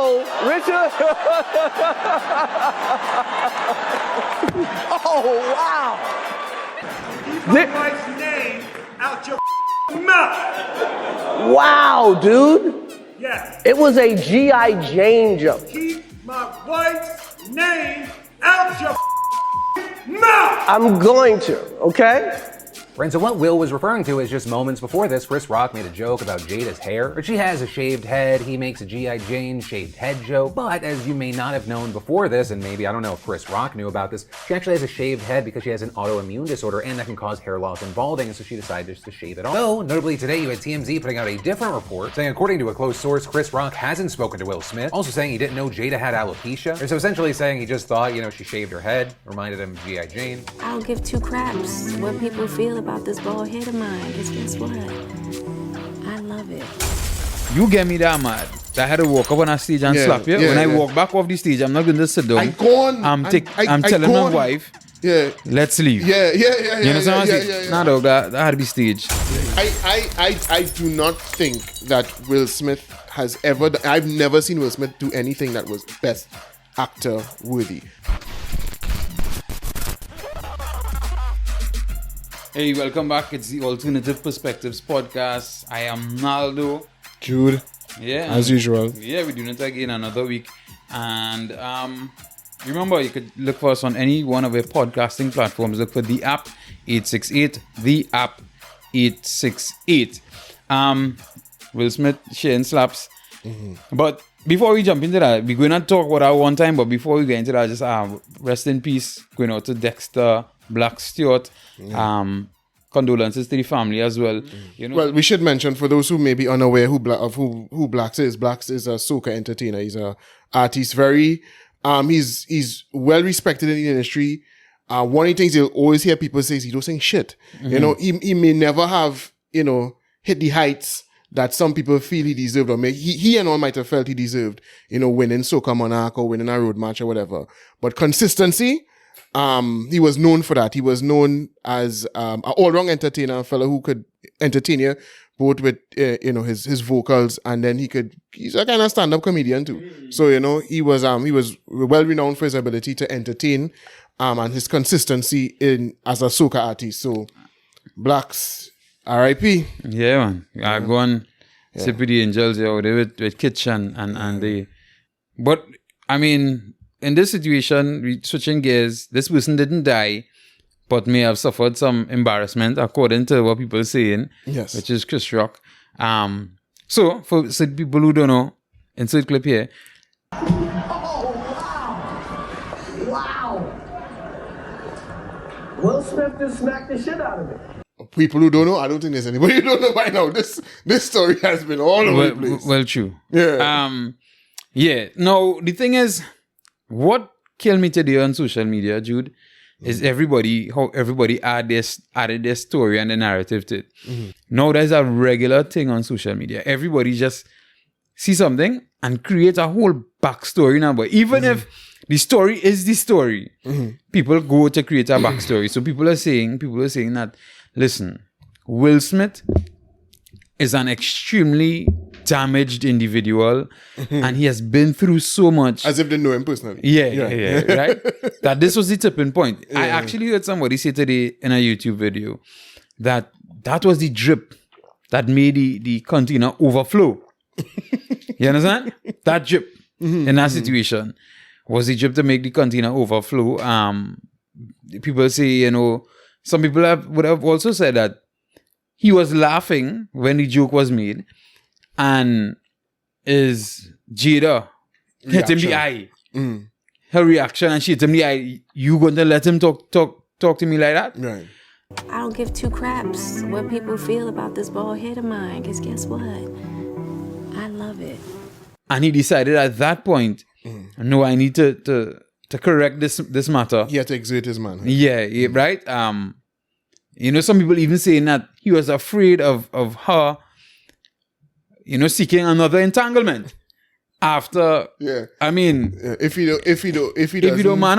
Richard. Oh, wow. Keep my wife's name out your mouth. Wow, dude. Yes. It was a G.I. Jane jump. Keep my wife's name out your mouth. I'm going to, okay? Right, so what Will was referring to is just moments before this, Chris Rock made a joke about Jada's hair. But she has a shaved head, he makes a G.I. Jane shaved head joke. But as you may not have known before this, and maybe I don't know if Chris Rock knew about this, she actually has a shaved head because she has an autoimmune disorder and that can cause hair loss and balding, and so she decided just to shave it off. So, notably today you had TMZ putting out a different report saying according to a close source, Chris Rock hasn't spoken to Will Smith, also saying he didn't know Jada had alopecia. So essentially saying he just thought, she shaved her head, reminded him of G.I. Jane. I don't give two craps what people feel about this bald head of mine, because guess what? I love it. You get me that mad. I had to walk up on a stage and slap you. When I walk back off the stage, I'm not going to sit down. I go on. I'm telling my wife, let's leave. Yeah. You understand what I'm saying? Nah, dog, that had to be staged. I do not think that Will Smith has ever... I've never seen Will Smith do anything that was best actor worthy. Hey, welcome back. It's the Alternative Perspectives podcast. I am Naldo. Jude. Yeah. As usual. Yeah, we're doing it again another week. And remember, you could look for us on any one of our podcasting platforms. Look for the app 868. The app 868. Will Smith sharing slaps. Mm-hmm. But before we jump into that, we're going to talk about our one time. But before we get into that, just rest in peace. Going out to Dexter Black Stewart. Condolences to the family as well. Well, we should mention for those who may be unaware who Blacks is. Blacks is a soca entertainer. He's a artist. Very he's well respected in the industry. One of the things you'll always hear people say is he don't sing shit. Mm-hmm. He may never have hit the heights that some people feel he deserved, or he and all might have felt he deserved. Winning Soca Monarch or winning a road match or whatever. But consistency. He was known for that. He was known as an all-round entertainer, a fellow who could entertain you both with his vocals, and then he's a kind of stand-up comedian too. So he was well renowned for his ability to entertain, and his consistency as a soca artist. So Blacks, R.I.P. Yeah, man. I go and sit with the Angels with Kitchen and they. But I mean, in this situation, we switching gears. This person didn't die, but may have suffered some embarrassment, according to what people are saying. Yes, which is Chris Rock. So for people who don't know, insert clip here. Oh, wow! Will Smith just smacked the shit out of me. People who don't know, I don't think there's anybody who don't know by now. This story has been all over the place. Well, true. Yeah. Yeah. No, the thing is, what killed me today on social media, Jude, is how everybody added their story and the narrative to it. Mm-hmm. Now there's a regular thing on social media. Everybody just see something and create a whole backstory now. But even if the story is the story, people go to create a backstory. So people are saying that, listen, Will Smith is an extremely damaged individual, and he has been through so much. As if they know him personally. Yeah, right? That this was the tipping point. I actually heard somebody say today in a YouTube video that was the drip that made the container overflow. You understand? That drip in that situation was the drip to make the container overflow. People say, some people would have also said that he was laughing when the joke was made, and is Jada hit him the eye. Her reaction, and she hit him the eye. You going to let him talk to me like that? Right. I don't give two craps what people feel about this bald head of mine, because guess what? I love it. And he decided at that point, no, I need to correct this matter. He had to exert his manhood. Yeah, right? Some people even saying that he was afraid of her, seeking another entanglement after. Yeah. I mean, if he don't man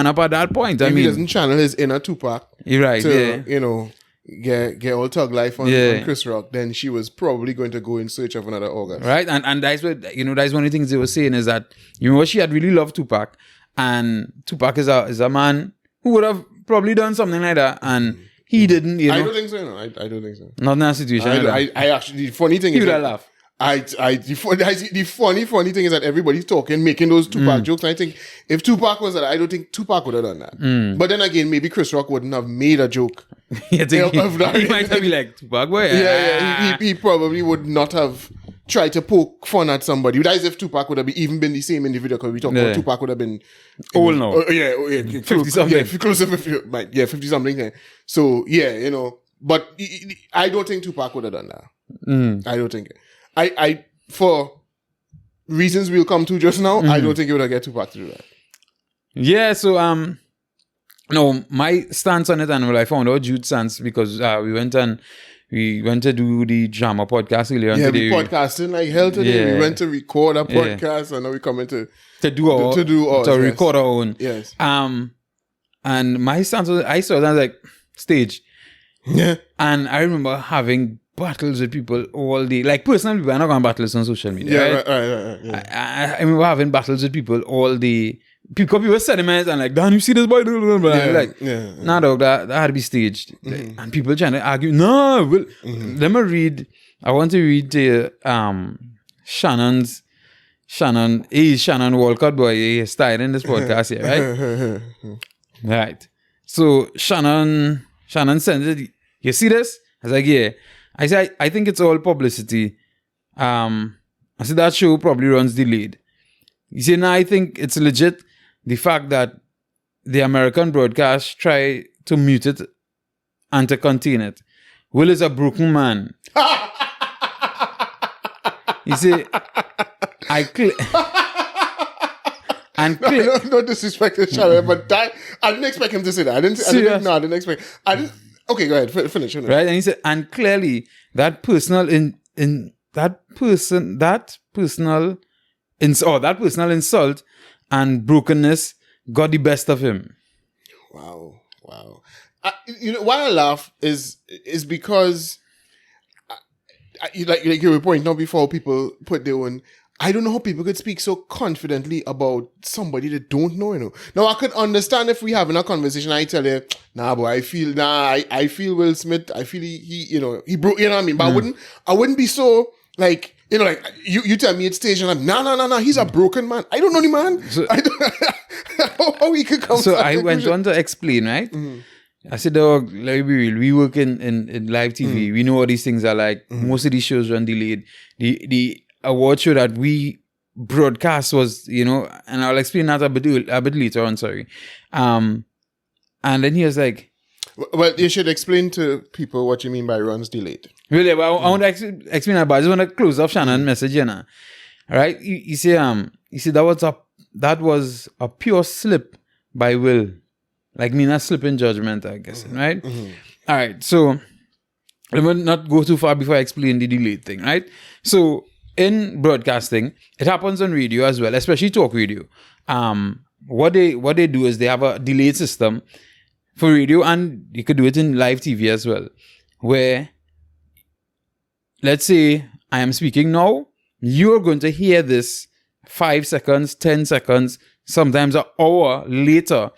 up at that point, if he doesn't channel his inner Tupac, you're right. To, get all thug life on Chris Rock, then she was probably going to go in search of another August. Right? And that's what, that's one of the things they were saying is that, she had really loved Tupac. And Tupac is a man who would have probably done something like that. And he didn't, I don't think so, no. I don't think so. Not in that situation. I actually, the funny thing he is... would have laughed. The funny thing is that everybody's talking, making those Tupac jokes. And I think if Tupac was that, I don't think Tupac would have done that. But then again, maybe Chris Rock wouldn't have made a joke. He might be like, Tupac, boy. He probably would not have tried to poke fun at somebody. That is if Tupac would have even been the same individual, because we talk about Tupac would have been old now. 50-something. Yeah, close to 50, 50-something. So, but I don't think Tupac would have done that. I don't think it. I for reasons we'll come to just now, I don't think it would have get Tupac to do that. Yeah, so no, my stance on it, and I found out Jude's stance, because we went to do the drama podcast earlier today. We podcasting like hell today. Yeah. We went to record a podcast, and now we're coming to record our own. Yes. And my stance was, I saw that like staged. Yeah. And I remember having battles with people all day. Like, personal people, I'm not going to battles on social media. Right. I remember having battles with people all day. People sediment and like, Dan, you see this boy? Nah, dog, that had to be staged. And people trying to argue, no, let me read. I want to read to Shannon Walcott, boy. He's starting this podcast here, right? Right. So Shannon sends it. You see this? I was like, yeah. I said, I think it's all publicity. I said, that show probably runs delayed. You see, now I think it's legit. The fact that the American broadcast try to mute it and to contain it. Will is a broken man. You see, no disrespect to Sharon, but that I didn't expect him to say that. I didn't expect. Okay, go ahead. Finish. Right, and he said, and clearly that personal insult and brokenness got the best of him. Wow. Why I laugh is because like you were pointing out before, people put their own. I don't know how people could speak so confidently about somebody they don't know, Now, I could understand if we having a conversation, I tell you, nah, boy, I feel Will Smith, I feel he broke, you know what I mean? But I wouldn't be so, like, like, you tell me it's staged, and I'm, no, he's a broken man. I don't know the man. So, how he could come to So I went on to explain, right? I said, dog, let me be real. We work in live TV. We know what these things are like. Most of these shows run delayed. The award show that we broadcast was, and I'll explain that a bit later on, sorry. And then he was like... Well, you should explain to people what you mean by runs delayed. Really, well, I want to explain that, but I just want to close off Shannon's message, All right? You see, that was a pure slip by Will. Like me not slip in judgment, I guess, right? All right, so let me not go too far before I explain the delayed thing, right? So... in broadcasting, it happens on radio as well, especially talk radio. What they do is they have a delayed system for radio, and you could do it in live TV as well, where, let's say I am speaking now, you're going to hear this 5 seconds, 10 seconds, sometimes an hour later,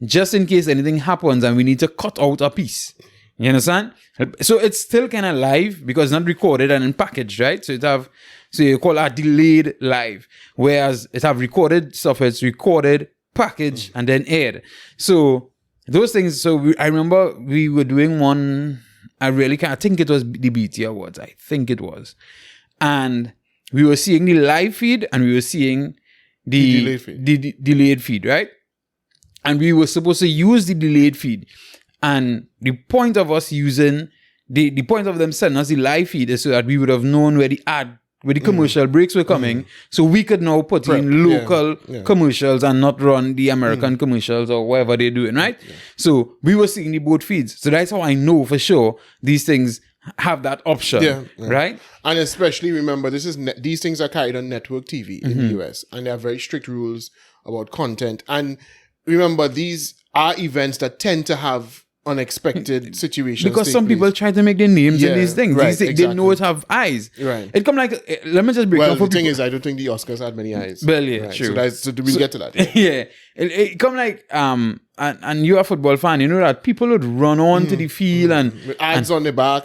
just in case anything happens and we need to cut out a piece. You understand? So it's still kind of live because it's not recorded and packaged, right? So you call that delayed live. Whereas it have recorded stuff, it's recorded, packaged, and then aired. So those things, I remember we were doing one, I think it was the BT Awards. I think it was. And we were seeing the live feed and we were seeing the delayed feed, right? And we were supposed to use the delayed feed. And the point of us using the point of them sending us the live feed is so that we would have known where the commercial breaks were coming, so we could now put in local commercials and not run the American commercials or whatever they're doing, right? Yeah. So we were seeing the both feeds. So that's how I know for sure these things have that option, right? And especially remember, these things are carried on network TV in the US, and there are very strict rules about content. And remember, these are events that tend to have unexpected situations. Because take some place. people try to make their names in Yeah, these things. right, They exactly. know it have eyes. Right. It come like, let me just break Well, down for the thing people. is, I don't think the Oscars had many eyes. Well, yeah, Right, true. So we'll get to that. Yeah. It come like, and you're a football fan, you know that people would run on to the field and With ads on the back.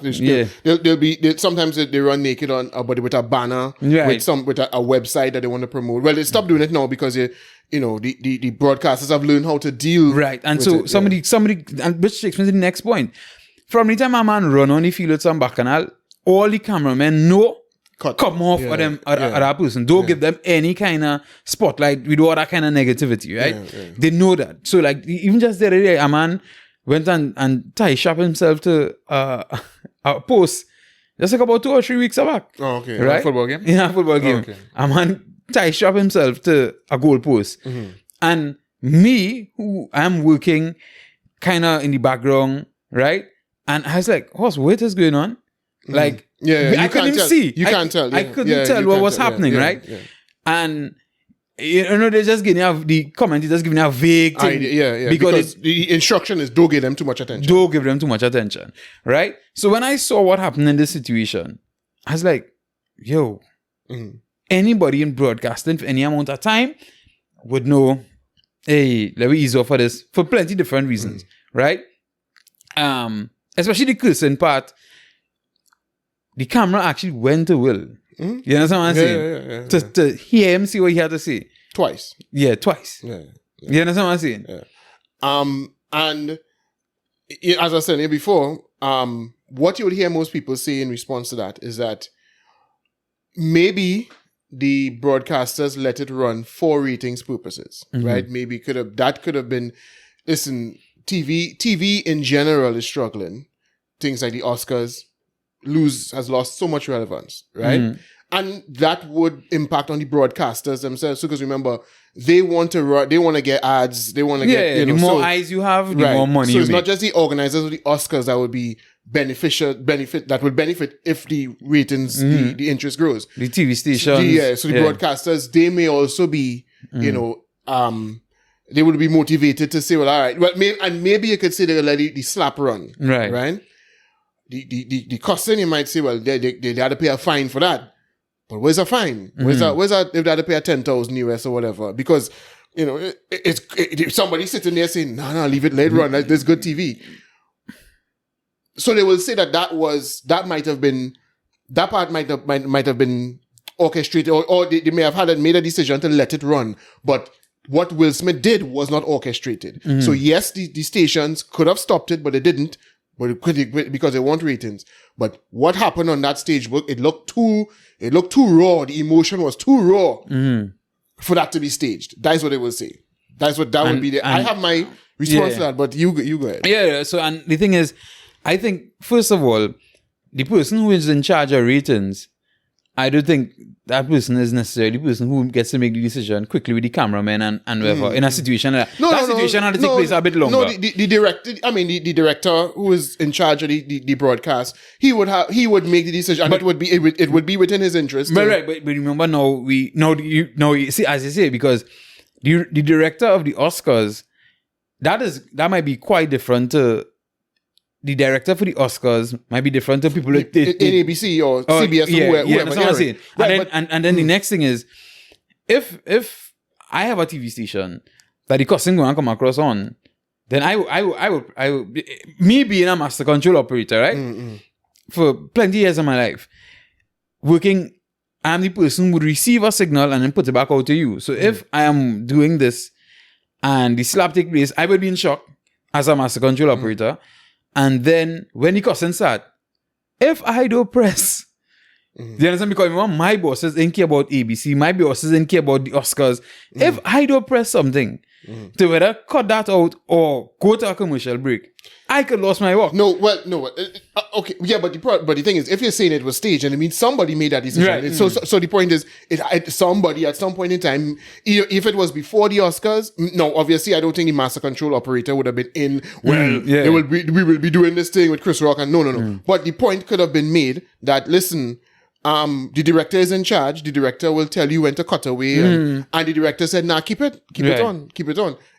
Sometimes they run naked on a body with a banner Right. with a website that they want to promote. Well, they stopped doing it now because the broadcasters have learned how to deal. right. And with so it, somebody, and which takes me to the next point. From the time a man run on the field with some bacchanal, all the cameramen know come off of them or that person. Don't give them any kind of spotlight with all that kind of negativity, right? They know that. So like even just the other day, a man went and tie shop himself to a post just like about 2 or 3 weeks back. Oh, okay. Right? A football game? Yeah, a football game. Okay. A man tie shop himself to a goal post. And me, who I'm working kind of in the background, right? And I was like, what is going on? Like, Yeah, I you couldn't can't even tell. see. You can't tell. I Yeah. couldn't Yeah, tell you what can't was tell. happening, Yeah, right? yeah. And you know, they're just giving you the comment is just giving you a vague thing. Yeah. Because the instruction is don't give them too much attention. don't give them too much attention, right? So when I saw what happened in this situation, I was like, yo, anybody in broadcasting for any amount of time would know, hey, let me ease off for this for plenty different reasons, right? Especially the cursing part, the camera actually went to Will. You understand what I'm saying? Yeah. To hear him see what he had to say. Twice. Yeah, twice. Yeah. You understand what I'm saying? And as I said here before, what you would hear most people say in response to that is that maybe the broadcasters let it run for ratings purposes, right? Maybe could have been. Listen, TV in general is struggling. Things like the Oscars has lost so much relevance, right? And that would impact on the broadcasters themselves. Because remember, they want to get ads. They want to get the more eyes you have, the more money so you it's make. not just the organizers of the Oscars that would be benefit if the ratings, the interest grows. The TV stations. So the broadcasters, they may also be, they would be motivated to say, well, all right, maybe you could say they let the slap run, right? The costing, you might say, well, they had to pay a fine for that. But where's a fine? Where's that if they had to pay a 10,000 US or whatever? Because, it's somebody sitting there saying, no, leave it, let it run. There's good TV. So they will say that that part might have been orchestrated, or they may have made a decision to let it run. But what Will Smith did was not orchestrated. So yes, the stations could have stopped it, but they didn't. But it could, because they want ratings. But what happened on that stage? It looked too raw. The emotion was too raw for that to be staged. That's what they will say. That would be I have my response to that, but you go ahead. Yeah. So, and the thing is, I think first of all, the person who is in charge of ratings, I don't think that person is necessarily the person who gets to make the decision quickly with the cameraman and whatever in a situation like that. Situation had to take place a bit longer. No, the director who is in charge of the broadcast, he would make the decision, and it would be within his interest. But remember you see, as you say, because the director of the Oscars, that might be quite different to. The director for the Oscars might be different to people in ABC or CBS or whoever. That's what I'm saying. And then the next thing is, if I have a TV station that the costing going to come across on, then I would me being a master control operator, right? For plenty of years of my life, working, I'm the person who would receive a signal and then put it back out to you. So if I am doing this and the slap take place, I would be in shock as a master control operator. And then when the costing start, if I don't press, do you understand? Because my bosses didn't care about ABC, my bosses didn't care about the Oscars. If I don't press something to whether cut that out or go to a commercial break, I could lose my work. Okay, yeah, but the thing is, if you're saying it was staged, and it means somebody made that decision. Right. So the point is, somebody at some point in time, if it was before the Oscars, no, obviously I don't think the master control operator would have been in. Well, we will be doing this thing with Chris Rock, and no. But the point could have been made that listen, the director is in charge. The director will tell you when to cut away, and the director said, "Nah, keep it on.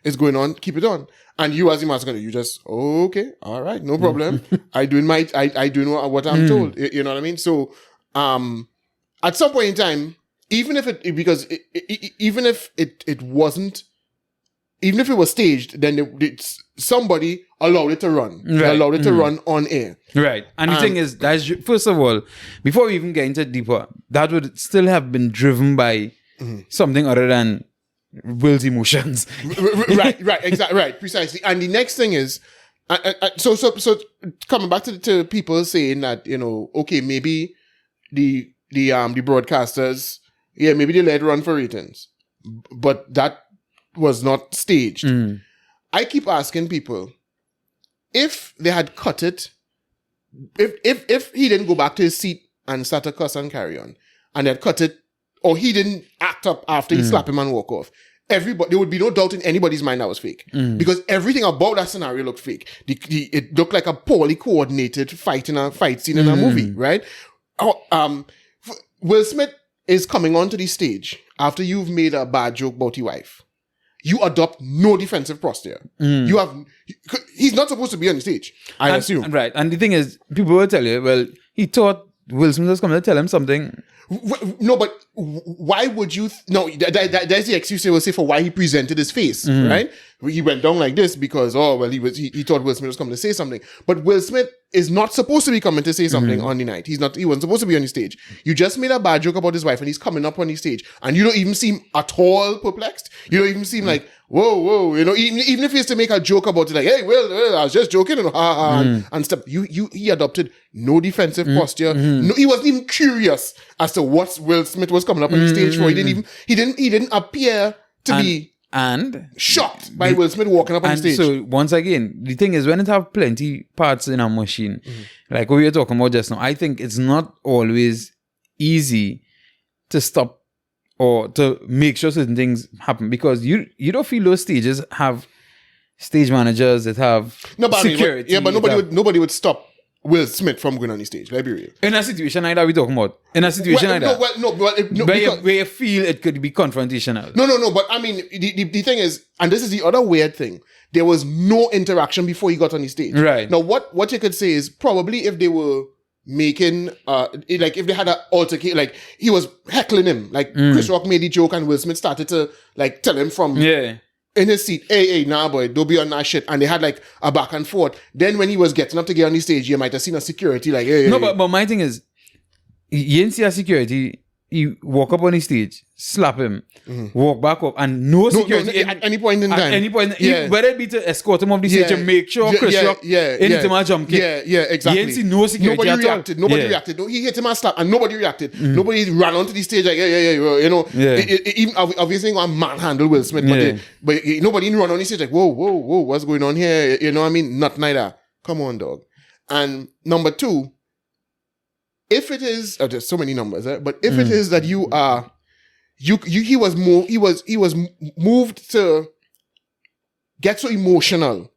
It's going on, keep it on." And you as the master, you just okay, all right, no problem. I doing what I'm told. You know what I mean? So, at some point in time, even if it was staged, then somebody allowed it to run. They allowed it to run on air. Right. And the thing is, first of all, before we even get into it deeper, that would still have been driven by something other than Will's emotions. Right, exactly, right, precisely. And the next thing is, so coming back to people saying that, okay, maybe the broadcasters, maybe they let it run for ratings, but that was not staged. I keep asking people, if they had cut it, if he didn't go back to his seat and start to cuss and carry on, and they had cut it, or he didn't act up after he slapped him and walk off, there would be no doubt in anybody's mind that was fake. Because everything about that scenario looked fake. It looked like a poorly coordinated fight scene in a movie, right? Will Smith is coming onto the stage after you've made a bad joke about your wife. You adopt no defensive posture. He's not supposed to be on the stage, I assume. Right. And the thing is, people will tell you, well, he thought Will Smith was coming to tell him something. No, but why would you... That's the excuse they will say for why he presented his face, right? He went down like this because, he thought Will Smith was coming to say something. But Will Smith is not supposed to be coming to say something on the night. He wasn't supposed to be on the stage. You just made a bad joke about his wife and he's coming up on the stage and you don't even seem at all perplexed. You don't even seem like, whoa, even if he has to make a joke about it, like, hey, Will, I was just joking and stuff. He adopted no defensive posture. No, he wasn't even curious as to what Will Smith was coming up on the stage for. He didn't appear to be shocked by Will Smith walking up on the stage. So once again, the thing is, when it have plenty parts in a machine, like what we were talking about just now, I think it's not always easy to stop or to make sure certain things happen, because you don't feel those stages have stage managers that have security. But nobody would stop Will Smith from going on the stage. Let's be real. In a situation like that we're talking about. In a situation like that. Where you feel it could be confrontational. No. But I mean, the thing is, and this is the other weird thing, there was no interaction before he got on the stage. Right. Now, what you could say is probably if they were making, like if they had an altercation, like he was heckling him, like Chris Rock made the joke and Will Smith started to like tell him from... in his seat, hey, nah, boy, don't be on that shit. And they had like a back and forth. Then when he was getting up to get on the stage, you might have seen a security like, hey. No, but my thing is, you didn't see a security. You walk up on the stage, slap him, walk back up, and no security. At any point in time. At any point, whether it be to escort him off the stage to make sure Chris Rock anytime a jump kick. Yeah, exactly. You didn't see no security. Nobody reacted. No, he hit him and slap, and nobody reacted. Nobody ran onto the stage like, even obviously going to manhandle Will Smith, but nobody run on the stage like, whoa, what's going on here? You know what I mean? Not neither. Come on, dog. And number two, if it is, there's so many numbers, but if it is that you are, he was moved to get so emotional,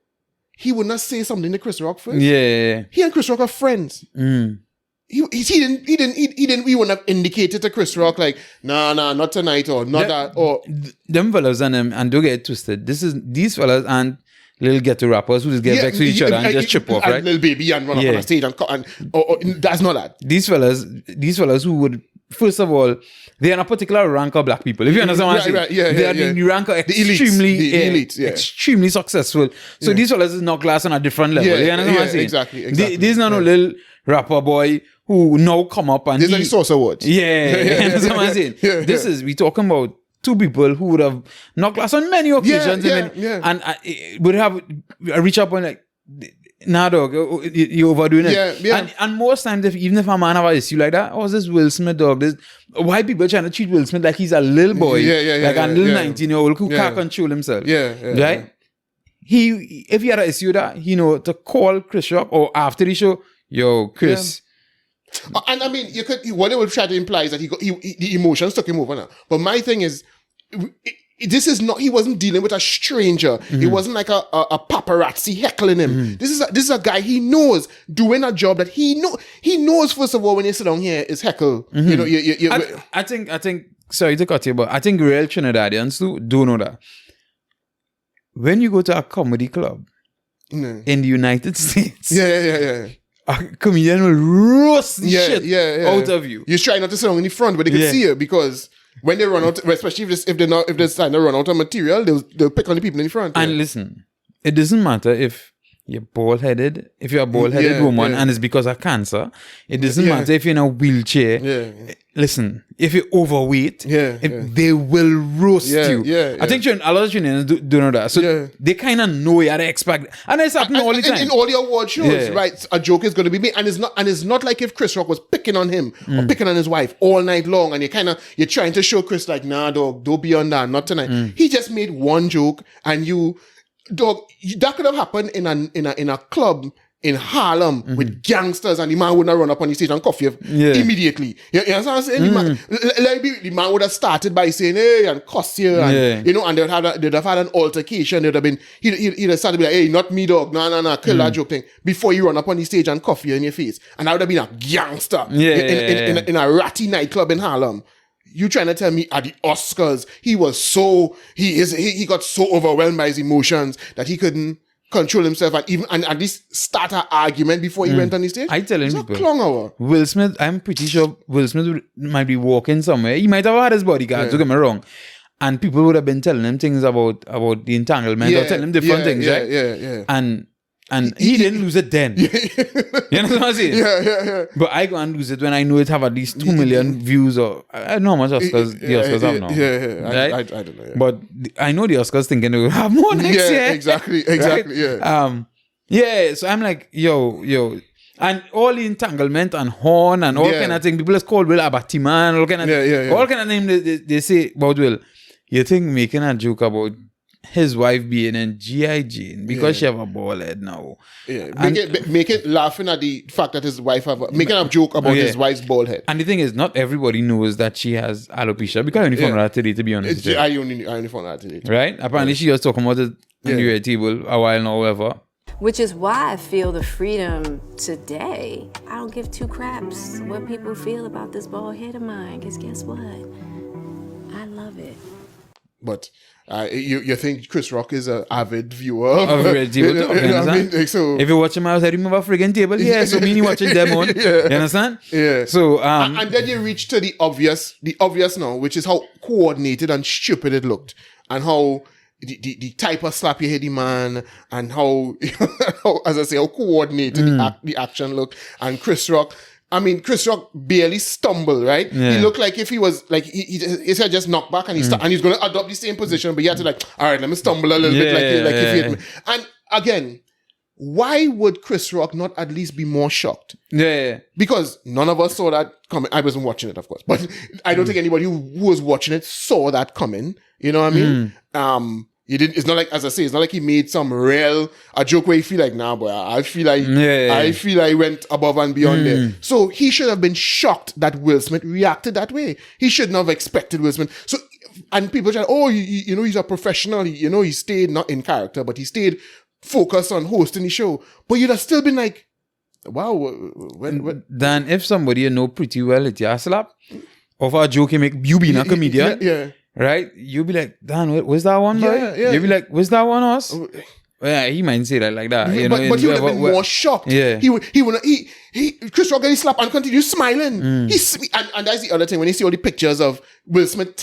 he would not say something to Chris Rock first. Yeah. He and Chris Rock are friends. He wouldn't have indicated to Chris Rock like, nah, not tonight or not that or them fellas and don't get it twisted. These fellas and little ghetto rappers who just get vexed with each other and just chip off, right? Little baby and run up on a stage and that's not that. These fellas who would, first of all, they're in a particular rank of black people. If you understand what I'm saying, they are the rank of extremely successful. So these fellas is not class on a different level. You understand what I'm saying? Exactly. These not no little rapper boy who now come up and these are the source awards. Yeah, you understand what I'm saying? We talking about two people who would have knocked glass on many occasions and would have reach up and like, nah, dog, you're overdoing it. And most times, even if a man have an issue like that, this Will Smith, dog, why people trying to treat Will Smith like he's a little boy, like a little 19-year-old who can't control himself. Right? If he had an issue with that, to call Chris Rock or after the show, yo, Chris. And I mean, what they would try to imply is that the emotions took him over now. But my thing is, this is not, he wasn't dealing with a stranger. It wasn't like a paparazzi heckling him. This is a guy he knows doing a job that he knows, first of all, when you sit down here is heckle. You know, I think, sorry to cut you, but I think real Trinidadians do know that. When you go to a comedy club in the United States, a comedian will roast the shit out of you. You try not to sit down in the front where they can see you, because when they run out, especially if they're starting to run out of material, they'll pick on the people in the front. And listen, it doesn't matter if you're bald-headed, if you're a bald-headed woman and it's because of cancer. It doesn't matter if you're in a wheelchair. Listen, if you're overweight, they will roast you. I think a lot of Trinidadians do know that. So they kind of know you to expect. And it's happening all the time. In all the award shows, right? A joke is going to be made. And it's not like if Chris Rock was picking on him or picking on his wife all night long, and you're trying to show Chris like, nah, dog, don't be on that, not tonight. He just made one joke, and dog, that could have happened in a club in Harlem with gangsters, and the man would not run up on the stage and cuff you immediately. You understand what I'm saying? The man would have started by saying, hey, and cuss you, and you know, and they'd have had an altercation. He'd have started to be like, hey, not me, dog, nah, kill that joke thing, before you run up on the stage and cuff you in your face. And that would have been a gangster in a ratty nightclub in Harlem. You trying to tell me at the Oscars he got so overwhelmed by his emotions that he couldn't control himself and at least start an argument before he went on the stage? I tell him, people, Will Smith, I'm pretty sure Will Smith might be walking somewhere. He might have had his bodyguard, don't get me wrong. And people would have been telling him things about the entanglement or telling him different things, right? And he didn't lose it then. You know what I'm saying? Yeah. But I go and lose it when I know it have at least 2 million views, or I don't know how much the Oscars have now. I don't know. But I know the Oscars thinking they will have more next year. Exactly. So I'm like, yo. And all the entanglement and horn and all kind of thing. People is called Will Abati man, all kind of all kind of name they say about Will. You think making a joke about his wife being in G.I. Jane because she have a bald head now. Yeah. Make it laughing at the fact that his wife making a joke about his wife's bald head. And the thing is, not everybody knows that she has alopecia, because I only found out today, to be honest. I only found out today. Right? Apparently she was talking about it on the red table a while now, however. Which is why I feel the freedom today. I don't give two craps what people feel about this bald head of mine, because guess what? I love it. But you think Chris Rock is an avid viewer of red table? You understand? So if you watch him outside, remember a friggin' table? Yeah, so meaning watching them on. You understand? Yeah. So and then you reach to the obvious now, which is how coordinated and stupid it looked, and how the type of slap you hit the man, and how as I say, how coordinated the action looked. And Chris Rock barely stumbled, right? Yeah. He looked like if he was like his head just knocked back, and he's going to adopt the same position, but he had to like, all right, let me stumble a little bit, like if he hit me. And again, why would Chris Rock not at least be more shocked? Yeah. Because none of us saw that coming. I wasn't watching it, of course, but I don't think anybody who was watching it saw that coming. You know what I mean? It's not like, as I say, it's not like he made a joke where he feel like, nah, boy, I feel like I went above and beyond there. So he should have been shocked that Will Smith reacted that way. He shouldn't have expected Will Smith. So, and people try, you know, he's a professional. He stayed not in character, but he stayed focused on hosting the show. But you'd have still been like, wow, when Dan, if somebody you know pretty well hit your slap, of a joke you make, you being a comedian, right? You'll be like, Dan, where's that one, boy? Yeah. You'll be like, where's that one, us? Yeah, he might say that like that. But he would have been more shocked. Yeah. Chris Rock got his slap and continued smiling. And that's the other thing. When you see all the pictures of Will Smith,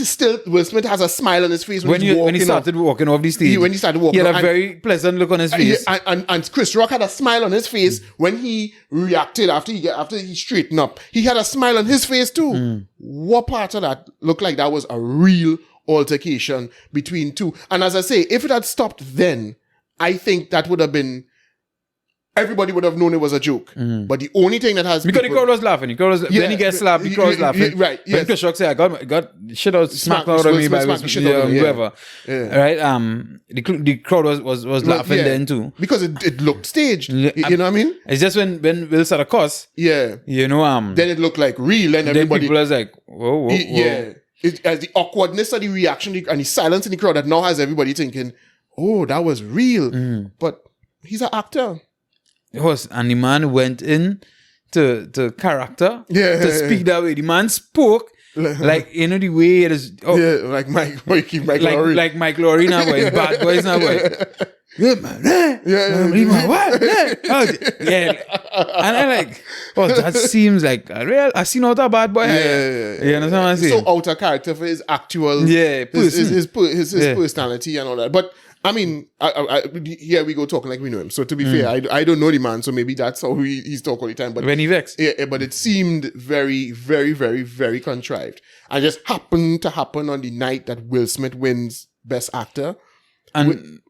Will Smith has a smile on his face when he started walking off the stage. He had a very pleasant look on his face. And Chris Rock had a smile on his face when he reacted after he straightened up. He had a smile on his face too. What part of that looked like that was a real altercation between two? And as I say, if it had stopped then, I think that would have been, everybody would have known it was a joke. But the only thing that has because the crowd was laughing. When he gets slapped, the crowd was laughing. Right. When Chris Rock said, I got shit out, smacked out of me by whoever. Right? The crowd was laughing then too. Because it looked staged. You know what I mean? It's just when Will started cuss. Yeah. You know, then it looked like real, and everybody. Then people was like, whoa. as the awkwardness of the reaction and the silence in the crowd that now has everybody thinking, oh, that was real. But he's an actor. It was, and the man went in to character to speak that way. The man spoke like, you know, the way it is. Oh, Yeah, like Mike Lowry. like Mike Lowry now, boy. Bad Boys now, boy. Good man. Yeah. And I like, oh, that seems like a real. I seen out a bad boy. You understand what I'm saying? So out of character for his actual, his personality and all that. But I mean, here we go talking like we know him. So to be fair, I don't know the man, so maybe that's how he's talking all the time. But when he vexed, but it seemed very, very, very, very contrived, and just happened to happen on the night that Will Smith wins Best Actor. And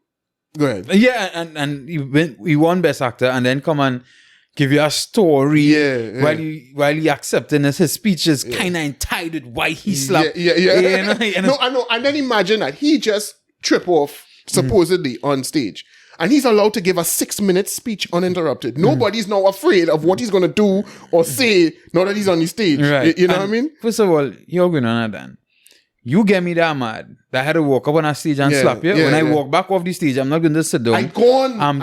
go ahead. Yeah, and he won Best Actor, and then come and give you a story while he accepting his speech is kind of entitled with why he slapped. No, I know. And then imagine that he just trip off supposedly on stage, and he's allowed to give a 6-minute speech uninterrupted. Nobody's now afraid of what he's going to do or say now that he's on the stage. Right. You know what I mean? First of all, you're going on that. You get me that mad that I had to walk up on a stage and slap you. When I walk back off the stage, I'm not going to sit down. I'm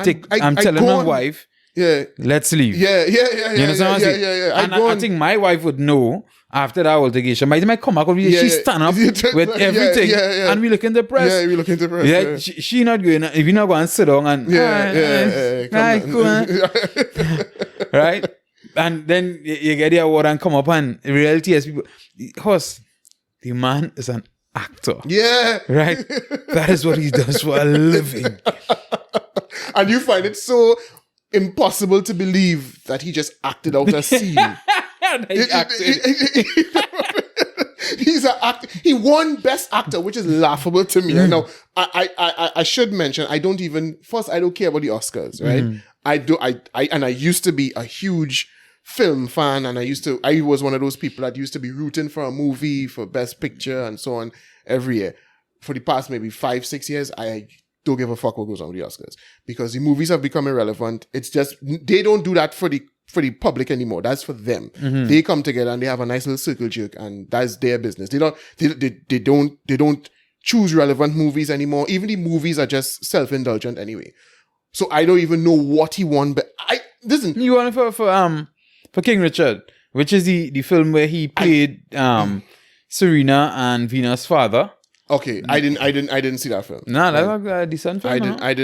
telling my wife, let's leave. You understand what I'm saying? And I think my wife would know after that altercation. My might come back over here, she stand up with everything and we look in the press. Yeah, we look into the press. She not going, if you not going to sit down and right? And then you get the award and come up and in reality as people, horse, the man is an actor. Yeah. Right? That is what he does for a living. And you find it so impossible to believe that he just acted out a scene. He's an actor. He won Best Actor, which is laughable to me. Now, I should mention, I don't care about the Oscars, right? I used to be a huge film fan, and I was one of those people that used to be rooting for a movie for Best Picture and so on every year. For the past maybe 5-6 years, I don't give a fuck what goes on with the Oscars, because the movies have become irrelevant. It's just, they don't do that for the public anymore. That's for them. They come together and they have a nice little circle jerk, and that's their business. They don't choose relevant movies anymore. Even the movies are just self-indulgent anyway. So I don't even know what he won, but listen. You won for King Richard, which is the film where he played Serena and Venus' father. Okay, I didn't see that film. Nah, that's a decent film. I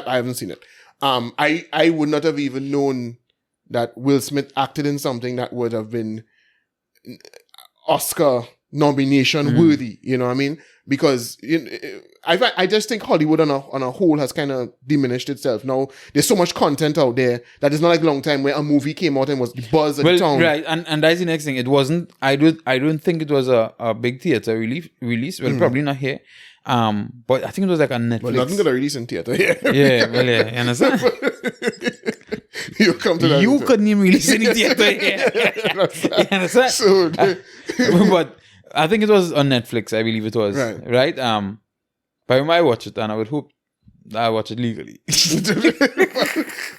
haven't seen it. I would not have even known that Will Smith acted in something that would have been Oscar nomination worthy. You know what I mean? Because I just think Hollywood on a whole has kind of diminished itself. Now there's so much content out there that it's not like a long time where a movie came out and was the buzz at the town. Right, and that's the next thing. It wasn't. I don't think it was a big theater release. Well, probably not here. But I think it was like a Netflix. Well, nothing gonna release in theater. Yeah, well, yeah, you understand? You come to that. You couldn't even release any theater here. You understand? So, but I think it was on Netflix. I believe it was. Right. But I might watch it, and I would hope that I watch it legally.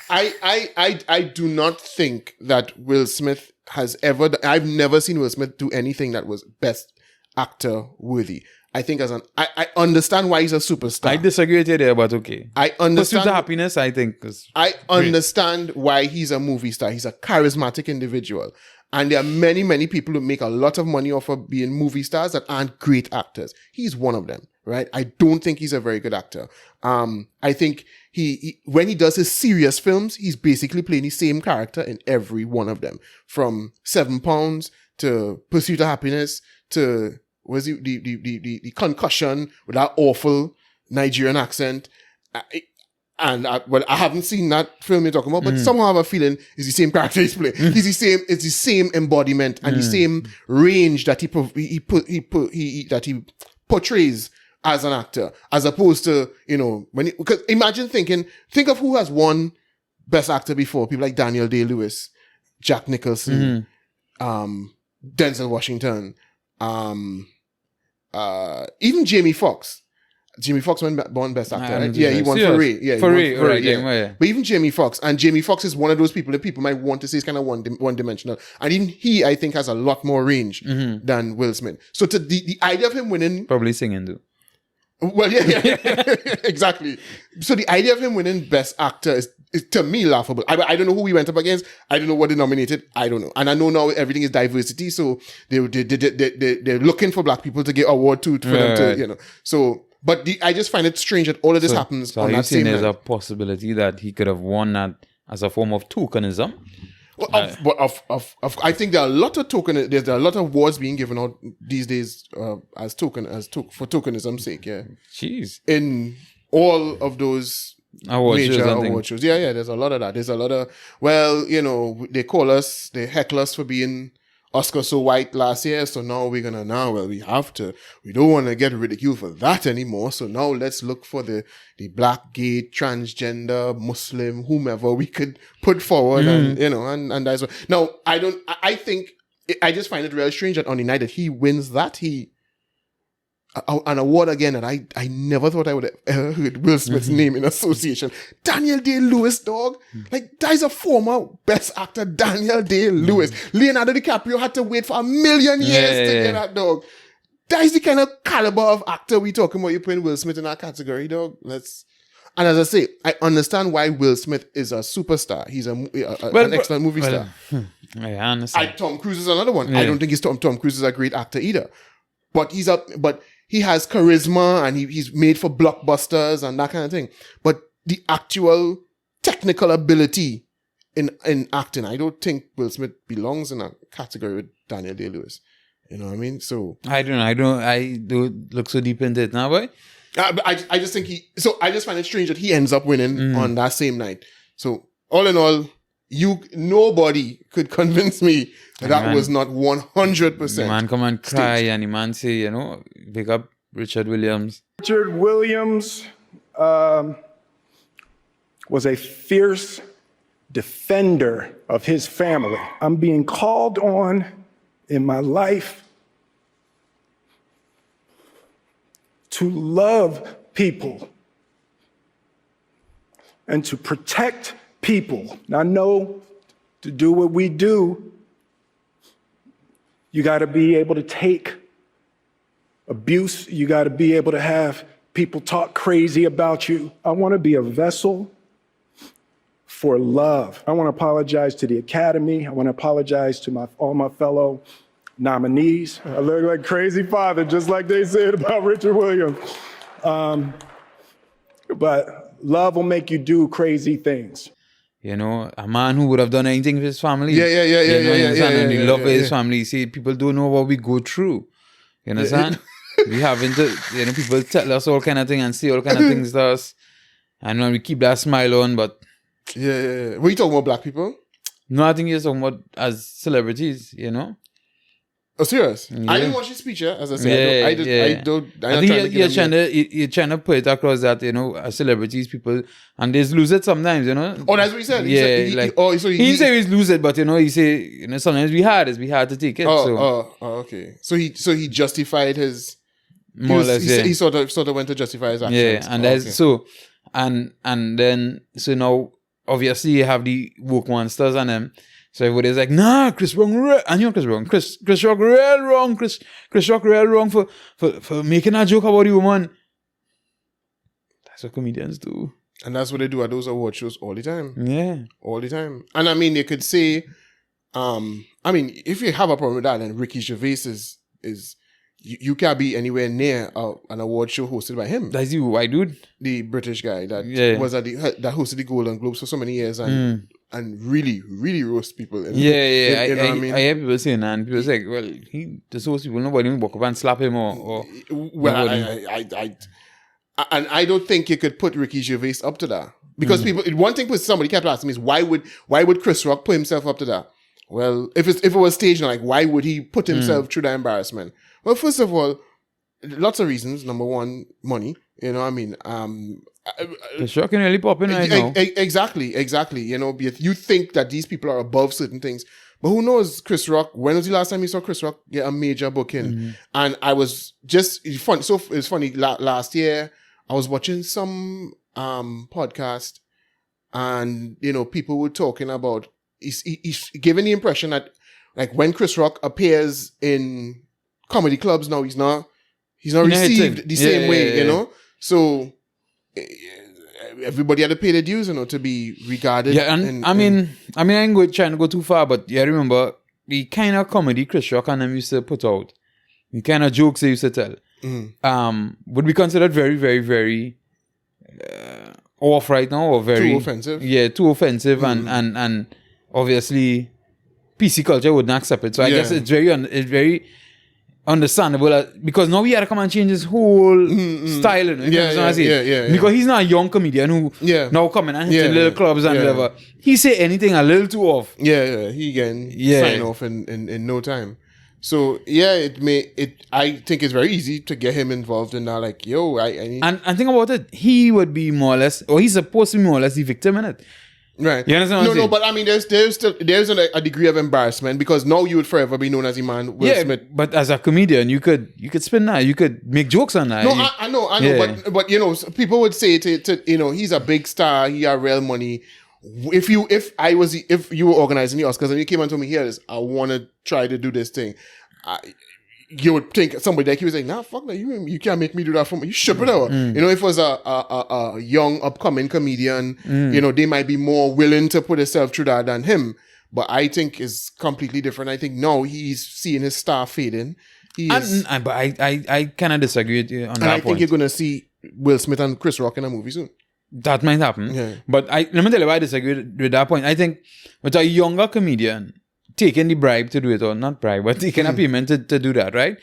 I do not think that Will Smith has ever. I've never seen Will Smith do anything that was Best Actor worthy. I think I understand why he's a superstar. I disagree with you there, but okay. I understand. Pursuit of Happiness, I think. I understand why he's a movie star. He's a charismatic individual. And there are many, many people who make a lot of money off of being movie stars that aren't great actors. He's one of them, right? I don't think he's a very good actor. I think he when he does his serious films, he's basically playing the same character in every one of them. From 7 Pounds to Pursuit of Happiness to was the Concussion with that awful Nigerian accent. I haven't seen that film you're talking about, but somehow I have a feeling it's the same character he's playing. It's the same embodiment and the same range that he portrays as an actor, as opposed to, because think of who has won Best Actor before. People like Daniel Day-Lewis, Jack Nicholson, Denzel Washington, even Jamie Foxx. Jamie Foxx won Best Actor, I right? don't Yeah, he think won so. for Ray. Yeah, he For won Ray, right, yeah. But even Jamie Foxx, and Jamie Foxx is one of those people that people might want to say is kind of one-dimensional. And even he, I think, has a lot more range than Will Smith. So to the idea of him winning... Probably singing too. Well, yeah. Exactly. So the idea of him winning Best Actor is to me laughable. I don't know who he went up against. I don't know what they nominated. I don't know. And I know now everything is diversity, so they're looking for black people to get award to for them to, you know. So, but I just find it strange that all of this happens So on are you that saying same there's night. a possibility that he could have won that as a form of tokenism? Well, I think there are a lot of there's a lot of awards being given out these days for tokenism's sake. Yeah, Jeez. in all of those major award shows. Yeah, there's a lot of that. There's a lot of, well, you know, they heckle us for being Oscar so white last year, so now we don't want to get ridiculed for that anymore, so now let's look for the black, gay, transgender, Muslim, whomever we could put forward, and you know, and that's what. Now, I just find it really strange that on the night that he wins that, an award again that I never thought I would have ever heard Will Smith's name in association. Daniel Day-Lewis, dog. Like, that is a former Best Actor, Daniel Day-Lewis. Leonardo DiCaprio had to wait for 1,000,000 years to get that, dog. That is the kind of caliber of actor we talking about. You putting Will Smith in that category, dog. And as I say, I understand why Will Smith is a superstar. He's an excellent movie star. I understand. Tom Cruise is another one. Yeah. I don't think Tom Cruise is a great actor either. But he has charisma and he's made for blockbusters and that kind of thing. But the actual technical ability in acting, I don't think Will Smith belongs in a category with Daniel Day-Lewis. You know what I mean? So I don't look so deep into it now, boy. I just think I just find it strange that he ends up winning on that same night. So all in all, nobody could convince me that was not 100%. The man come and cry and the man say, you know, pick up Richard Williams. Richard Williams was a fierce defender of his family. I'm being called on in my life to love people and to protect people. Now, I know to do what we do, you got to be able to take abuse. You got to be able to have people talk crazy about you. I want to be a vessel for love. I want to apologize to the Academy. I want to apologize to all my fellow nominees. I look like crazy father, just like they said about Richard Williams. But love will make you do crazy things. You know, a man who would have done anything for his family. Yeah. And the love of his family. See, people don't know what we go through. You understand? We having to, you know, people tell us all kind of things and say all kind of things to us. And when we keep that smile on, but... Yeah. Were you talking about black people? No, I think you're talking about as celebrities, you know? Oh, serious? Yeah. I didn't watch the speech, as I said. I think you're trying to put it across that, you know, as celebrities, people, and they lose it sometimes, you know? Oh, that's what he said? He didn't say we lose it, but, you know, he say, you know, sometimes we had to take it. Okay. So he justified his... More or less, he sort of went to justify his actions. Yeah, and and then, so now, obviously, you have the woke monsters and them. So everybody's like, nah, Chris Rock real wrong. Chris Rock real wrong for making a joke about the woman. That's what comedians do. And that's what they do at those award shows all the time. Yeah. All the time. And I mean, they could say, if you have a problem with that, then Ricky Gervais is you can't be anywhere near an award show hosted by him. That's you, white dude. The British guy that that hosted the Golden Globes for so many years and really, really roast people. You know what I mean? I hear people saying that, and people say, well, he just roast people, nobody will walk up and slap him or well, I don't think you could put Ricky Gervais up to that. Because one thing somebody kept asking me is why would Chris Rock put himself up to that? Well, if it was staged, like why would he put himself through that embarrassment? Well, first of all, lots of reasons. Number one, money. You know what I mean? Chris Rock can really pop in right now. Exactly. You know, you think that these people are above certain things. But who knows, Chris Rock, when was the last time you saw Chris Rock get a major booking? And I was just, it's funny, last year, I was watching some podcast, and people were talking about he's giving the impression that like when Chris Rock appears in comedy clubs now, he's not received the same way, So everybody had to pay their dues, to be regarded. Yeah, and I mean, I ain't trying to go too far, but yeah, remember the kind of comedy Chris Rock and them used to put out, the kind of jokes they used to tell, would be considered very, very, very off right now, or very too offensive. Yeah, too offensive, and obviously PC culture wouldn't accept it. So I guess it's very understandable, because now he had to come and change his whole style. Because he's not a young comedian who now coming and hitting little clubs and whatever. He say anything a little too off. He can sign off in no time. So I think it's very easy to get him involved in that. Like, I need... and think about it. He would be more or less, or he's supposed to be more or less the victim in it. Right. You understand what I'm saying? But I mean, there's a degree of embarrassment, because now you would forever be known as the man Will Smith. But as a comedian, you could spin that. You could make jokes on that. No, I know. But people would say to he's a big star. He got real money. If you were organizing the Oscars and you came and told me, here, I want to try to do this thing, you would think somebody like you was like, nah, fuck that, you can't make me do that for me. You ship it out. If it was a young upcoming comedian, they might be more willing to put himself through that than him. But I think it's completely different. I think now he's seeing his star fading. But I kind of disagree with you on that point. And I think you're gonna see Will Smith and Chris Rock in a movie soon. That might happen. Yeah. But let me tell you why I disagree with that point. I think with a younger comedian taking the bribe to do it, or not bribe, but taking a payment to do that, right?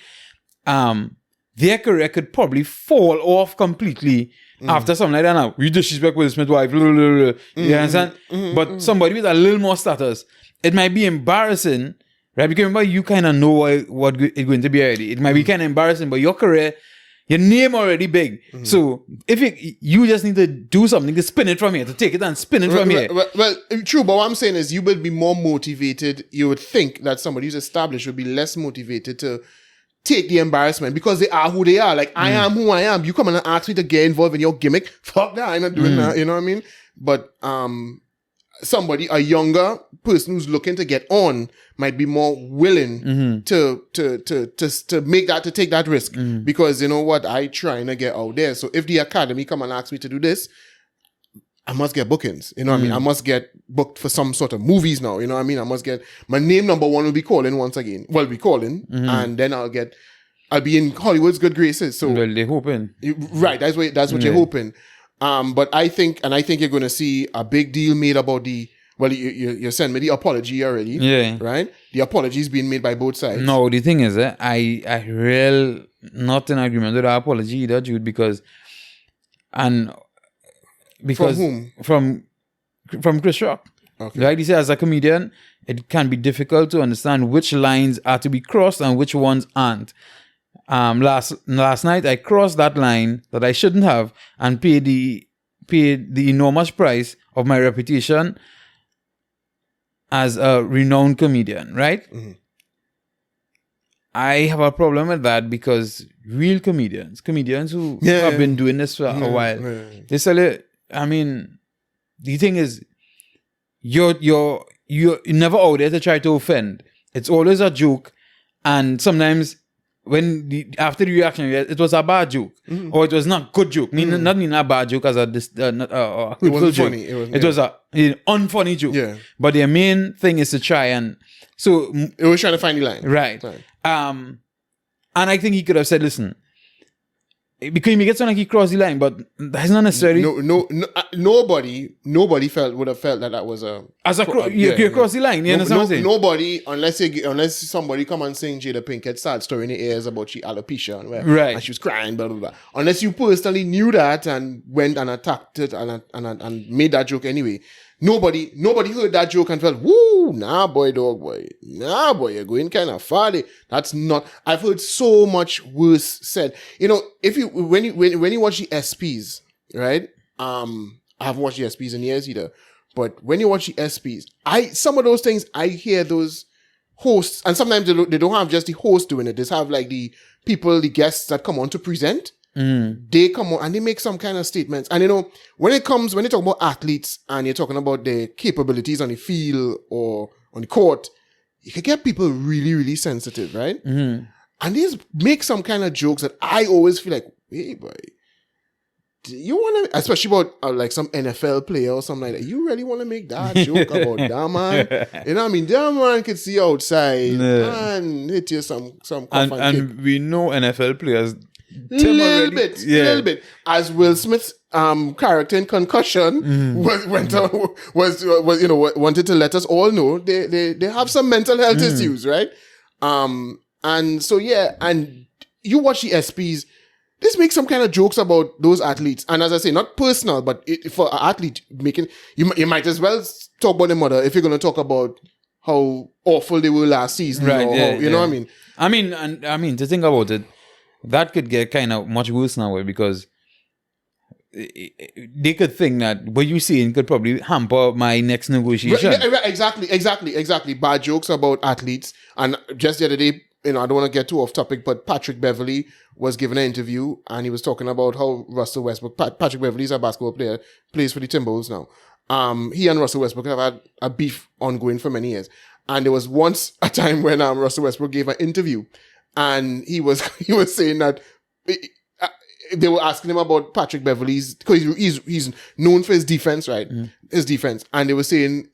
Their career could probably fall off completely after something like that. Now, you disrespect Will Smith's wife, blah, blah, blah. You understand? But somebody with a little more status, it might be embarrassing, right? Because remember, you kind of know what it's going to be already. It might be kind of embarrassing, but your career, your name already big. So if you just need to do something to spin it from here, to take it and spin it from here. Well, true, but what I'm saying is you would be more motivated. You would think that somebody who's established would be less motivated to take the embarrassment, because they are who they are. Like, I am who I am. You come and ask me to get involved in your gimmick. Fuck that, I'm not doing that. You know what I mean? But a younger person who's looking to get on might be more willing to make that, to take that risk, because you know what, I trying to get out there. So if the academy come and ask me to do this, I must get bookings. You know what I mean? I must get booked for some sort of movies now. You know what I mean? I must get my name number one will be calling once again. Well, be calling, and then I'll be in Hollywood's good graces. So well, they're hoping, right? That's what you're hoping. But I think you're going to see a big deal made about you sent me the apology already. Yeah. Right? The apology is being made by both sides. No, the thing is, I real not in agreement with the apology either, Jude, because from whom? From Chris Rock. Okay. Right? He said, as a comedian, it can be difficult to understand which lines are to be crossed and which ones aren't. Last night I crossed that line that I shouldn't have and paid the enormous price of my reputation as a renowned comedian, right? I have a problem with that, because real comedians who have been doing this for a while, they say, I mean, the thing is, you're never out there to try to offend. It's always a joke, and sometimes after the reaction, it was a bad joke, or it was not good joke. Not meaning a bad joke as a hurtful joke. Funny. It was an unfunny joke. Yeah. But their main thing is to try and it was trying to find the line. Right. And I think he could have said, listen, because he may get sound like he crossed the line, but that's not necessarily. Nobody would have felt that was a you cross the line. You understand what I'm saying? Nobody, unless somebody come and sing Jada Pinkett's sad story in the ears about she alopecia and she was crying, blah blah blah. Unless you personally knew that and went and attacked it and made that joke anyway. Nobody heard that joke and felt, woo, nah boy, dog boy. Nah boy, you're going kind of far. That's not, I've heard so much worse said. You know, when you watch the SPs, right? I haven't watched the SPs in years either. But when you watch the SPs, some of those things, I hear those hosts, and sometimes they don't have just the host doing it. They have like the people, the guests that come on to present. they come on and they make some kind of statements. And when you talk about athletes and you're talking about their capabilities on the field or on the court, you can get people really, really sensitive, right? And they make some kind of jokes that I always feel like, hey, boy, do you want to, especially about like some NFL player or something like that, you really want to make that joke about that man? You know what I mean? That man could see you outside and hit you some and we know NFL players. Little bit. As Will Smith's character in Concussion wanted to let us all know they have some mental health issues, right? And so and you watch the SPs. This makes some kind of jokes about those athletes, and as I say, not personal, but for an athlete making you might as well talk about the mother if you're going to talk about how awful they were last season, right? You know what I mean? I mean to think about it. That could get kind of much worse now because they could think that what you're saying could probably hamper my next negotiation. Exactly. Bad jokes about athletes. And just the other day, I don't want to get too off topic, but Patrick Beverley was given an interview and he was talking about how Russell Westbrook, Patrick Beverley is a basketball player, plays for the Timberwolves now. He and Russell Westbrook have had a beef ongoing for many years. And there was once a time when Russell Westbrook gave an interview and he was saying that they were asking him about Patrick Beverley's, because he's known for his defense, right? His defense. And they were saying,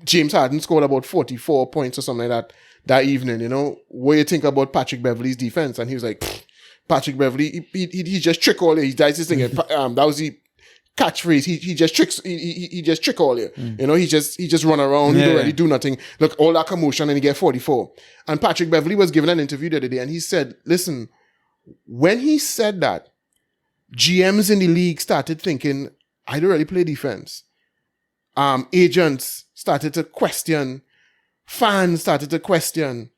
James Harden scored about 44 points or something like that evening, what do you think about Patrick Beverley's defense? And he was like, Patrick Beverley, he just trick all you. He does this thing. That was the catchphrase. He just tricks. He just trick all you. He just run around. He don't really do nothing. Look, all that commotion and he get 44. And Patrick Beverley was given an interview the other day and he said, listen, when he said that, GMs in the league started thinking, I don't really play defense. Agents started to question. Fans started to question.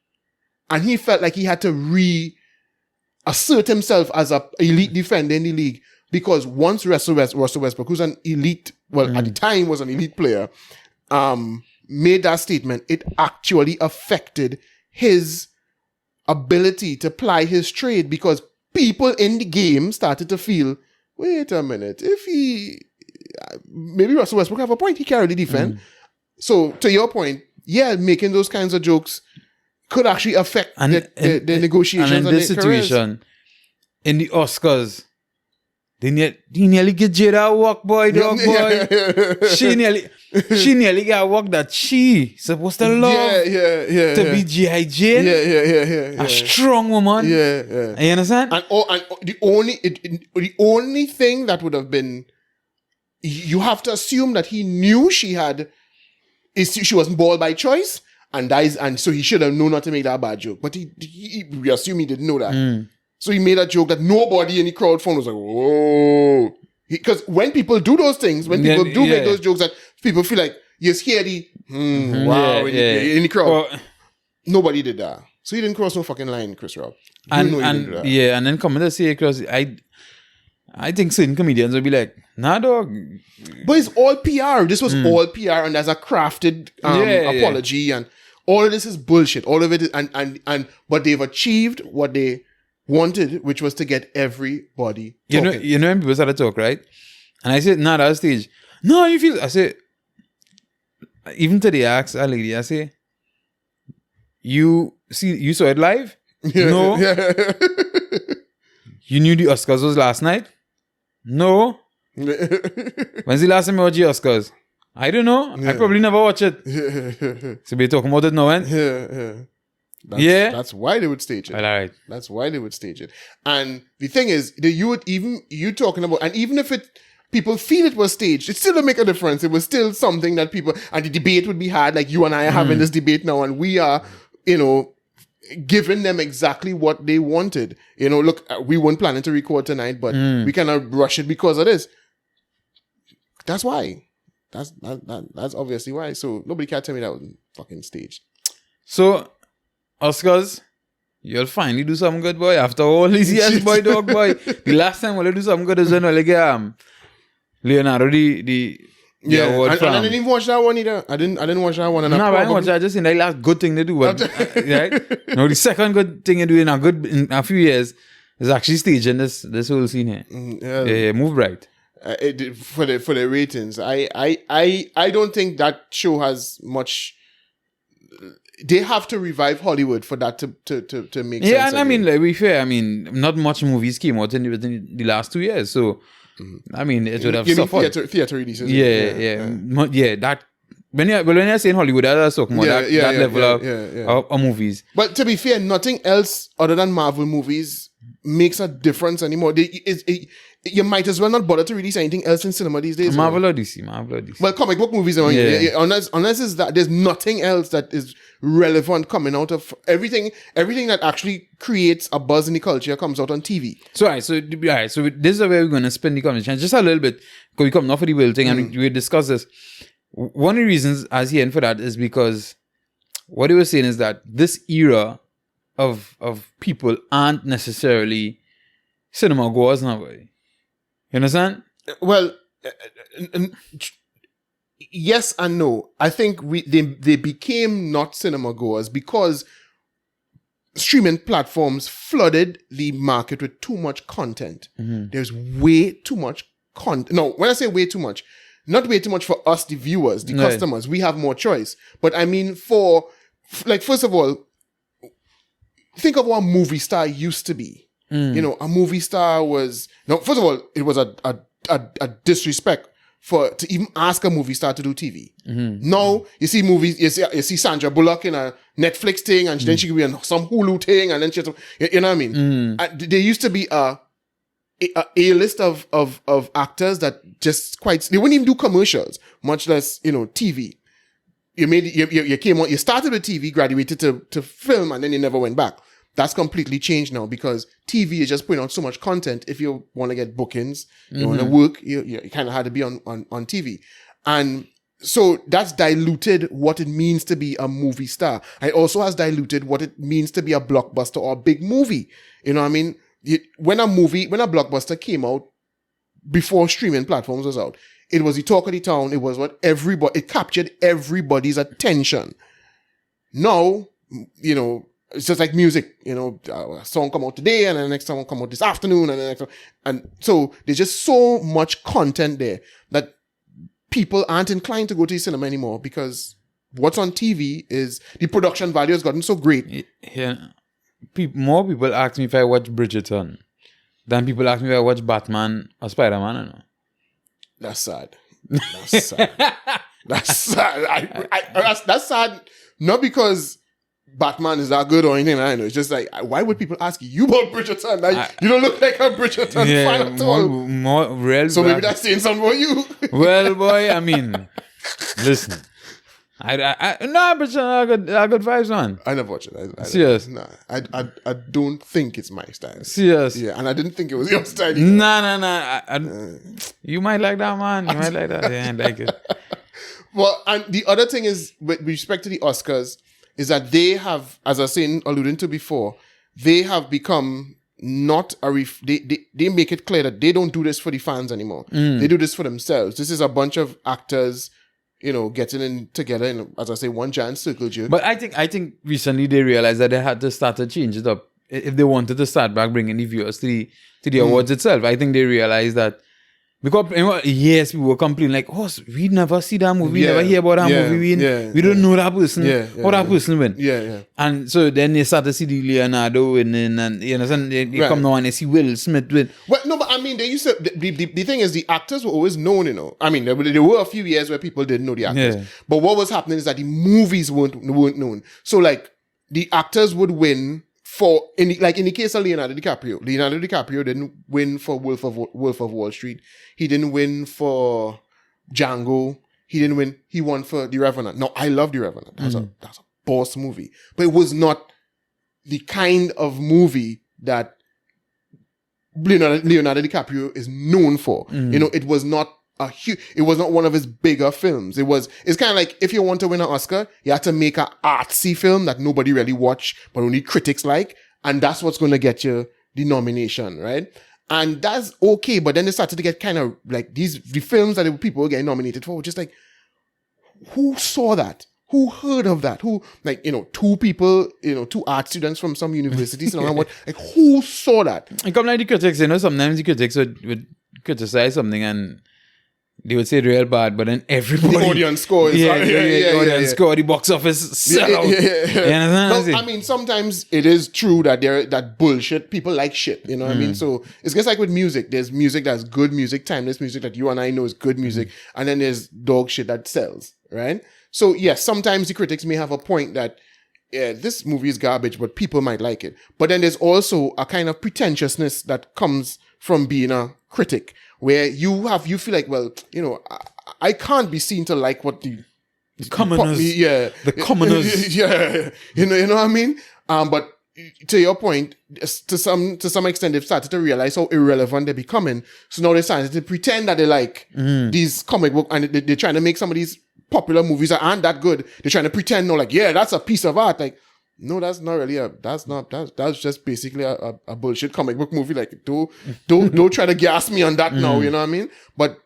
And he felt like he had to reassert himself as an elite defender in the league. Because once Russell Westbrook, who's an elite, at the time was an elite player, made that statement, it actually affected his ability to ply his trade because people in the game started to feel, wait a minute, maybe Russell Westbrook have a point, he can't really defend. So to your point, making those kinds of jokes could actually affect the negotiations. And in this situation, in the Oscars, they nearly get Jada a walk, boy. She nearly got a walk that she supposed to love. To be G.I. Jane. A strong woman. You understand? And the only thing that would have been, you have to assume that he knew she wasn't bald by choice, and so he should have known not to make that bad joke. But we assume he didn't know that. So he made a joke that nobody in the crowd found was like, whoa. Because when people do those things, when people do make those jokes that people feel like, you're scary, wow, in the crowd. Nobody did that. So he didn't cross no fucking line, Chris Rock. And then coming to say, because I think certain comedians will be like, nah, dog. But it's all PR. This was all PR, and there's a crafted apology, and all of this is bullshit. All of it is, but they've achieved what they wanted, which was to get everybody talking. You know when people started to talk, right? And I said, nah, that's stage. No, you feel, I say, even today I asked a lady, I say, you saw it live? No. You knew the Oscars was last night? No. When's the last time you watched the Oscars? I don't know. I probably never watch it. So we're talking about it now, and That's why they would stage it. All right. That's why they would stage it. And the thing is, you talking about, and even if people feel it was staged, it still don't make a difference. It was still something that people, and the debate would be hard. Like you and I are having this debate now, and we are, giving them exactly what they wanted. Look, we weren't planning to record tonight, but we kind of rush it because of this. That's why. That's obviously why. So nobody can tell me that was fucking staged. So, Oscars, you'll finally do something good, boy. After all these years, boy. The last time we'll do something good is when we'll get Leonardo the award and I didn't even watch that one either. I didn't watch that one. And I didn't watch that. I just think that last good thing they do. But, right? The second good thing they do in a few years is actually staging this whole scene here. Yeah, move right. For the ratings, I don't think that show has much. They have to revive Hollywood for that to make sense. Yeah, and I again. mean, like, be fair, I mean, not much movies came out within the last 2 years, so I mean, it would have you mean suffered. theater releases. Yeah. That when you're saying Hollywood, that's talking about that level of movies. But to be fair, nothing else other than Marvel movies makes a difference anymore. You might as well not bother to release anything else in cinema these days. Marvel or DC. Well, comic book movies, unless it's that, there's nothing else that is relevant coming out of everything that actually creates a buzz in the culture comes out on TV. So this is where we're going to spend the conversation just a little bit, because we come off of the Will thing and we discuss this. One of the reasons I was hearing for that is because what he was saying is that this era of people aren't necessarily cinema goers now. You understand? Well, yes and no. I think they became not cinema goers because streaming platforms flooded the market with too much content. There's way too much content. No, when I say way too much, not way too much for us, the viewers, the customers. We have more choice. But I mean, first of all, think of what a movie star used to be. You know, a movie star was first of all, it was a disrespect to even ask a movie star to do TV. Now you see movies, you see Sandra Bullock in a Netflix thing, and then she could be on some Hulu thing, and then she has you know what I mean? There used to be a list of actors that just they wouldn't even do commercials, much less TV. You came on, you started with TV, graduated to film, and then you never went back. That's completely changed now because TV is just putting out so much content. If you want to get bookings, you want to work, you kind of had to be on TV. And so that's diluted what it means to be a movie star. It also has diluted what it means to be a blockbuster or a big movie. You know what I mean? When a blockbuster came out before streaming platforms was out, it was the talk of the town. It was it captured everybody's attention. Now, it's just like music, a song come out today and then the next song will come out this afternoon and the next one. And so there's just so much content there that people aren't inclined to go to the cinema anymore because what's on TV is the production value has gotten so great. Yeah. More people ask me if I watch Bridgerton than people ask me if I watch Batman or Spider-Man. I know. That's sad. That's sad. That's sad. Not because Batman is that good or anything. I know. It's just like, why would people ask you about Bridgerton? You don't look like a Bridgerton fan at all. More real. So maybe that's saying something about you. Well, boy, I mean, listen. Bridgerton, I got vibes, man. I never watched it. Serious? Nah, I don't think it's my style. Serious? Yeah, and I didn't think it was your style either. Nah. You might like that, man. You might like that. Yeah, I like it. Well, and the other thing is, with respect to the Oscars, is that they have, as I was saying, alluding to before, they have become not they make it clear that they don't do this for the fans anymore. They do this for themselves. This is a bunch of actors, getting in together in, as I say, one giant circle jerk. But I think recently they realized that they had to start to change it up if they wanted to start back bringing the viewers to the awards itself. I think they realized that because yes, we were complaining like, oh, we never see that movie, we never hear about that movie, we don't know that person, how that person went. And so then they start to see the Leonardo winning, and they come now and they see Will Smith win. Well, no, but I mean, they used to. The thing is, the actors were always known. I mean, there were a few years where people didn't know the actors, but what was happening is that the movies weren't known. So like the actors would win. In the case of Leonardo DiCaprio didn't win for Wolf of Wall Street. He didn't win for Django. He won for The Revenant. No, I love The Revenant. That's a boss movie. But it was not the kind of movie that Leonardo DiCaprio is known for. It was not it was not one of his bigger films. It's kind of like if you want to win an Oscar, you have to make an artsy film that nobody really watch, but only critics like, and that's what's going to get you the nomination, right? And that's okay, but then they started to get kind of like the films that people were getting nominated for, just like, who saw that? who heard of that? Who, like, two people, two art students from some universities and all that, like, who saw that? And come like the critics, sometimes the critics would criticize something and they would say real bad, but then everybody... The audience score is... the audience score, the box office sell out. You understand what I'm saying? I mean, sometimes it is true that that bullshit, people like shit, you know what I mean? So it's just like with music. There's music that's good music, timeless music that you and I know is good music, and then there's dog shit that sells, right? So yes, sometimes the critics may have a point that this movie is garbage, but people might like it. But then there's also a kind of pretentiousness that comes from being a critic, where you feel like, well, I can't be seen to like what the commoners, the commoners, you know what I mean. But to your point, to some extent, they've started to realize how irrelevant they're becoming. So now they're starting to pretend that they like these comic book, and they're trying to make some of these popular movies that aren't that good. They're trying to pretend, like, yeah, that's a piece of art. Like, no, that's not really that's just basically a bullshit comic book movie. Like, don't try to gas me on that now, you know what I mean? But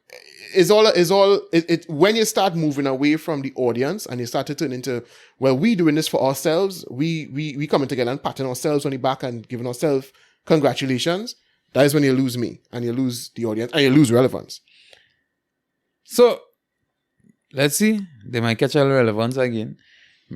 when you start moving away from the audience and you start to turn into, well, we doing this for ourselves, we coming together and patting ourselves on the back and giving ourselves congratulations, that is when you lose me and you lose the audience and you lose relevance. So let's see. They might catch all relevance again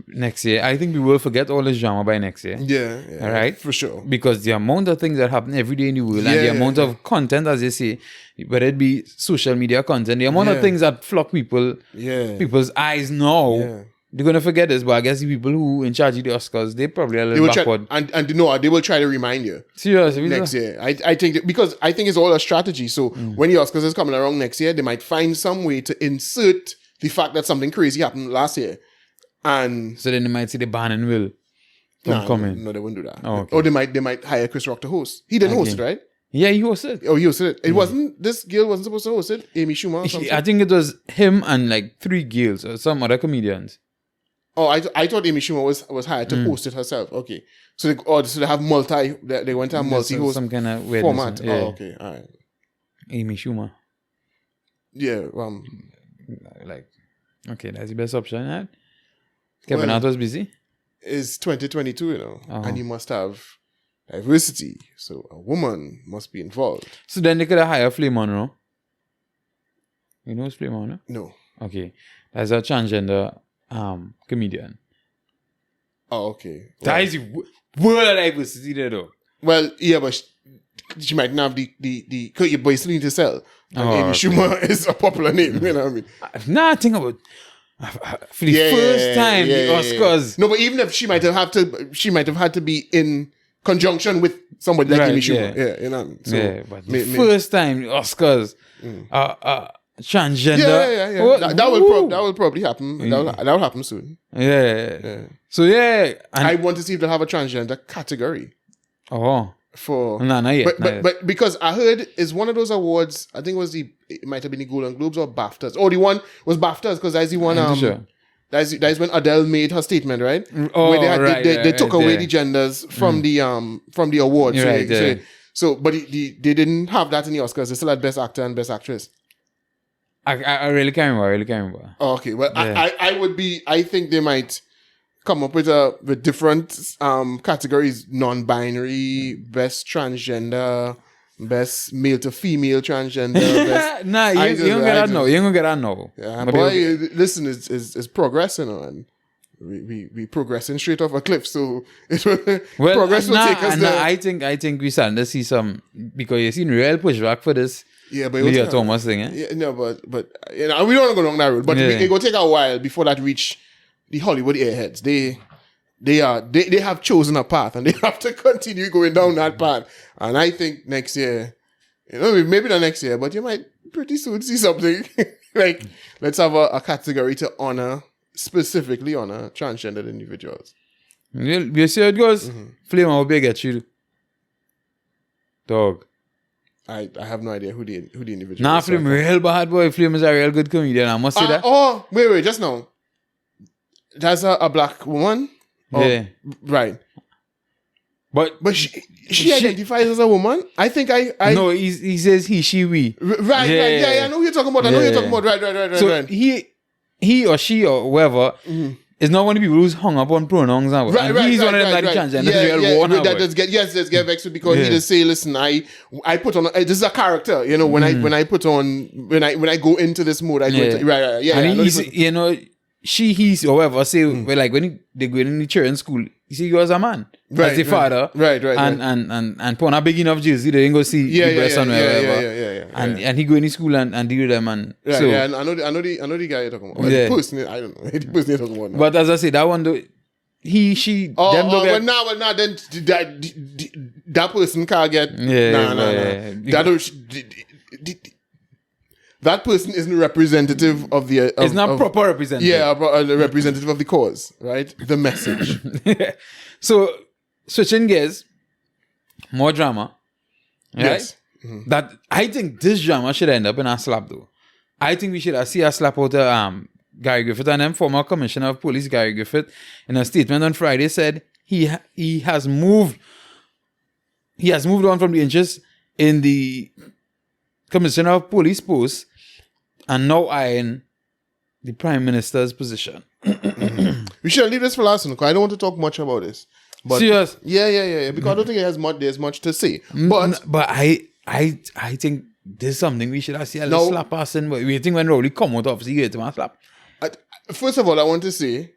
next year. I think we will forget all this drama by next year. Yeah. All right? For sure. Because the amount of things that happen every day in the world and the amount of content, as they say, whether it be social media content, the amount of things that flock people's eyes now, they're going to forget this. But I guess the people who in charge of the Oscars, they probably a little backward. And they will try to remind you. Seriously? Next year. I think because I think it's all a strategy. So when the Oscars is coming around next year, they might find some way to insert the fact that something crazy happened last year. And so then they might see the Bannon will coming. No, they wouldn't do that. Oh, okay. Or they might hire Chris Rock to host. He didn't host it, right? Yeah, he hosted. Oh, he hosted it. It wasn't, this girl wasn't supposed to host it. Amy Schumer or something. I think it was him and like 3 girls or some other comedians. Oh, I thought Amy Schumer was hired to host it herself. Okay. So they have they went to have multi-host some kind of weird format. Yeah. Oh, okay. All right. Amy Schumer. Yeah. Like, okay, that's the best option, right? Kevin Hart was busy. It's 2022, and you must have diversity. So a woman must be involved. So then they could have hired Flame Monroe. You know who's Flame Monroe? No. Okay. That's a transgender comedian. Oh, okay. That is world of diversity there, though. Well, yeah, but she might not have the but you still need to sell. And Amy Schumer is a popular name, you know what I mean? Nah, I think about for the first time the Oscars. No, but even if she might have had to be in conjunction with somebody like Amy Schumer. Yeah, you know what I mean? So, but the first time the Oscars transgender. Yeah. That will probably happen. That will happen soon. Yeah. So and I want to see if they'll have a transgender category. Oh. For not yet. But because I heard it's one of those awards. I think it might have been the Golden Globes or BAFTAs. Oh, the one was BAFTAs because that's the one. That's when Adele made her statement, right? Oh, where they took away the genders from the awards. Right. But they didn't have that in the Oscars. They still had Best Actor and Best Actress. I really can't remember. Oh, okay. Well, I think they might come up with different categories: non-binary, best transgender, best male to female transgender. Best, nah, you ain't gonna get that now. Yeah, boy, listen, it's progressing on. We progressing straight off a cliff, so progress will take us there. I think we starting to see some, because you've seen real pushback for this. Yeah, but Leah Thomas thing, Yeah, no, but we don't want to go down that road. But it will take a while before that reach the Hollywood airheads. They have chosen a path and they have to continue going down that path. And I think next year, maybe not next year, but you might pretty soon see something like, let's have a category to specifically honor transgendered individuals. You see how it goes? Flame will be get you. Dog. I have no idea who the individual Nah, is. Flame real bad boy. Flame is a real good comedian. I must say that. Oh, wait, just now. That's a black woman? Yeah. Right. But she identifies as a woman? I think I No, he says he, she, we. Right. Yeah, I know who you're talking about. Right. So he or she or whoever It's not one of the people who's hung up on pronouns now. And he's one of them that transgender. Let's get vexed with because he just say, listen, I put on this is a character, you know, when I put on when I go into this mode, I go into And he's, you know, he's however say well, like when they go in the church in school, you see you as a man. As the father. And put on a big enough jersey, they didn't go see the breast and whatever. And he go in the school and deal with them and so I know the guy you're talking about. Yeah. Personally, I don't know. The person you're talking about now. But as I say, that one though, then that person can't get that person isn't representative of the it's not proper representative. A representative of the cause, right? The message. So switching gears, more drama. Right? Yes. That I think this drama should end up in a slap though. I think we should see a slap out of Gary Griffith, and then former Commissioner of Police Gary Griffith in a statement on Friday said he has moved on from the interest in the Commissioner of Police post and now eyeing the Prime Minister's position. We should leave this for last because I don't want to talk much about this. But serious? Yeah. Because I don't think there's much to say. But I think there's something we should see a little slap us in. We think when Rowley come out, obviously you get to slap. First of all, I want to say,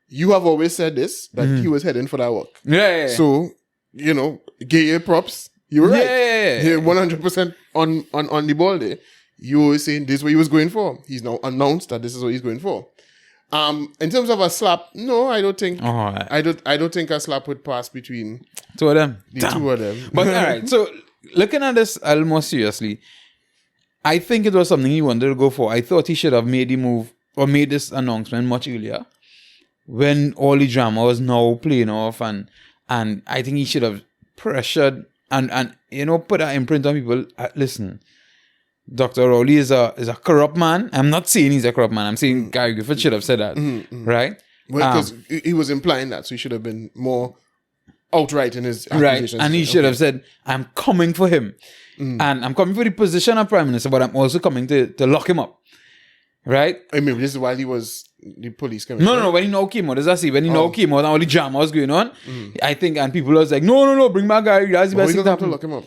you have always said this, that he was heading for that work. Yeah. So, you know, give you props. You were right. Yeah. 100% on the ball there. You were saying this is what he was going for. He's now announced that this is what he's going for. In terms of a slap, no, I don't think. I don't think a slap would pass between two of them. Two of them. But all right, so looking at this a little more seriously, I think it was something he wanted to go for. I thought he should have made the move or made this announcement much earlier, when all the drama was now playing off, and I think he should have pressured and you know, put an imprint on people. Listen, Dr. Rowley is a corrupt man. I'm not saying he's a corrupt man. I'm saying Gary Griffith should have said that, right? Well, because he was implying that, so he should have been more outright in his accusations. Right, and he should have said, "I'm coming for him, and I'm coming for the position of Prime Minister, but I'm also coming to lock him up." Right? I mean, this is while he was the police commissioner. No. When he now came out, as I say, when he now came out and all the drama was going on, I think, and people was like, no, bring back Gary. That's the best thing to happen. To lock him up.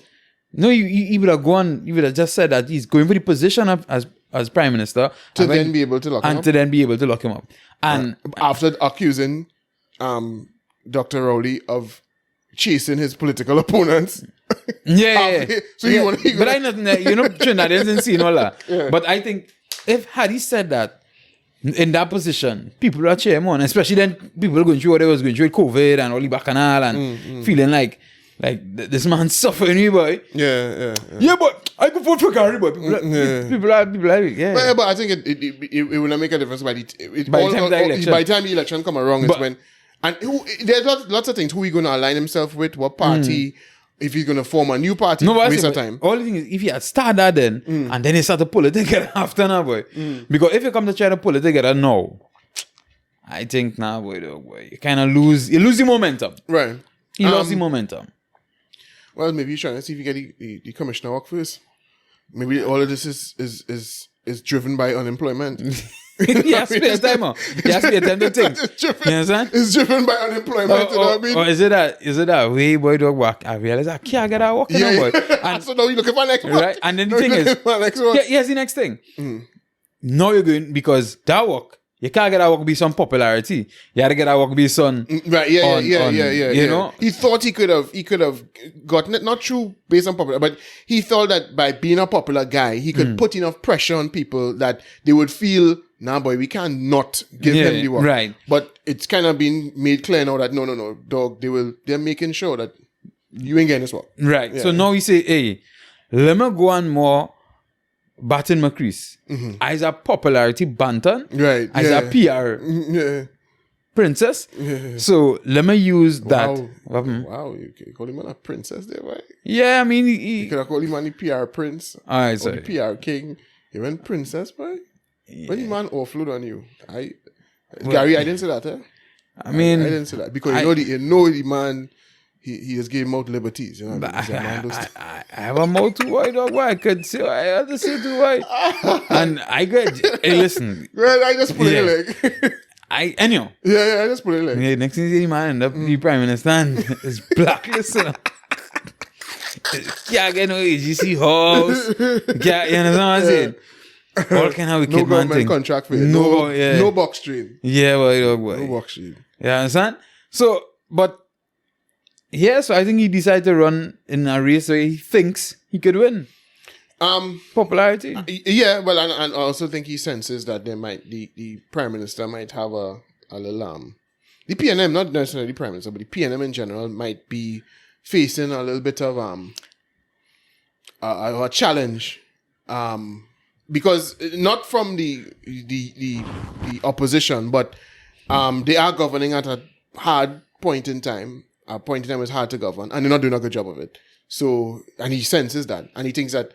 No, he would have gone. He would have just said that he's going for the position of as Prime Minister to then be able to lock him up. And to then be able to lock him up. And after accusing Dr. Rowley of chasing his political opponents. Yeah. So but I know, you know, Trinidadians didn't see all that. Yeah. But I think had he said that in that position, people are cheering on, especially then people are going through what they was going through with COVID and all the bacchanal and feeling like this man's suffering, boy. Yeah, but I could vote for Gary, boy. People are yeah. But I think it will not make a difference by the time the election come around. It's when there's lots of things. Who he going to align himself with? What party? If he's going to form a new party, waste of time. All the thing is, if he had started that then, and then he start to pull it together after now, boy. Because if you come to try to pull it together now, I think now, boy, you kind of lose the momentum. Right. He lost the momentum. Well, maybe you're trying to see if you get the commissioner work first. Maybe all of this is driven by unemployment. He has to pay a timer. He has to pay a time to think. You understand? It's driven by unemployment. You know what I mean? Or is it that way boy dog work? I realize I can't get that work now, boy. And so now you're looking for next one. Right? And then the thing is, here's the next thing. Now you're going, because that work, you can't get that work be some popularity. You had to get that work be some right. Yeah. You know, he thought he could have gotten it, not true based on popular, but he thought that by being a popular guy, he could put enough pressure on people that they would feel, nah, boy, we can't not give him the work. Right. But it's kind of been made clear now that no, dog, they're making sure that you ain't getting this work. Right. Yeah. So now he say, hey, let me go on more Baton McCrease. As a popularity banter. Right. As a PR princess. Yeah. So let me use that. Wow. You call him a princess there, right? Yeah, I mean, you could have called him a PR prince. All right, or sorry. the PR king. You went princess, boy. Yeah. When the man offload on you, Gary, I didn't say that. I mean, I didn't say that because you know the man. He has given out liberties, you know. I have a mouth too wide, dog. Why I could say I had to say too wide, and I get. Hey, listen. Well, I just put it like. Anyhow. Yeah, let's put it like. Yeah, next thing you see, man, end up the prime minister and is blacklisted. Can't get no AGC house. Can't, you understand what I'm saying? All kind of wicked No man government thing. contract for you. No box stream. Yeah, boy. No box stream. You understand? So, but yeah, so I think he decided to run in a race where he thinks he could win. Popularity. Yeah, well, and I also think he senses that there might the prime minister might have a little the PNM, not necessarily the prime minister, but the PNM in general might be facing a little bit of a challenge, because not from the opposition, but they are governing at a hard point in time. A point in time is hard to govern, and they're not doing a good job of it. So, and he senses that, and he thinks that,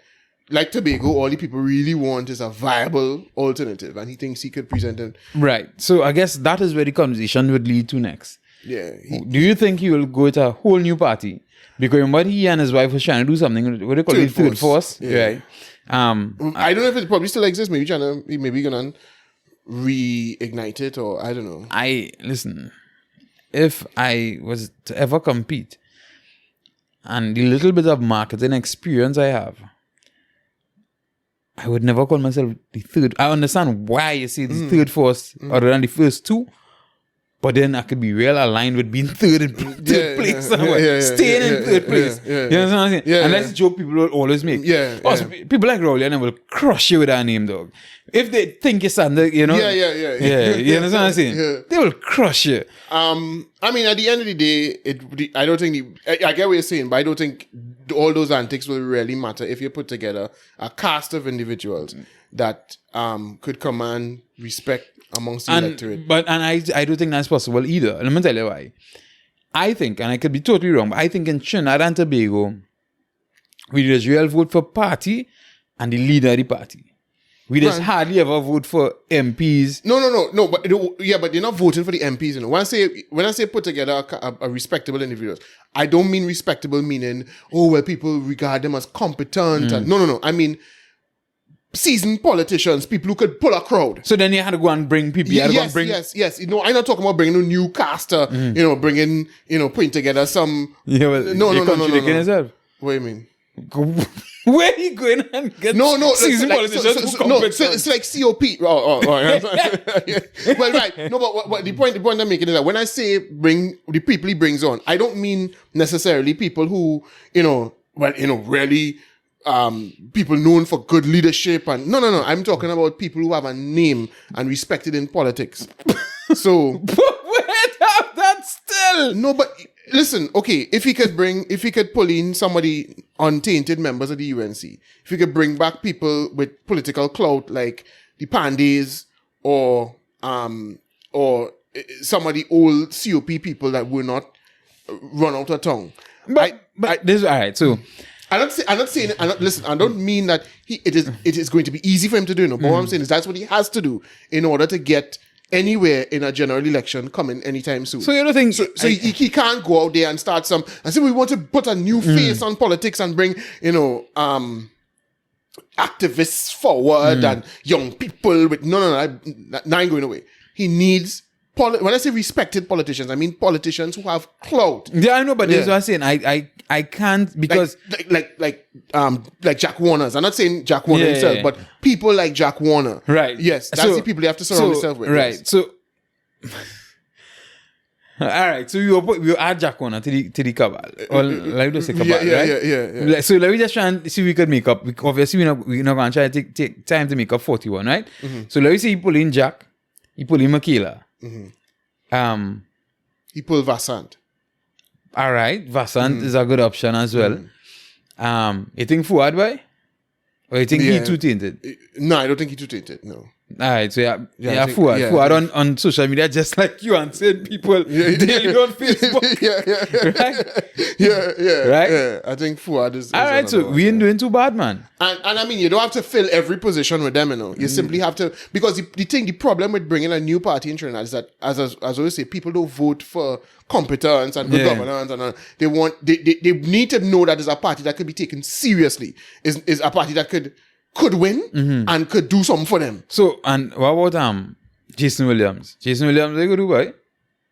like Tobago, all the people really want is a viable alternative, and he thinks he could present it. Right. So I guess that is where the conversation would lead to next. Yeah. Do you think he will go to a whole new party? Because remember, he and his wife was trying to do something. What they call it? Third force. Yeah. Right. I don't know if it probably still exists. Maybe gonna reignite it, or I don't know. Listen. If I was to ever compete, and the little bit of marketing experience I have, I would never call myself the third. I understand why you say the third force other than the first two, but then I could be real aligned with being third place somewhere. Staying in third place. You understand what I'm saying? And that's a joke people will always make. People like Rowley will crush you with that name, dog. If they think you're standard, you know. Yeah. You understand what I'm saying? Yeah. They will crush you. I mean, at the end of the day, I don't think I get what you're saying, but I don't think all those antics will really matter if you put together a cast of individuals that could command respect amongst the electorate. And I don't think that's possible either. Let me tell you why. I think, and I could be totally wrong, but I think in Trinidad and Tobago, we just real vote for party and the leader of the party. We just hardly ever vote for MPs. No. But they're not voting for the MPs. You know, when I say put together a respectable individuals, I don't mean respectable meaning people regard them as competent. And, no. I mean seasoned politicians, people who could pull a crowd. So then you had to go and bring people. Yes. You know, I'm not talking about bringing a new caster. Putting together some. Yeah, well, no. Yourself. What do you mean? Where are you going and get seasoned politicians? It's like COP. Well, right. No, but the point I'm making is that when I say bring the people he brings on, I don't mean necessarily people who, really people known for good leadership and no. I'm talking about people who have a name and respected in politics. So wait up that still. No, but listen, okay, if he could pull in somebody untainted members of the UNC, if he could bring back people with political clout like the Pandays or some of the old COP people that will not run out of tongue. But this all right, so I'm not saying listen, I don't mean that it is going to be easy for him to do, but what I'm saying is that's what he has to do in order to get anywhere in a general election coming anytime soon. So you don't think he can't go out there and start some and say we want to put a new face on politics and bring activists forward and young people with no, ain't going away. He needs when I say respected politicians, I mean politicians who have clout. Yeah, I know, but that's what I'm saying. I can't because like Jack Warner's. I'm not saying Jack Warner himself, but people like Jack Warner. Right. Yes, that's the people you have to surround yourself with. Right. Yes. So all right. So you add Jack Warner to the cabal. Or like we just say cabal, right? Yeah. So let me just try and see if we could make up. Obviously, we're not going to try to take time to make up 41, right? Mm-hmm. So let me see. You pull in Jack. You pull in Makila. Mm-hmm. He pulled Vassant. All right, Vassant is a good option as well. You think Fuad, boy? Or you think he too tainted? No, I don't think he too tainted. No. All right, so Fuad. Fuad on social media, just like you and saying people daily on Facebook. Right? Yeah, I think Fuad is all right, so we ain't doing too bad, man. And I mean, you don't have to fill every position with them, You simply have to, because the problem with bringing a new party in Trinidad is that, as I always say, people don't vote for competence and good governance, and they need to know that it's a party that could be taken seriously. Is a party that could win and could do something for them. So, and what about Jason Williams. Jason Williams, they go do boy.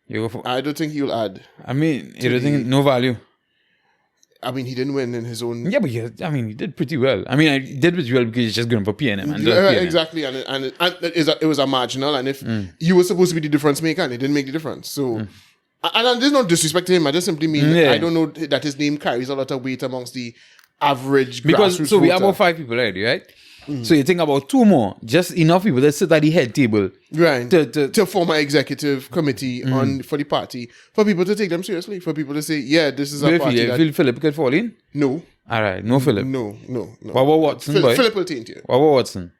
You go for. I don't think he'll add. I mean, you don't think no value. I mean, he didn't win in his own. Yeah, but he did pretty well. I mean, he did pretty well because he's just going for PNM. And Yeah, exactly, and it was a marginal, and if you were supposed to be the difference maker, and it didn't make the difference. So, and there's no disrespect to him. I just simply mean I don't know that his name carries a lot of weight amongst the average because grassroots so we voter. have about 5 people already, right? So you think about 2 more, just enough people that sit at the head table, Right. To form an executive committee for the party, for people to take them seriously, for people to say, yeah, this is a party. Feel Philip could fall in? No. All right, no Philip. No. What about Watson, boy? Philip will taint you. What about Watson?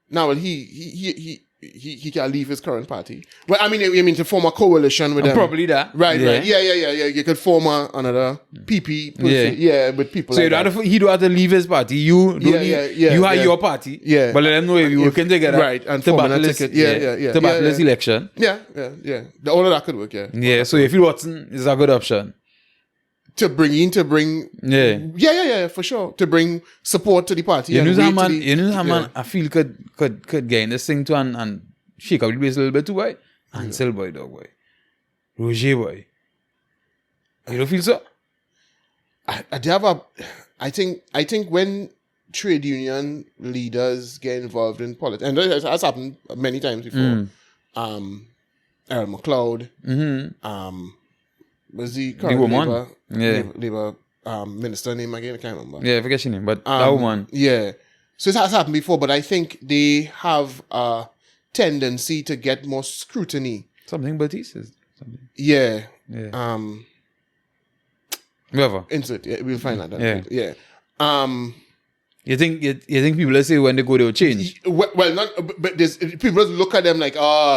Now, well, he can leave his current party. Well, I mean to form a coalition with them. Probably that. Right. Yeah. You could form another PP. With people. So like he'd have to leave his party. You have your party. Yeah. But let them know if you working together. Right. And to form battle a this, ticket. to battle this election. Yeah. All of that could work. Yeah. Yeah. So if you Watson is a good option. To bring. Yeah, for sure. To bring support to the party. You know and how weight to the- man I feel could get in this thing too and shake up the place a little bit too, boy. Ansel boy, dog boy. Roger boy. You don't feel so? I think when trade union leaders get involved in politics, and that has happened many times before. Earl McLeod, was the current woman. Labor minister name again? I can't remember. Yeah, I forget your name, but that woman. Yeah. So it has happened before, but I think they have a tendency to get more scrutiny. Something Batiste is something. Yeah. Whoever. Insert. Yeah, we'll find out. Yeah. Yeah. You think people, let's say when they go, they'll change? Well, not, but there's people just look at them like,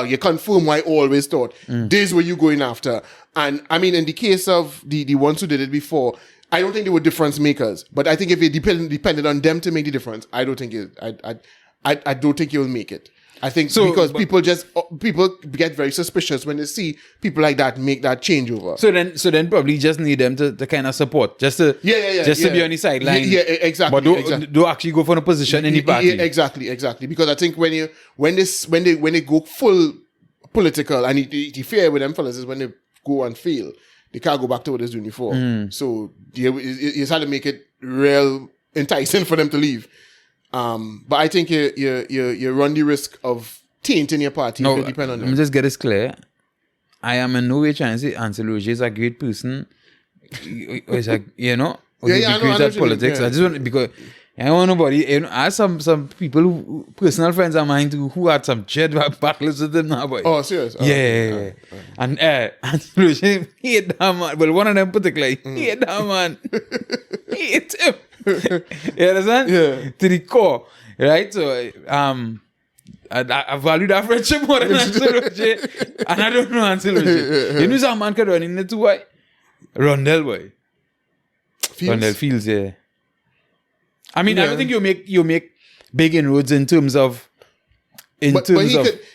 you confirm what I always thought. This is what you're going after. And I mean, in the case of the ones who did it before, I don't think they were difference makers. But I think if it depended on them to make the difference, I don't think I don't think you'll make it. I think because people get very suspicious when they see people like that make that changeover. So then probably just need them to kind of support, just to be on the sideline. Yeah, exactly. But don't actually go for a position in the party. Yeah, exactly. Because I think when they go full political, and the fear with them fellas is when they go and fail, they can't go back to what they're doing before. So you have to make it real enticing for them to leave. But I think you run the risk of tainting your party if you depend on them. Let me just get this clear. I am in no way trying to say Ansel Roger is a great person. He's a, I know great at politics. Yeah. I just want, because I don't want nobody. I have some people, personal friends of mine who had some jet battles with them now, boy. Oh, serious? Yeah. And Ansel Roger hate that man. Well, one of them particularly hate that man. Hate him. You understand? Yeah. To the core, right? So, I value that friendship more than Ansel Roger, and I don't know Ansel Roger. You know some man can run in the two boy? Rondell boy. Rondell Fields, yeah. I mean, I don't think you make big inroads in terms of. But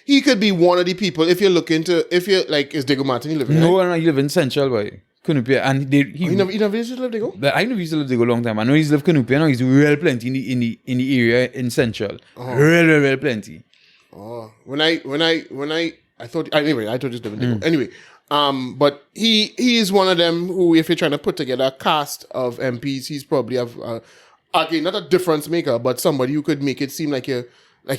he could be one of the people if you look into is Diego Martin living? No, he live in Central boy. Canopia, and he never used to live there. I never used to live there a long time. I know he's lived Canopia. Now he's real plenty in the area in Central. Real plenty. Oh, when I thought I thought he's living there. Anyway, but he is one of them who, if you're trying to put together a cast of MPs, he's probably again not a difference maker, but somebody who could make it seem like you're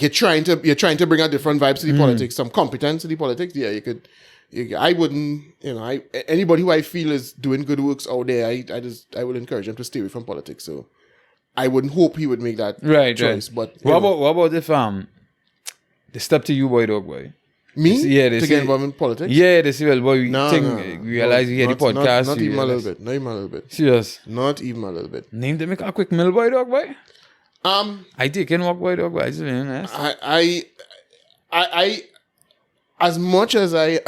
trying to bring a different vibes to the politics, some competence to the politics. Yeah, you could. I wouldn't, anybody who I feel is doing good works out there, I would encourage them to stay away from politics. So I wouldn't hope he would make that choice. Right. But what about if they step to you, boy, dog boy? Me? They to get involved in politics? Yeah, they say, well, boy, realize you hear the podcast. Not even a little bit. Serious? Not even a little bit. Name them, make a quick mill, boy, dog boy. I take in walk, boy, dog boy. It's really nice. I as much as I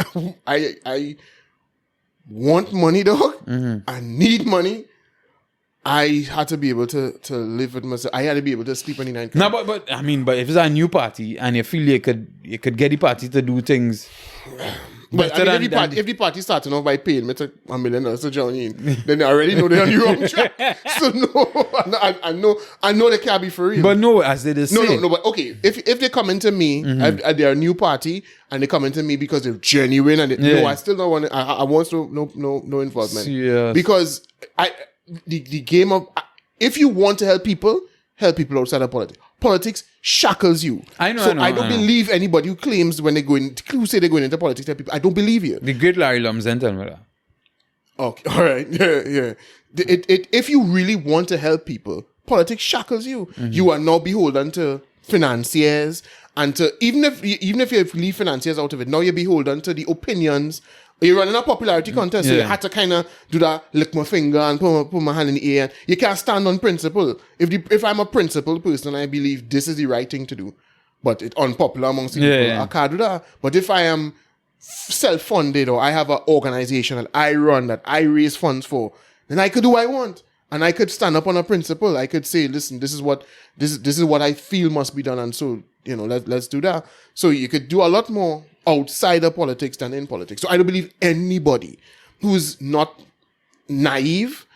want money, dog, I need money. I had to be able to live with myself. I had to be able to sleep on the night. No, but if it's a new party and you feel you could get the party to do things But I Better mean, than- if the party starting off by paying me $1 million to join in, then they already know they're on the wrong track. So no, I know they can't be for real. But no, as they just say. No. But okay, if they come into me, they're a new party, and they come into me because they're genuine, and no, I still don't want. I want no involvement. Yes. Because the game of if you want to help people outside of politics. Politics shackles you. I know, So I know, I don't believe anybody who claims when they go in, who say they're going into politics, tell people, I don't believe you. The great Larry Lumsden tell me that. Okay, all right, yeah. If you really want to help people, politics shackles you. You are now beholden to financiers and to even if you leave financiers out of it, now you're beholden to the opinions. You're running a popularity contest, so you had to kind of do that, lick my finger and put my hand in the air. You can't stand on principle. If I'm a principled person, I believe this is the right thing to do. But it's unpopular amongst people. I can't do that. But if I am self-funded or I have an organization that I run, that I raise funds for, then I could do what I want. And I could stand up on a principle. I could say, listen, this is what I feel must be done. And so, let's do that. So you could do a lot more outside of politics than in politics. So I don't believe anybody who's not naive,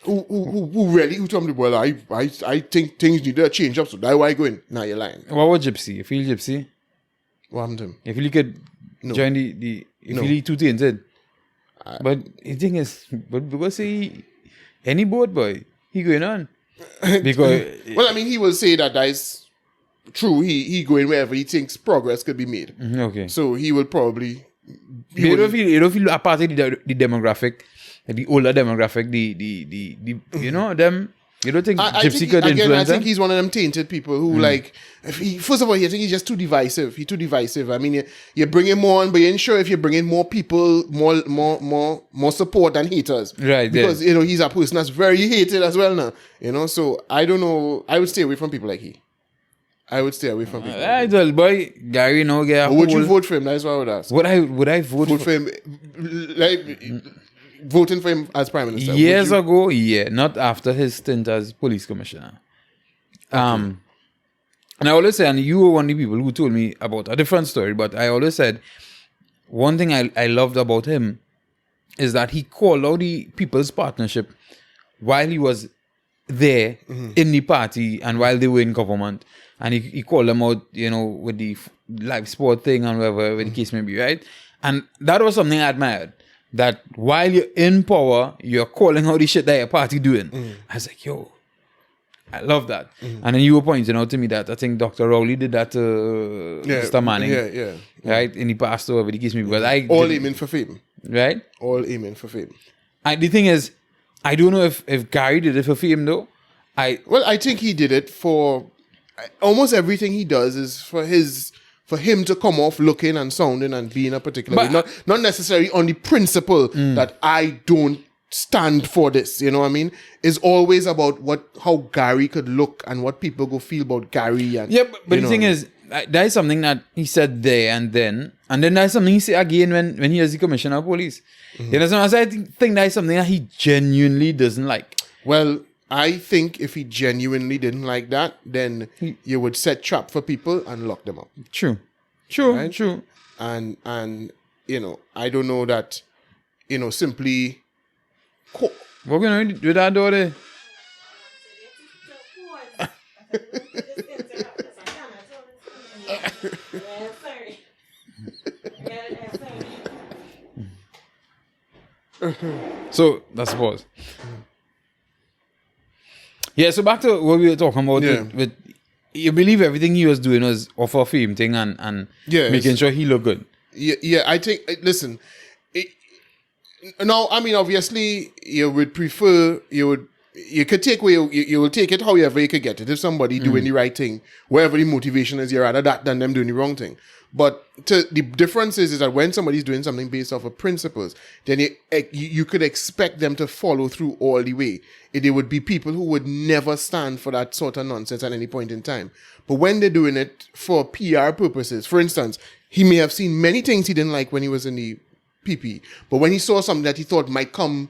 who told me, well, I think things need to change up, so that's why I go in. Nah, you're lying. What about Gypsy? You feel Gypsy? What happened to him? You feel you could join the you feel he too tainted? But the thing is, but because any boat boy, he going on. Because well, I mean, he will say that is true. He going wherever he thinks progress could be made. okay. So he will probably. You don't feel a part of the demographic, the older demographic, the them. You don't think Gypsy could influence I think them? he's one of them tainted people who first of all, I think he's just too divisive. He's too divisive. I mean, you bring him on, but you ain't sure if you bring in more people, more support than haters. Right. Because, he's a person that's very hated as well now. So I don't know. I would stay away from people like he. I would stay away from people. Right, well, boy, Gary, no get. Would you vote for him? That's what I would ask. Would I vote for him? Voting for him as prime minister. Years ago, yeah, not after his stint as police commissioner. And I always say, and you were one of the people who told me about a different story, but I always said one thing I loved about him is that he called out the People's Partnership while he was there in the party and while they were in government. And he called them out, with the live sport thing and whatever the case may be, right? And that was something I admired. That while you're in power, you're calling out the shit that your party doing. I was like, yo, I love that. And then you were pointing out to me that I think Dr. Rowley did that to Mr. Manning. Yeah. Right? In the past, over the case me because all aiming for fame. Right? All aiming for fame. The thing is, I don't know if Gary did it for fame though. I think he did it for almost everything he does is for him to come off looking and sounding and being a particular way. Not necessarily on the principle that I don't stand for this, you know what I mean? It's always about how Gary could look and what people go feel about Gary. And, but the thing is, that is something that he said there and then that's something he said again when he was the commissioner of police. You know, so I think that is something that he genuinely doesn't like. Well, I think if he genuinely didn't like that, then you would set trap for people and lock them up. True. Right? True. And I don't know that, simply. What can we do that door there? So that's the pause. Yeah, so back to what we were talking about with you believe everything he was doing was off a fame thing and making sure he looked good. Yeah, I think, listen, now, I mean, obviously, you would prefer, you could take away, you will take it however you could get it. If somebody doing the right thing, wherever the motivation is, you're rather that than them doing the wrong thing. But the difference is that when somebody's doing something based off of principles, then you could expect them to follow through all the way. There would be people who would never stand for that sort of nonsense at any point in time. But when they're doing it for PR purposes, for instance, he may have seen many things he didn't like when he was in the PP, but when he saw something that he thought might come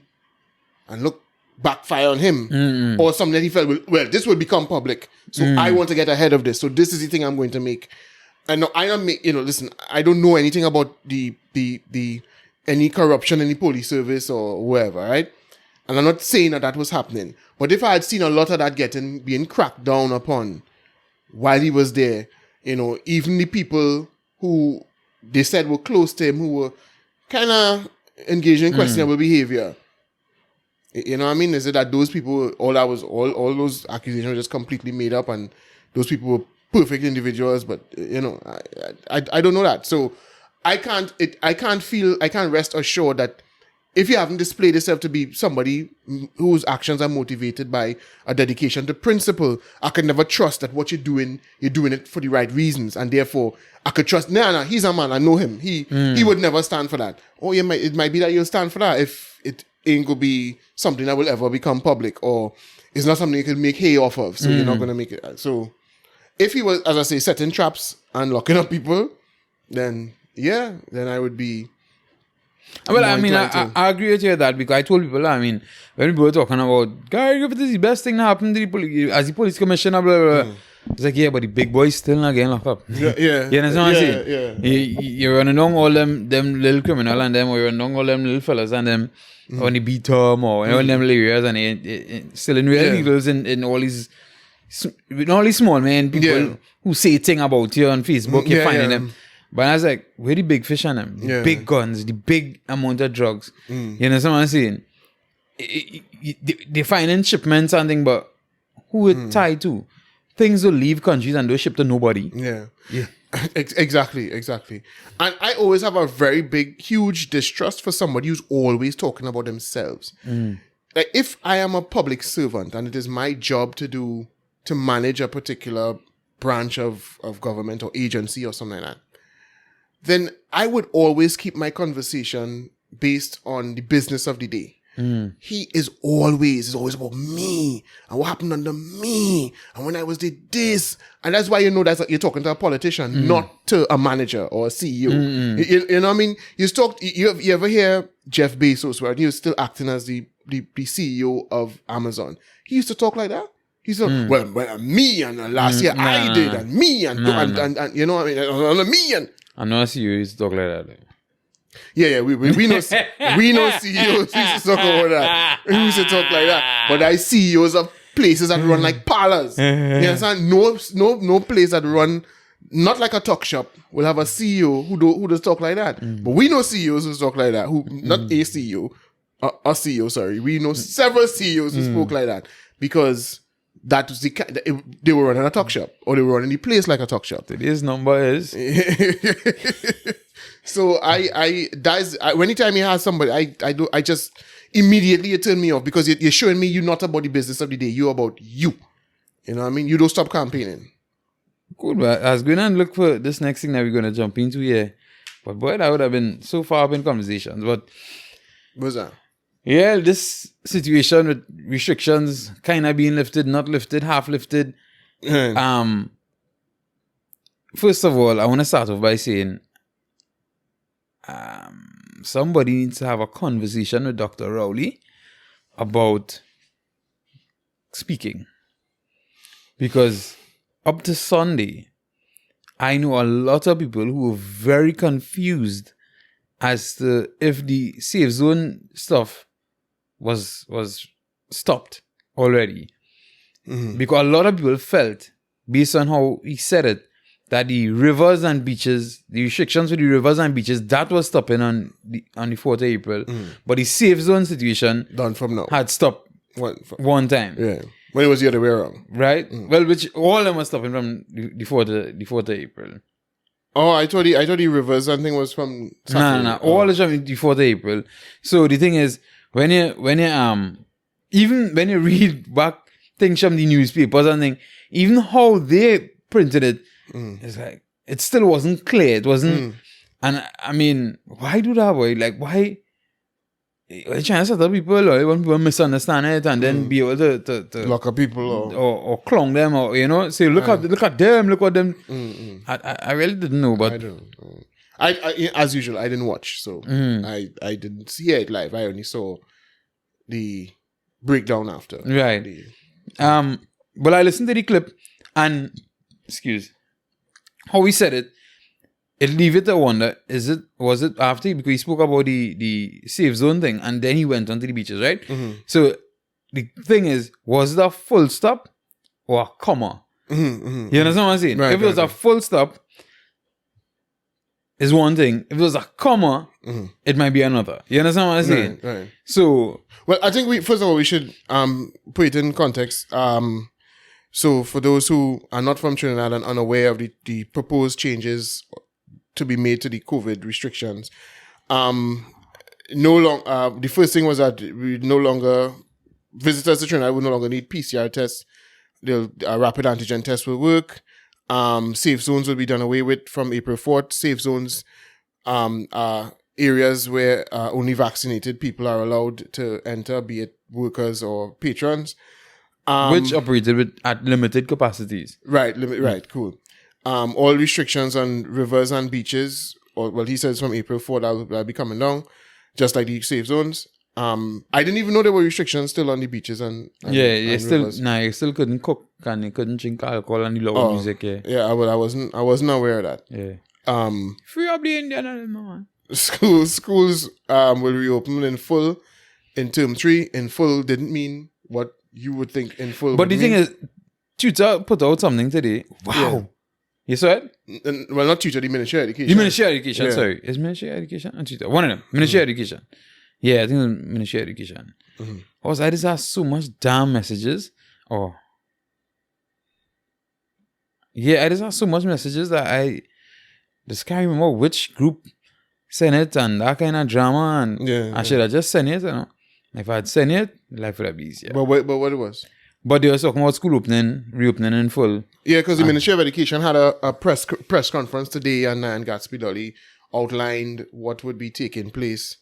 and look backfire on him, or something that he felt, well, this will become public, so I want to get ahead of this, so this is the thing I'm going to make. listen, I don't know anything about the any corruption in the police service or whoever, right? And I'm not saying that was happening. But if I had seen a lot of that being cracked down upon while he was there, even the people who they said were close to him, who were kind of engaged in questionable behavior. You know what I mean? Is it that those people, all those accusations were just completely made up, and those people were perfect individuals? But I don't know that. So I can't rest assured that if you haven't displayed yourself to be somebody whose actions are motivated by a dedication to principle, I can never trust that what you're doing it for the right reasons, and therefore I could trust. Nah, he's a man. I know him. He would never stand for that. Oh, it might be that you'll stand for that if it ain't gonna be something that will ever become public, or it's not something you can make hay off of. So you're not gonna make it. So if he was, as I say, setting traps and locking up people, then I would be. Well, I mean, I agree with you with that, because I told people, when people were talking about, Gary Griffith is the best thing that happened to the police, as the police commissioner, blah, blah, blah. It's like, yeah, but the big boys still not getting locked up. Yeah. You understand what I'm saying? Yeah. You're running down all them little criminal and them, or you're running down all them little fellas and them on the beat term or in all them areas, and they still in real illegals in all these small men, people who say thing about you on Facebook, you're finding them. But I was like, where the big fish on them? The big guns, the big amount of drugs. You understand what I'm saying? They finding shipments and thing, but who it tied to? Things will leave countries and they'll ship to nobody. Yeah. Exactly. And I always have a very big, huge distrust for somebody who's always talking about themselves. Like, if I am a public servant and it is my job to manage a particular branch of government or agency or something like that, then I would always keep my conversation based on the business of the day. He is always about me and what happened under me and when I was did this, and that's why that you're talking to a politician, not to a manager or a CEO. You know what I mean? You ever hear Jeff Bezos, where he was still acting as the CEO of Amazon? He used to talk like that. He said, well, me and last year I did, and me and you know what I mean, and me and. I'm not a CEO who used to talk like that. Yeah, we know CEOs who used to talk about that. Who used to talk like that. But I CEOs of places that run like parlors. You understand? No place that run not like a talk shop will have a CEO who does talk like that. But we know CEOs who talk like that. Who not a CEO, a CEO. Sorry, we know several CEOs who spoke like that, because that was they were running a talk shop, or they were running the place like a talk shop. Today's number is. So anytime you have somebody, I just immediately it turn me off, because you're showing me you're not about the business of the day, you're about you. You know what I mean? You don't stop campaigning. Cool, but I was going to look for this next thing that we're going to jump into here. But boy, that would have been so far up in conversations. But what's that? Yeah, this situation with restrictions kind of being lifted, not lifted, half lifted. First of all, I want to start off by saying somebody needs to have a conversation with Dr. Rowley about speaking. Because up to Sunday, I know a lot of people who were very confused as to if the safe zone stuff was stopped already. Because a lot of people felt, based on how he said it, that the rivers and beaches, the restrictions for the rivers and beaches, that was stopping on the 4th of April. But the safe zone situation done from now had stopped one time. Yeah. When it was the other way around. Right? Well, which all of them were stopping from the 4th of April. Oh, I thought the rivers and thing was from Saturday. No. All is from the 4th of April. So the thing is, when you even when you read back things from the newspapers and things, even how they printed it, it's like it still wasn't clear. It wasn't, and I mean, why do that? Boy? Like, why? Are you trying to set up people, or you want people to misunderstand it and then be able to lock up people or clone them, or say look at them, look at them. I really didn't know, but I don't know. I as usual, I didn't watch, so I didn't see it live. I only saw the breakdown after. Right. But I listened to the clip, and how he said it, it leave it to wonder, was it after, because he spoke about the safe zone thing and then he went onto the beaches, right? So the thing is, was it a full stop or a comma? You understand what I'm saying? Right, if it was a full stop, is one thing. If it was a comma, it might be another. You understand what I'm saying? Right. So, Well, I think first of all we should put it in context. So for those who are not from Trinidad and unaware of the proposed changes to be made to the COVID restrictions, the first thing was that we no longer, visitors to Trinidad would no longer need PCR tests. The rapid antigen test will work. Safe zones will be done away with from April 4th. Safe zones are areas where only vaccinated people are allowed to enter, be it workers or patrons. which operated at limited capacities. Right, cool. All restrictions on rivers and beaches, he says from April 4th that'll be coming down, just like the safe zones. I didn't even know there were restrictions still on the beaches and you still rivers. you still couldn't cook and you couldn't drink alcohol and the loud music. I wasn't aware of that. Yeah. Free up the Indian man. Schools will reopen in full in term 3. In full didn't mean what you would think in full. But the thing is, Tutor put out something today. Wow. Yeah. You saw it? Well, not Tutor, the Ministry of Education. The Ministry of Education, Yeah. sorry. Is Ministry of Education or Tutor? One of them. Ministry of Education. Yeah, I think it's Ministry of Education. I was like, this has so much damn messages. Oh. Yeah, I just have so much messages that I just can't remember which group sent it and that kind of drama. And I should have just sent it, you know. If I had sent it, life would have been easier. But what it was? But they were talking about school reopening in full. Yeah, because the Ministry of Education had a press conference today, and Gatsby Dolly outlined what would be taking place.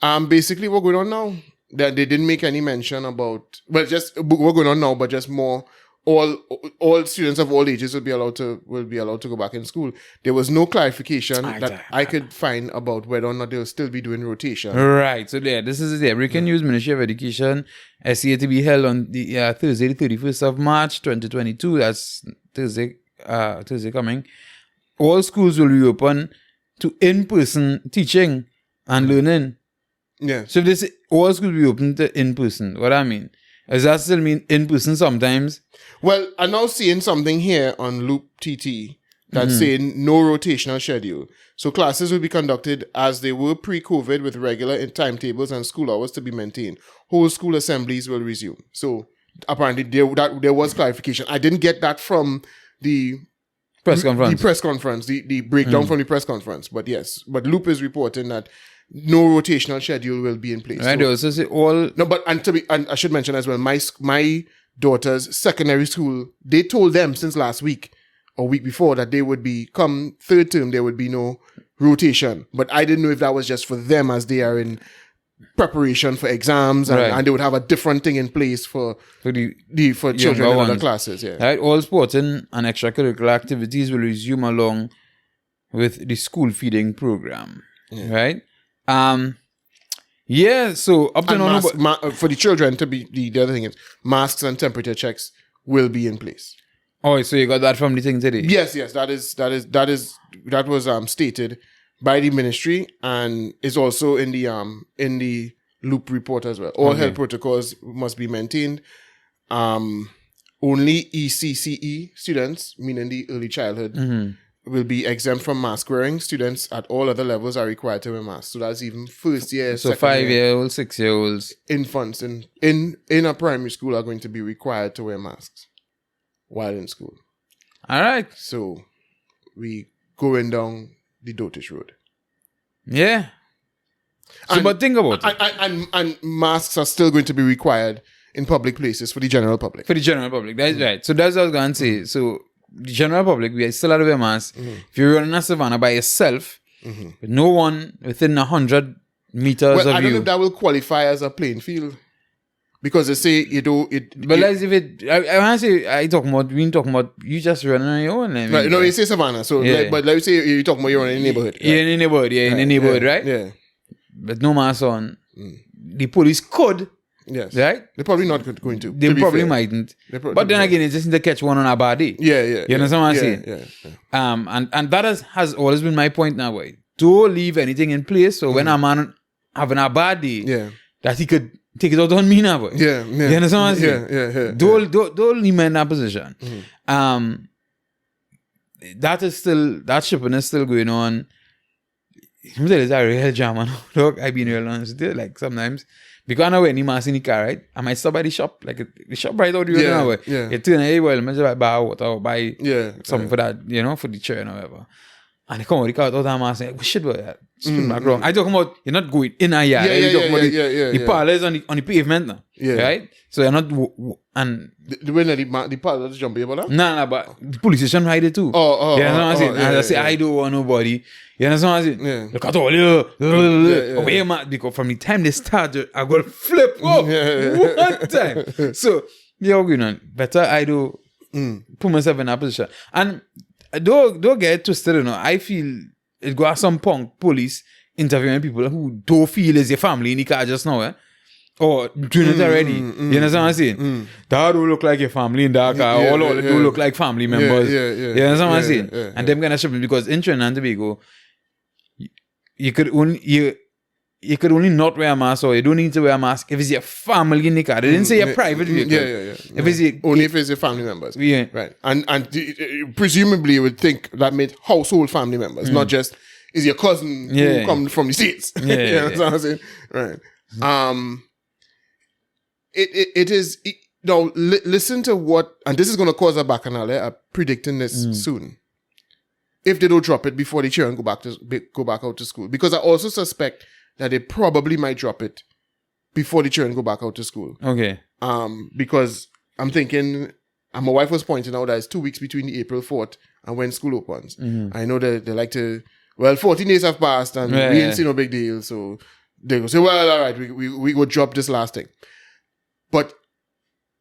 Basically, what's going on now? That they didn't make any mention about. Well, just what's going on now, but just more. All students of all ages will be allowed to go back in school. There was no clarification that I could find about whether or not they'll still be doing rotation. Right. So yeah, this is it. Breaking news: Ministry of Education, SCA to be held on the Thursday, the 31st of March, 2022. That's Thursday coming. All schools will reopen to in-person teaching and learning. Yeah. So if this all schools will reopen to in-person, what I mean? Does that still mean in-person sometimes? Well, I'm now seeing something here on Loop TT that's saying no rotational schedule. So classes will be conducted as they were pre-COVID with regular timetables and school hours to be maintained. Whole school assemblies will resume. So apparently there was clarification. I didn't get that from the Press conference. The press conference, the breakdown from the press conference. But yes, Loop is reporting that no rotational schedule will be in place. Right, they also say all... No, but and I should mention as well, my daughter's secondary school, they told them since last week or week before that they would be, come third term, there would be no rotation. But I didn't know if that was just for them as they are in preparation for exams and they would have a different thing in place for children in other classes. Yeah. Right, all sporting and extracurricular activities will resume along with the school feeding program. Yeah. Right? So up to now, for the children to be the other thing is masks and temperature checks will be in place. Oh, so you got that from the thing today? Yes, that was stated by the ministry and is also in the Loop report as well. All health protocols must be maintained. Only ECCE students, meaning the early childhood, will be exempt from mask wearing. Students at all other levels are required to wear masks. So that's even first year, so 5-year-olds, 6-year-olds. Infants in a primary school are going to be required to wear masks while in school. All right. So we going down the Dotish Road. Yeah. So, but think about it. And masks are still going to be required in public places for the general public. For the general public. That's right. So that's what I was going to say. So the general public, we still have to wear masks. If you're running a savannah by yourself, with no one within 100 meters of you. I don't know if that will qualify as a playing field. Because they say But as if it, I want to say, we talking about you just running on your own. Right, no, you say savannah. So, but let's say you're talking about you're running in the neighborhood. Yeah, in the neighborhood, in the neighborhood, right? Yeah. But no mask on. The police could Yes. Right? They're probably not going to. They to be probably fair. mightn't. They But then again, it's just need to catch one on a bad day. Yeah, yeah. You understand what I'm saying? Yeah. And that has always been my point now, boy. Don't leave anything in place. So when a man having a bad day, Yeah. that he could take it out on me now, boy. Yeah, yeah. You understand what I'm saying? Yeah. Don't leave me in that position. That shipping is still going on. I'm telling you, it's a real jam, man. Look, I've been real honest with you. Like sometimes, because I know any mask in the car, right? I might stop by the shop, like the shop right out the way now. Yeah. You turn, hey, well, I buy water or buy Yeah. something for that, you know, for the chair and whatever. And they come out the car, all that mask, like, shit, boy, spin back wrong. I talking about you're not going in a yard. Yeah, You're talking about the yeah. parlors on the pavement now. Yeah. Right? So you're not and The way the part that's jumping about that? nah, but the police station hide it too. Oh, you know what I'm saying? yeah, As I say, yeah. I don't want nobody. You know what I'm saying? Yeah. Look at all you. Away, man. Because from the time they started, I got flip up one time. So, yeah, you know, better I do put myself in that position. And don't get it twisted, you know. I feel it got some punk police interviewing people who don't feel as your family in the car just now, or doing it already. You know what I'm saying? That don't look like your family in that car. All of it don't look like family members. Yeah. You know what I'm saying? And them kind of shipping, because in Trinidad and Tobago, you could only not wear a mask, or you don't need to wear a mask if it's your family in the car. They didn't say your private vehicle. Yeah. If it's Only if it's your family members. Yeah. Right. And presumably you would think that meant household family members, not just is your cousin who come from the States. Yeah, You know what I'm saying? Right. It is now listen to what, and this is going to cause a bacchanal. I'm predicting this soon. If they don't drop it before the children go back out to school, because I also suspect that they probably might drop it before the children go back out to school. okay. Because I'm thinking, and my wife was pointing out that it's 2 weeks between the April 4th and when school opens. I know that they like to, 14 days have passed and we ain't seen no big deal. So they go say, well, all right, we go drop this last thing. But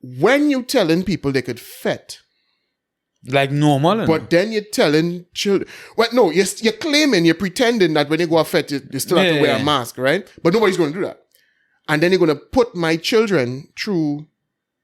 when you're telling people they could fet, Like normal. but then you're telling children, well, no, you're claiming, you're pretending that when they go a fet, you still have to wear a mask, right? But nobody's going to do that. And then you're going to put my children through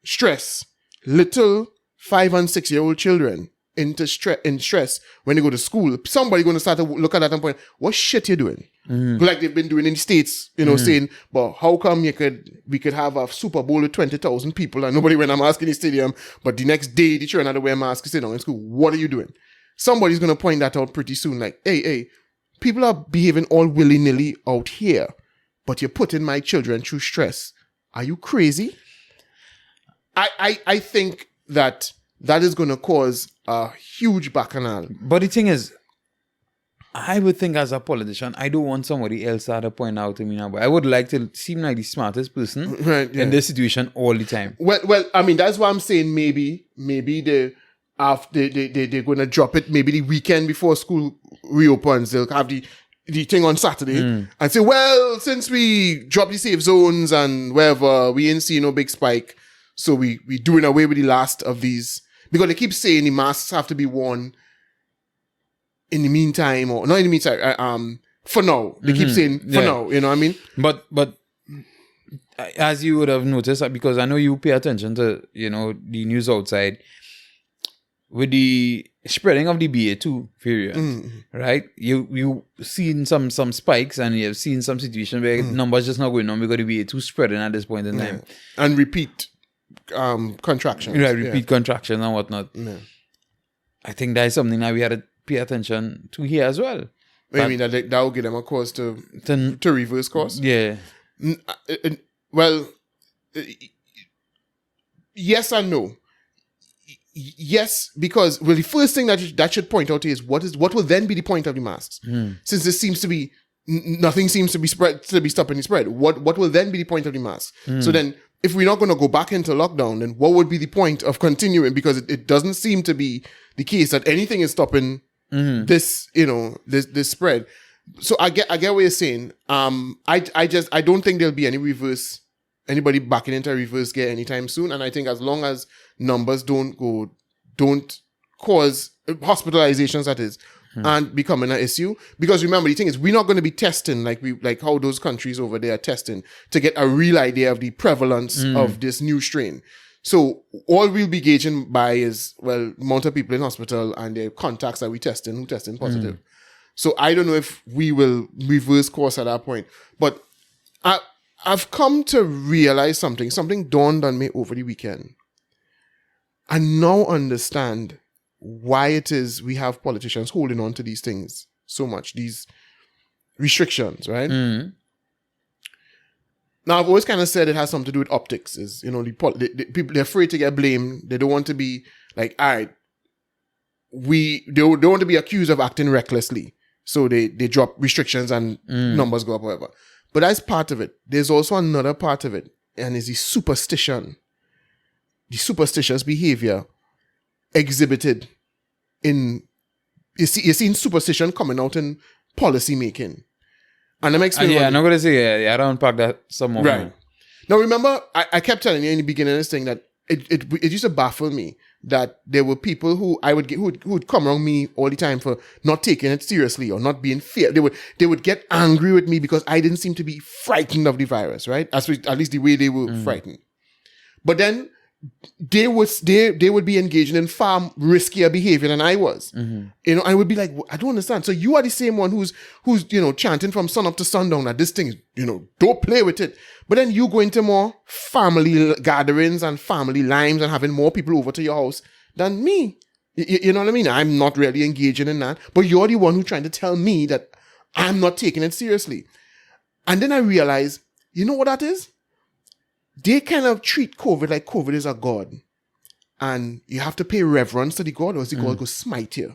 stress, little 5 and 6 year old children into stress when they go to school. Somebody's going to start to look at that and point, what shit you doing? Like they've been doing in the States, you know, saying, but how come we could have a Super Bowl with 20,000 people and nobody wearing a mask in the stadium, but the next day the children had to wear masks to sit down in school? What are you doing? Somebody's going to point that out pretty soon. Like, hey, people are behaving all willy-nilly out here, but you're putting my children through stress. Are you crazy? I think that is going to cause a huge bacchanal. But the thing is, I would think as a politician, I don't want somebody else to point out to me now, but I would like to seem like the smartest person in this situation all the time. Well, I mean, that's why I'm saying maybe they're going to drop it maybe the weekend before school reopens. They'll have the thing on Saturday and say, well, since we dropped the safe zones and wherever, we ain't see no big spike. So we doing away with the last of these. Because they keep saying the masks have to be worn in the meantime, or not in the meantime, for now. They keep saying for now, you know what I mean? But as you would have noticed, because I know you pay attention to, you know, the news outside, with the spreading of the BA2 variant, right? You seen some spikes, and you've seen some situations where numbers just not going on because the BA2 spreading at this point in time. And repeat contractions. Right, repeat contractions and whatnot. Yeah. I think that is something that we had to pay attention to here as well. I mean, that will give them a cause to reverse course? Yeah. Well, yes and no. Yes, because the first thing that should point out is what will then be the point of the masks? Since this seems to be nothing seems to be stopping the spread. What will then be the point of the masks? So then, if we're not going to go back into lockdown, then what would be the point of continuing? Because it doesn't seem to be the case that anything is stopping this, you know, this spread. So I get what you're saying. I don't think there'll be anybody backing into reverse gear anytime soon. And I think as long as numbers don't cause hospitalizations, that is, aren't becoming an issue. Because remember, the thing is, we're not going to be testing like how those countries over there are testing to get a real idea of the prevalence of this new strain. So all we'll be gauging by is, well, amount of people in hospital and their contacts that we testing who testing positive. So I don't know if we will reverse course at that point. But I've come to realize something. Something dawned on me over the weekend. I now understand why it is we have politicians holding on to these things so much, these restrictions, right? Now, I've always kind of said it has something to do with optics. Is, you know, the people, they're afraid to get blamed. They don't want to be like, all right, they don't want to be accused of acting recklessly. So they drop restrictions and numbers go up, whatever. But that's part of it. There's also another part of it, and it's the superstition, the superstitious behavior exhibited in, you're seeing superstition coming out in policy making. And I'm explaining. I'm not going to say, I don't unpack that some more. Right. Now, remember, I kept telling you in the beginning of this thing that it used to baffle me that there were people who would come around me all the time for not taking it seriously or not being fair. They would get angry with me because I didn't seem to be frightened of the virus, right? At least the way they were frightened. But then they would be engaging in far riskier behavior than I was. You know, I would be like, I don't understand. So you are the same one who's you know, chanting from sun up to sundown that this thing, you know, don't play with it. But then you go into more family gatherings and family limes and having more people over to your house than me. You know what I mean? I'm not really engaging in that. But you're the one who's trying to tell me that I'm not taking it seriously. And then I realized, you know what that is? They kind of treat COVID like COVID is a god. And you have to pay reverence to the god, or else the god will smite you.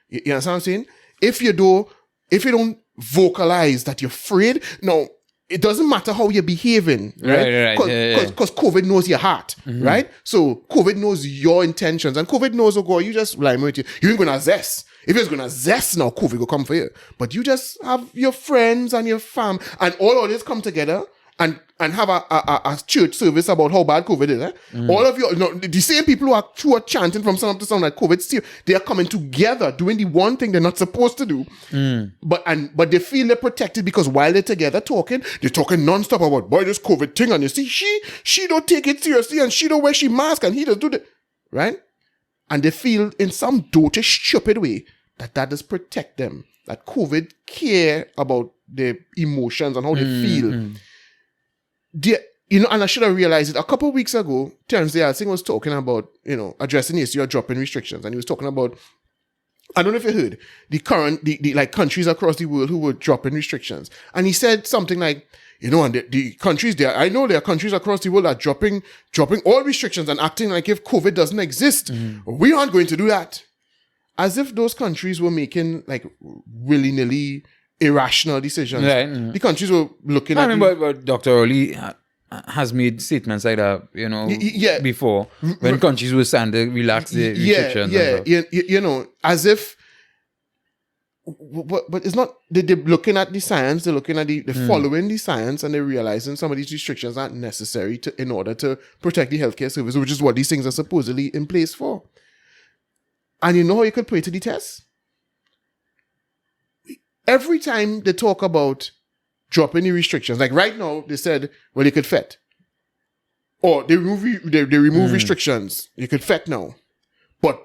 You understand what I'm saying? If you don't vocalize that you're afraid, no, it doesn't matter how you're behaving, right? Because COVID knows your heart, right? So COVID knows your intentions, and COVID knows, oh God, you just lie with you. You ain't gonna zest. If you're gonna zest now, COVID will come for you. But you just have your friends and your fam, and all of this come together and have a church service about how bad COVID is. All of you, the same people who are chanting from sun up to sun like COVID still, they are coming together doing the one thing they're not supposed to do. But they feel they're protected because while they're together talking, they're talking non-stop about, boy, this COVID thing, and you see, she don't take it seriously, and she don't wear she mask, and he does do that, right? And they feel in some dotish, stupid way that does protect them, that COVID care about their emotions and how they feel. You know, and I should have realized it a couple of weeks ago. Terence Singh was talking about, you know, addressing the issue of dropping restrictions, and he was talking about, I don't know if you heard, the like countries across the world who were dropping restrictions, and he said something like, you know, and the countries there, I know there are countries across the world that are dropping all restrictions and acting like if COVID doesn't exist. We aren't going to do that, as if those countries were making like willy-nilly irrational decisions. Right. The countries were looking at... I mean, but Dr. Oli has made statements like that, you know, before, when countries were starting to relax the restrictions. You know, as if... But it's not... They're looking at the science, they're looking at they're following the science, and they're realizing some of these restrictions aren't necessary in order to protect the healthcare service, which is what these things are supposedly in place for. And you know how you could put it to the test? Every time they talk about dropping the restrictions, like right now, they said, well, you could fet. Or they remove restrictions. You could fet now. But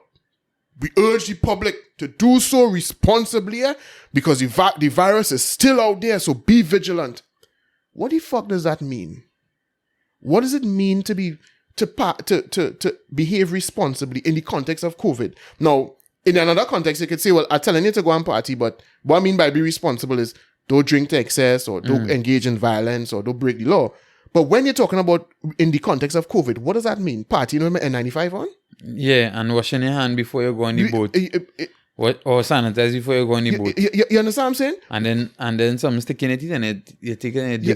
we urge the public to do so responsibly because the virus is still out there, so be vigilant. What the fuck does that mean? What does it mean to behave responsibly in the context of COVID? Now, in another context, you could say, well, I'm telling you to go and party, but what I mean by be responsible is don't drink to excess or don't engage in violence or don't break the law. But when you're talking about in the context of COVID, what does that mean? Party, you know, N95 on? Yeah, and washing your hand before you go on the boat. Or sanitize before you go on the boat. You understand what I'm saying? And then some sticking it in and you're taking it, you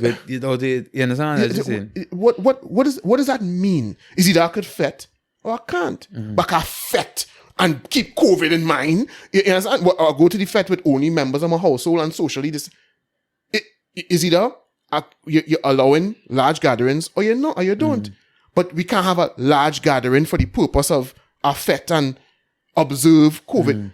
understand what I'm saying? What does that mean? Is it I could fet or I can't? But I fet and keep COVID in mind. You understand? Or go to the fet with only members of my household and socially. Is either you're allowing large gatherings or you're not, or you don't. But we can't have a large gathering for the purpose of a fet and observe COVID.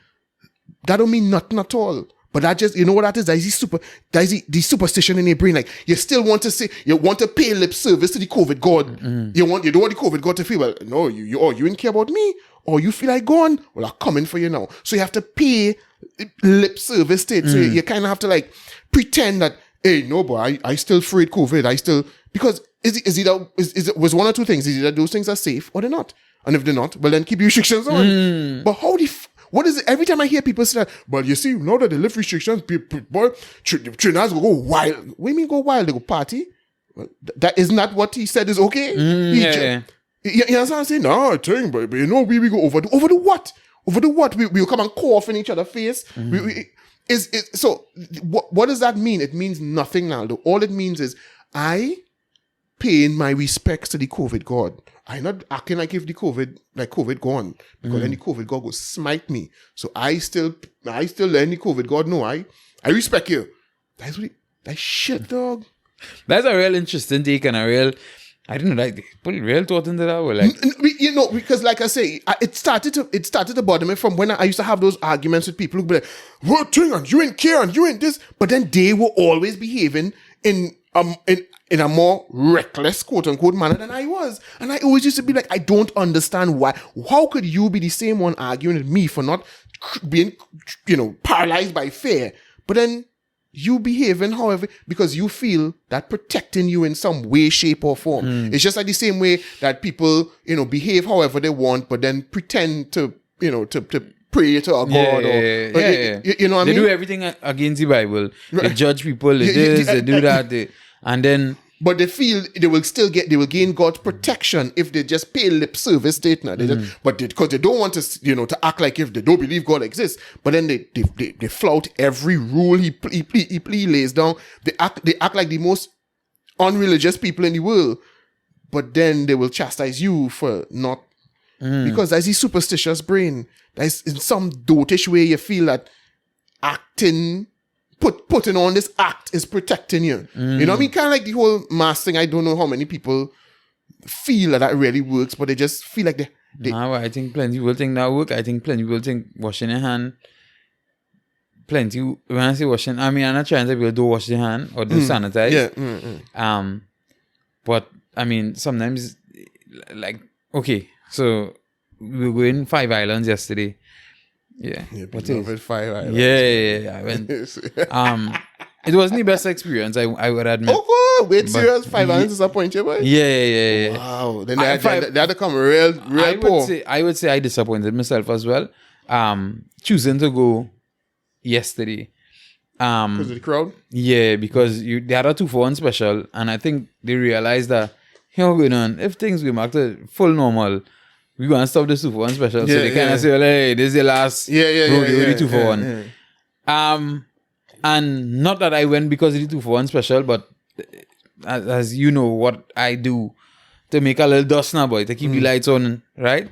that don't mean nothing at all. But that just, you know what that is? That is the superstition in your brain. Like, you still want to say, you want to pay lip service to the COVID God. You don't want the COVID God to feel, well, no, you didn't care about me, or you feel like going, well, I'm coming for you now. So you have to pay lip service to it. So you kind of have to like pretend that, hey, no, boy, I still afraid COVID. Because it was one or two things. Is it that those things are safe or they're not? And if they're not, well, then keep your restrictions on. But what is it? Every time I hear people say that, well, you see, now that they lift restrictions, people, boy, Trinidad's go wild. What do you mean go wild? They go party? Well, that isn't that what he said is okay? You understand what I'm saying? No, I think, but you know, we go over the what? Over the what? We'll come and cough in each other's face. So what does that mean? It means nothing now. All it means is I paying my respects to the COVID God. I'm not acting like if the COVID gone, because then the COVID God will smite me. So I still letting the COVID God know I respect you. That's shit, dog. That's a real interesting take and a real, I don't know, like, put real thought into that. Or like, you know, because like I say, it started to bother me from when I used to have those arguments with people who be like, what thing, and you ain't care, and you ain't this. But then they were always behaving in a more reckless, quote unquote, manner than I was. And I always used to be like, I don't understand why. How could you be the same one arguing with me for not being, paralyzed by fear? But then you behaving however, because you feel that protecting you in some way, shape, or form. It's just like the same way that people, behave however they want, but then pretend to pray to a God. You know what I mean? They do everything against the Bible. They judge people, they do that, and then... But they feel they will gain God's protection if they just pay lip service to it now. Because they don't want to act like if they don't believe God exists. But then they flout every rule he lays down. They act like the most unreligious people in the world. But then they will chastise you for not, because that's the superstitious brain. That's in some dotish way you feel that acting. Putting on this act is protecting you. You know what I mean? Kind of like the whole mask thing. I don't know how many people feel that really works, but they just feel like they I think plenty will think that work. I think plenty will think washing your hand. Plenty, when I say washing, I mean, I'm not trying to say people do wash their hand or do sanitize. Yeah. But I mean, sometimes, like, okay, so we were going 5 Islands yesterday. Yeah. What is it? 5 Islands. Yeah. I went. It wasn't the best experience, I would admit. Oh, wait, serious? 5 Islands disappoint you, boy? Yeah. Wow. Then they had to come real poor. I would say I disappointed myself as well. Choosing to go yesterday. Because of the crowd? Yeah, because they had a 2-for-1 special, and I think they realized that, going on, if things go back to full normal, we're going to stop the 2-for-1 special. So they kind of say, well, hey, this is the last rodeo, 2-for-1. And not that I went because of the 2-for-1 special, but as you know what I do to make a little dust now, boy, to keep the lights on, right?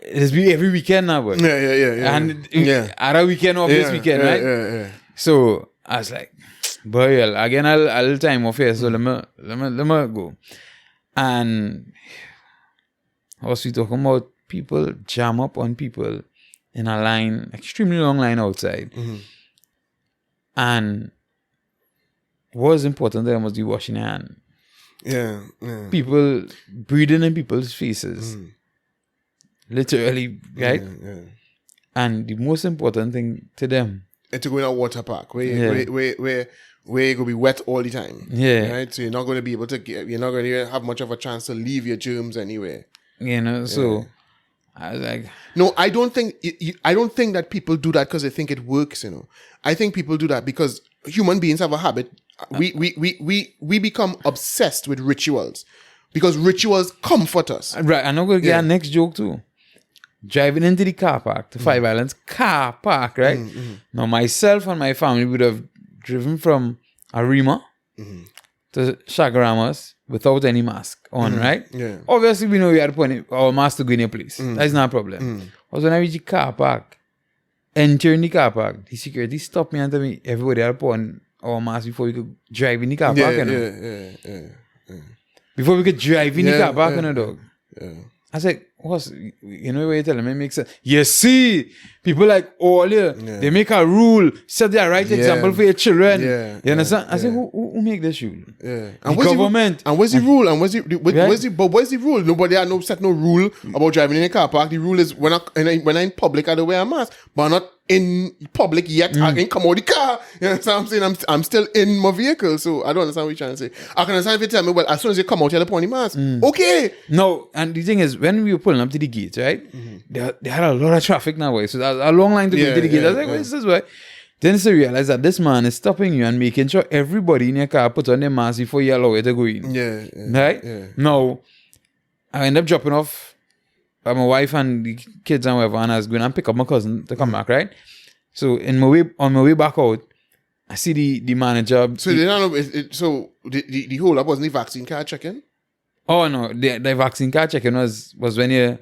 It's every weekend now, boy. Yeah. And at a weekend or this weekend, right? Yeah. So I was like, boy, again, I'll time off here, so let me go. And I was talking about people jam up on people in a line, extremely long line outside. And what was important there was the washing your hand. Yeah. People breathing in people's faces. Literally, right? Yeah. And the most important thing to them. And to go in a water park where you're going to be wet all the time. Yeah. Right? So you're not going to be able to you're not going to have much of a chance to leave your germs anywhere. So I was like, no, I don't think that people do that because they think it works. I think people do that because human beings have a habit. We become obsessed with rituals because rituals comfort us. Right, I'm not going to get our next joke too. Driving into the car park, the 5 Islands car park, right? Now myself and my family would have driven from Arima to Chaguaramas without any mask on, right? Yeah. Obviously, we know we had to put our mask to go in a place. That's not a problem. But when I reach the car park, entering the car park, the security stopped me and told me everybody had to put on our mask before we could drive in the car park. Yeah. Before we could drive in the car park, dog. Yeah. I was like, what's, you know what you're telling me makes sense. You see, people like all here, they make a rule, set the right example for your children. You understand? I said, who make this rule? Yeah. The government. And what's the rule? And what's the rule? Nobody had set no rule about driving in a car park. The rule is when I'm in public, I don't wear a mask, but I'm not in public yet. I can come out the car. You know what I'm saying? I'm still in my vehicle, so I don't understand what you're trying to say. I can understand if you tell me, well, as soon as you come out, you have to put on the mask. Okay. No, and the thing is, when we were pulling up to the gate, right? They had a lot of traffic now, so there's a long line to go to the gate. I was like, what's this way? Then I realized that this man is stopping you and making sure everybody in your car put on their mask before you allow it to go in. Right? Yeah. Now, I end up dropping off my wife and the kids and whatever, and I was going and pick up my cousin to come back, right? So on my way back out, I see the manager. So the whole up wasn't the vaccine card checking? Oh no, the vaccine card checking was when you're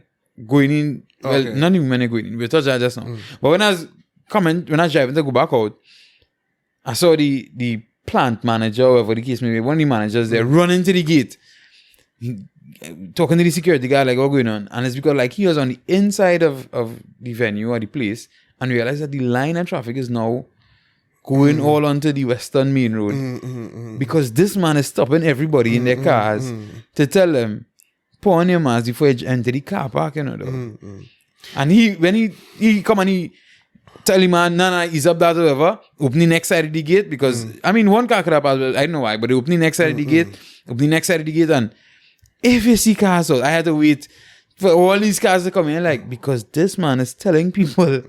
going in. Well, not even when you're going in. We touched that just now. But when I was driving to go back out, I saw the plant manager, or whatever the case may be, one of the managers there running to the gate, talking to the security guy, like, what's going on? And it's because like he was on the inside of the venue or the place and realized that the line of traffic is now going all onto the Western Main Road because this man is stopping everybody in their cars to tell them, put on your mask before you enter the car park, you know. And when he come and he tell him, man, nah, ease up that whatever, open the next side of the gate because, I mean, one car could have as well, I don't know why, but they open the next side of the gate, and if you see cars out, I had to wait for all these cars to come in, like, because this man is telling people,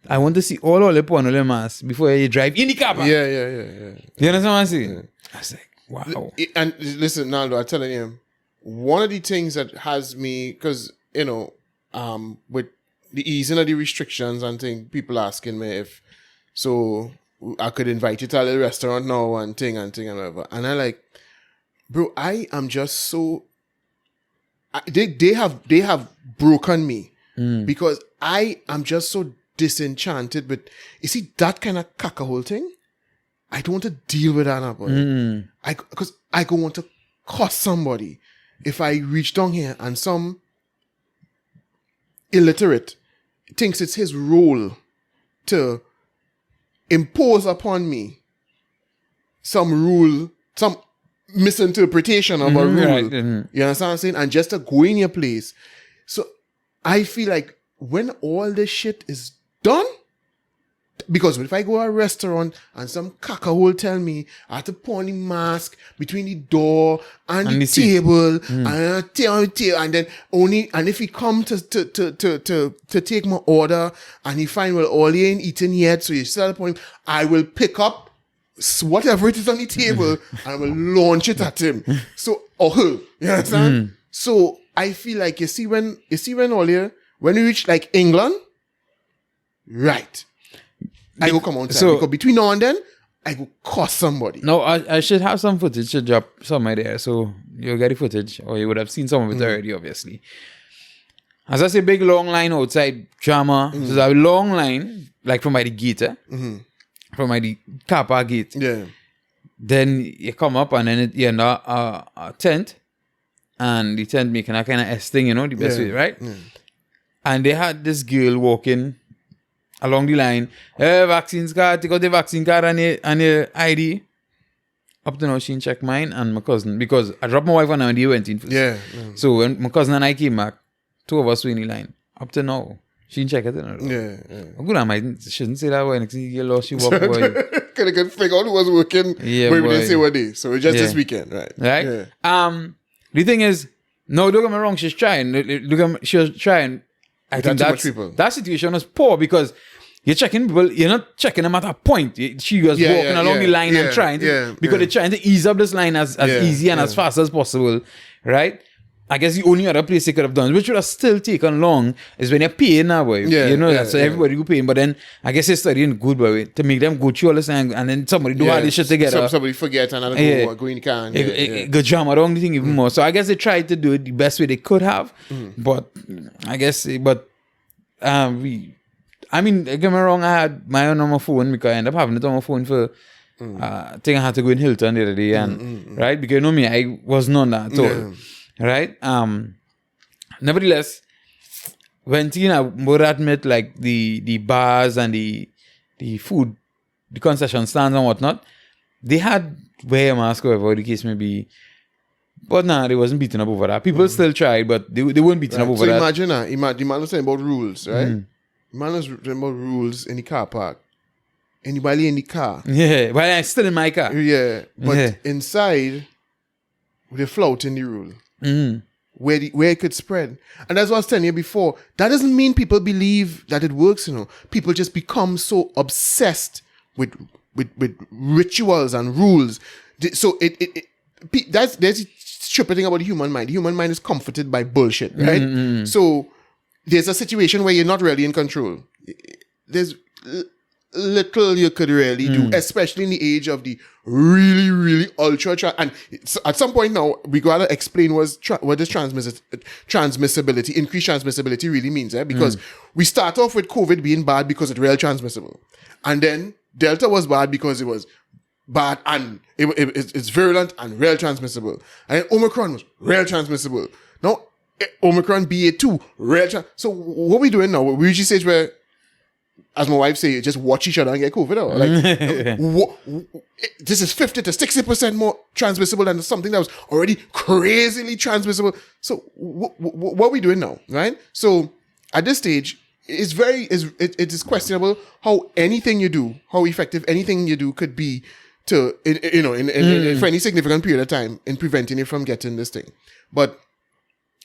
I want to see all the put on all the masks before you drive in the car park. Yeah. You understand what I'm saying? Yeah. I was like, wow. And listen, Naldo, I'm telling you, one of the things that has me, because, you know, with the easing of the restrictions and thing, people asking me if, so I could invite you to a little restaurant now and thing and whatever. And I like, bro, I am just so, they have broken me because I am just so disenchanted with, you see, that kind of caca-hole thing. I don't want to deal with that, boy. Because I go want to cost somebody if I reach down here and some illiterate thinks it's his role to impose upon me some rule, some misinterpretation of a rule. Right. You understand what I'm saying? And just to go in your place. So I feel like when all this shit is done, because if I go to a restaurant and some caca-hole tell me I have to put on the mask between the door and the table and then only, and if he come to take my order and he find, well, all he ain't eaten yet, so you still have to put him, I will pick up whatever it is on the table and I will launch it at him. So, you understand? So I feel like, you see when earlier, when we reach like England, right, I go come on time. So, because between now and then, I go cost somebody. No, I should have some footage to drop somewhere there. So you'll get the footage, or you would have seen some of it already, obviously. As I say, big long line outside drama. So there's a long line, like from by the gate, from by the car park gate. Yeah. Then you come up and then you're in a tent, and the tent making a kind of S thing, you know, the best way, right? Yeah. And they had this girl walking along the line, vaccines card, take out the vaccine card and your ID. Up to now, she didn't check mine and my cousin, because I dropped my wife and they went in first. Yeah. So when my cousin and I came back, two of us were in the line. Up to now, she didn't check it. Yeah. Good, I shouldn't say that way. Next thing you lost, she walked away. Could figure out who was working, but we didn't say what day. So it's just this weekend, right? Right? Yeah. The thing is, no, don't get me wrong, she's trying. She was trying. I think that situation was poor because you're checking people, you're not checking them at a point. She was walking along the line and trying to, because they're trying to ease up this line as easy and as fast as possible, right? I guess the only other place they could have done, which would have still taken long, is when you're paying that way. You know that, so everybody go paying. But then I guess they're studying good way to make them go through all this and then somebody do all this shit together. Somebody forget and go in the car. Go jam around the thing even more. So I guess they tried to do it the best way they could have. But I guess, I mean, don't get me wrong, I had my own on my phone because I ended up having it on my phone for I think I had to go in Hilton the other day, and right, because you know me, I wasn't on that at all. Right? nevertheless, when Tina would admit like the bars and the food, the concession stands and whatnot, they had wear a mask, whatever the case may be. But nah, they wasn't beaten up over that. People still tried, but they weren't beaten up over So that. imagine that. The man was saying about rules, right? The man was saying about rules in the car park. Anybody in the car. Yeah, but I'm still in my car. Yeah. But Yeah. inside, they're flouting the rule. Where it could spread. And that's what I was telling you before. That doesn't mean people believe that it works, you know. People just become so obsessed with rituals and rules. So there's a stupid thing about the human mind. The human mind is comforted by bullshit, right? So there's a situation where you're not really in control. There's little you could really do, especially in the age of the really, really ultra. And at some point now, we gotta explain what this transmissibility, increased transmissibility really means, because we start off with COVID being bad because it's real transmissible, and then Delta was bad because it was bad and it's virulent and real transmissible, and then Omicron was real transmissible. Now Omicron BA2 real. So what we doing now? We usually say where, as my wife say, just watch each other and get COVID out. Like, this is 50 to 60% more transmissible than something that was already crazily transmissible. So what are we doing now, right? So at this stage, it is questionable how anything you do, how effective anything you do could be to, for any significant period of time in preventing you from getting this thing. But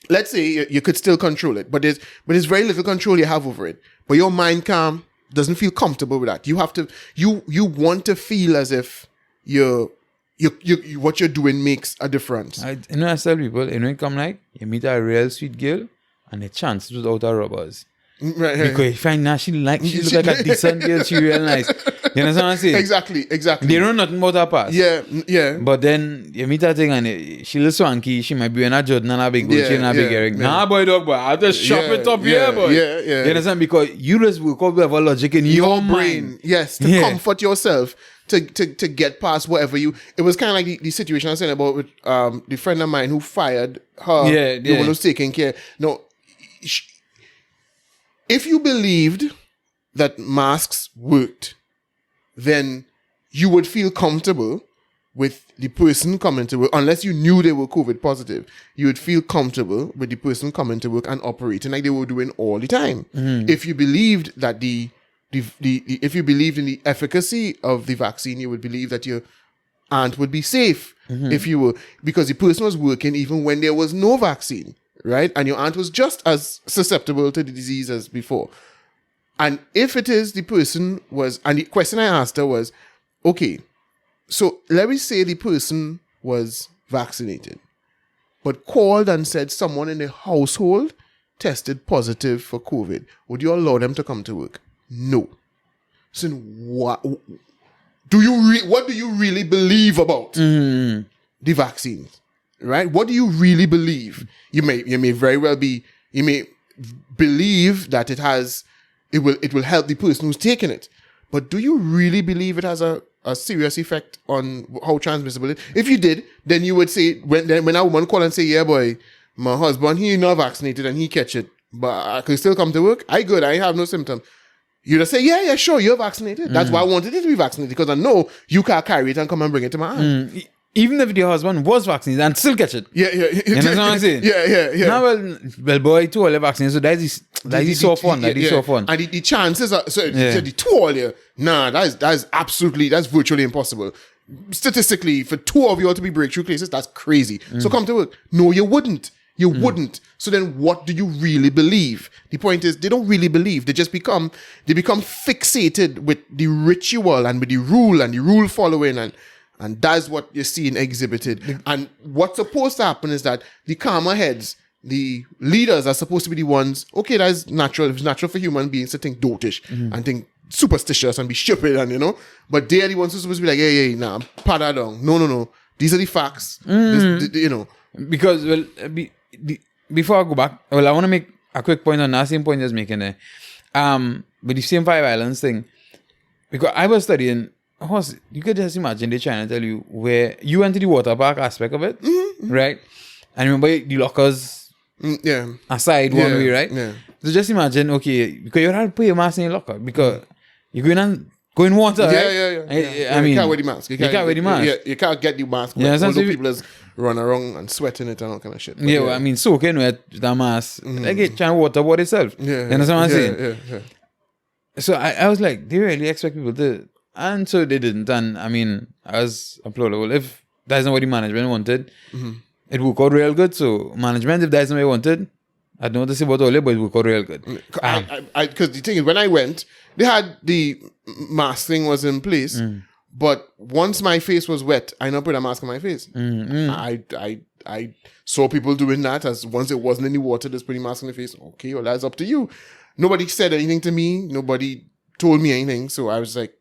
let's say you could still control it, but there's very little control you have over it. But your mind calm doesn't feel comfortable with that. You have to, you want to feel as if what you're doing makes a difference. I tell people, when you come like, you meet a real sweet girl and the chance without her rubbers. Right. Because you find now she look like a decent girl, she real nice. You understand what I'm saying? Exactly. They know nothing about her past. Yeah. But then you meet her thing and she little swanky, she might be in a Jordan and a big gold, she in a big earring. Nah, boy, dog, boy, I'll just shop it up here, boy. Yeah. You understand? Because you just will come with a logic in your brain. Yes, to comfort yourself, to get past whatever you. It was kind of like the situation I was saying about with the friend of mine who fired her, the one who's taking care. No, if you believed that masks worked, then you would feel comfortable with the person coming to work, unless you knew they were COVID positive. You would feel comfortable with the person coming to work and operating like they were doing all the time. If you believed that if you believed in the efficacy of the vaccine, you would believe that your aunt would be safe if you were, because the person was working even when there was no vaccine, right? And your aunt was just as susceptible to the disease as before. And if it is the person was, and the question I asked her was, okay, so let me say the person was vaccinated, but called and said someone in the household tested positive for COVID. Would you allow them to come to work? No. So what do you really believe about the vaccines? Right? What do you really believe? You may very well be, you may believe that it will help the person who's taking it. But do you really believe it has a serious effect on how transmissible it is? If you did, then you would say, when a woman call and say, yeah, boy, my husband, he not vaccinated and he catch it, but I could still come to work. I good. I have no symptom. You just say, yeah, sure, you're vaccinated. That's why I wanted you to be vaccinated, because I know you can't carry it and come and bring it to my aunt. Even if your husband was vaccinated and still catch it. Yeah. You know what I'm saying? Yeah. Now, well, boy, two all vaccinated, so that's the soft one. That's soft one. And the chances are, the two all here, that's virtually impossible. Statistically, for two of you all to be breakthrough cases, that's crazy. So come to work. No, you wouldn't. You wouldn't. So then what do you really believe? The point is, they don't really believe. They become fixated with the ritual and with the rule following, and that's what you're seeing exhibited. And what's supposed to happen is that the calmer heads, the leaders, are supposed to be the ones, okay, that's natural. It's natural for human beings to think dotish and think superstitious and be stupid, and but they're the ones who's supposed to be like, hey, nah, pat that down. No. These are the facts. Because, before I go back, I want to make a quick point on that same point I was making there. With the same 5 islands thing, because I was studying, you could just imagine they're trying to tell you where you went to the water park aspect of it, right? And remember the lockers Yeah. aside one way, right? Yeah. So just imagine, okay, because you have to put your mask in your locker because you're going water, right? Yeah. I mean, you can't wear the mask. you can't wear the mask. Yeah, you can't get the mask. Yeah, Yeah, so although we- people just run around and sweating it and all kind of shit. But Yeah, well, I mean, soaking wet with that mask, like it trying to water about itself. yeah, You understand what I'm saying? Yeah. So I was like, they really expect people to, and so they didn't. And I mean, I was applaudable. If that's not what the management wanted, it worked out real good. So management, if that's not what you wanted, I don't know what to say about all it, but it worked out real good. Because the thing is, when I went, they had the mask thing was in place, but once my face was wet, I not put a mask on my face. I saw people doing that as once it wasn't in the water, just putting mask on the face. Okay, well that's up to you. Nobody said anything to me. Nobody told me anything. So I was like,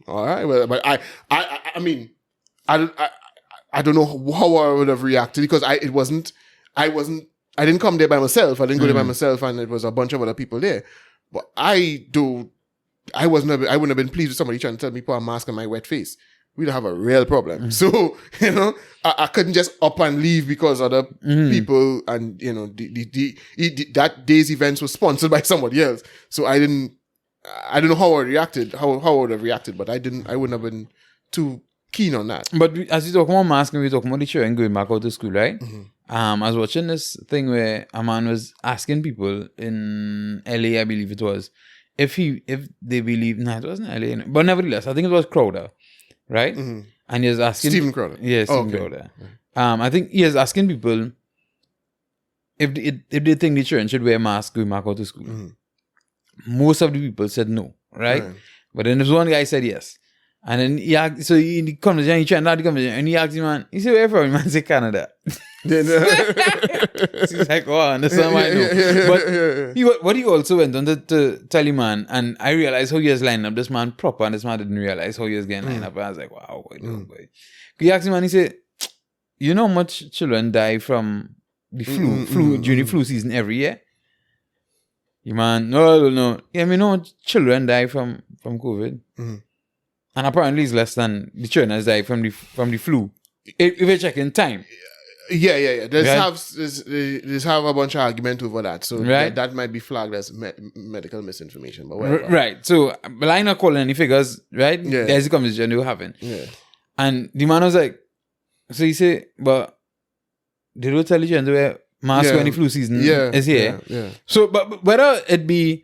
all right. Well, but I mean, I don't know how I would have reacted because I didn't come there by myself. I didn't go there by myself, and it was a bunch of other people there. But I wouldn't have been pleased with somebody trying to tell me put a mask on my wet face. We'd have a real problem. So, you know, I couldn't just up and leave because other people and, you know, that day's events was sponsored by somebody else. So I don't know how I reacted, how I would have reacted, but I wouldn't have been too keen on that. But as we talk about mask and we talk about the children going back out to school, right? I was watching this thing where a man was asking people in LA, I believe it was, if they believe, it wasn't LA, but nevertheless, I think it was Crowder, right? And he was asking Stephen Crowder. Yeah, Stephen Crowder. I think he was asking people if they think the children should wear masks going back out to school. Most of the people said no, right? But then there's one guy said yes. And then he asked, so in the conversation, he tried to have the conversation, and he asked the man, he said, where from? The man said, Canada. He's like, oh, I understand why I know. But what he also went on to tell the man, and I realized how he was lining up this man proper, and this man didn't realize how he was getting lined up. And I was like, wow, boy. He asked the man, he said, you know how much children die from the flu during the flu season every year? The man, no. Yeah, I mean, no children die from COVID. And apparently it's less than the children has died from the flu. If you check in time. Yeah. There's Right. have a bunch of argument over that. So Right. that might be flagged as medical misinformation. But whatever. Right. So, but I'm not calling any figures, right? Yeah. There's the conversation they were having. Yeah. And the man was like, so he said, but they don't tell you to wear mask when the flu season is here. Yeah. So, but whether it be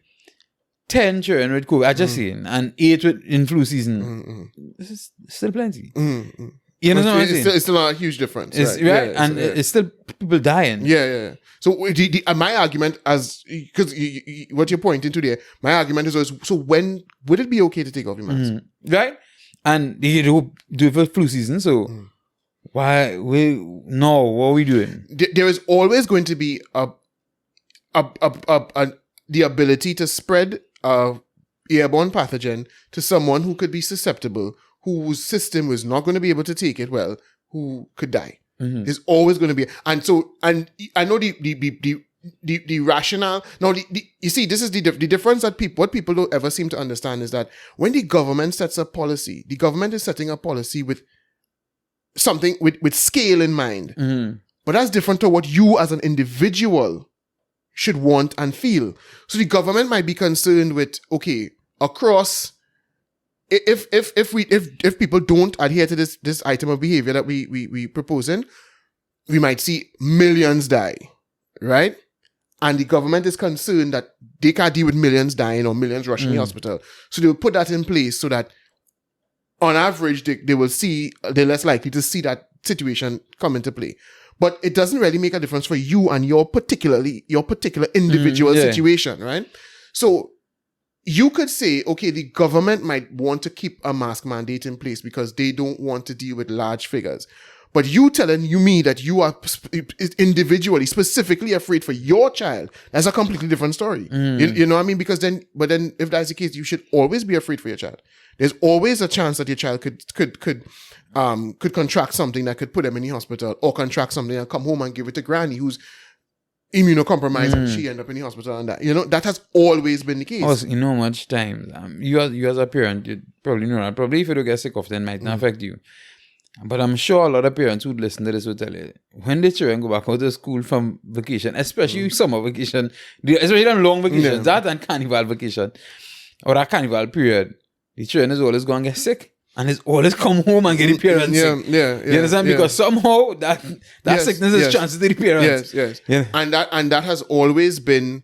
10 children with COVID, I just saying, and 8 in flu season, this is still plenty. You know what I'm saying? It's still not a huge difference. It's, right? And it's still people dying. Yeah. So my argument, because what you're pointing to there, my argument is always, so when would it be okay to take off your mask? Right? And they do it for flu season, so what are we doing? There is always going to be the ability to spread a airborne pathogen to someone who could be susceptible, whose system was not going to be able to take it well, who could die. There's always going to be, and I know the rationale. Now, you see, this is the difference that what people don't ever seem to understand is that when the government sets a policy, the government is setting a policy with something with scale in mind. But that's different to what you as an individual should want and feel. So the government might be concerned with, okay, across, if people don't adhere to this item of behavior that we proposing, we might see millions die, right? And the government is concerned that they can't deal with millions dying or millions rushing the hospital. So they will put that in place so that on average, they're less likely to see that situation come into play. But it doesn't really make a difference for you and your particular individual situation, right? So you could say, okay, the government might want to keep a mask mandate in place because they don't want to deal with large figures. But you telling me that you are individually, specifically afraid for your child, that's a completely different story. You know what I mean? Because then if that's the case, you should always be afraid for your child. There's always a chance that your child could contract something that could put them in the hospital, or contract something and come home and give it to granny who's immunocompromised and she end up in the hospital and that. You know, that has always been the case. Also, you know much times, you as a parent, you probably know that. Probably if you don't get sick often, it might not affect you. But I'm sure a lot of parents who'd listen to this would tell you, when the children go back out of school from vacation, especially summer vacation, especially on long vacations, that and carnival vacation, or that carnival period, the children is always going to get sick. And it's always come home and get the parents sick. You understand? Because somehow that sickness is transferred to the parents. Yes. Yeah. And that has always been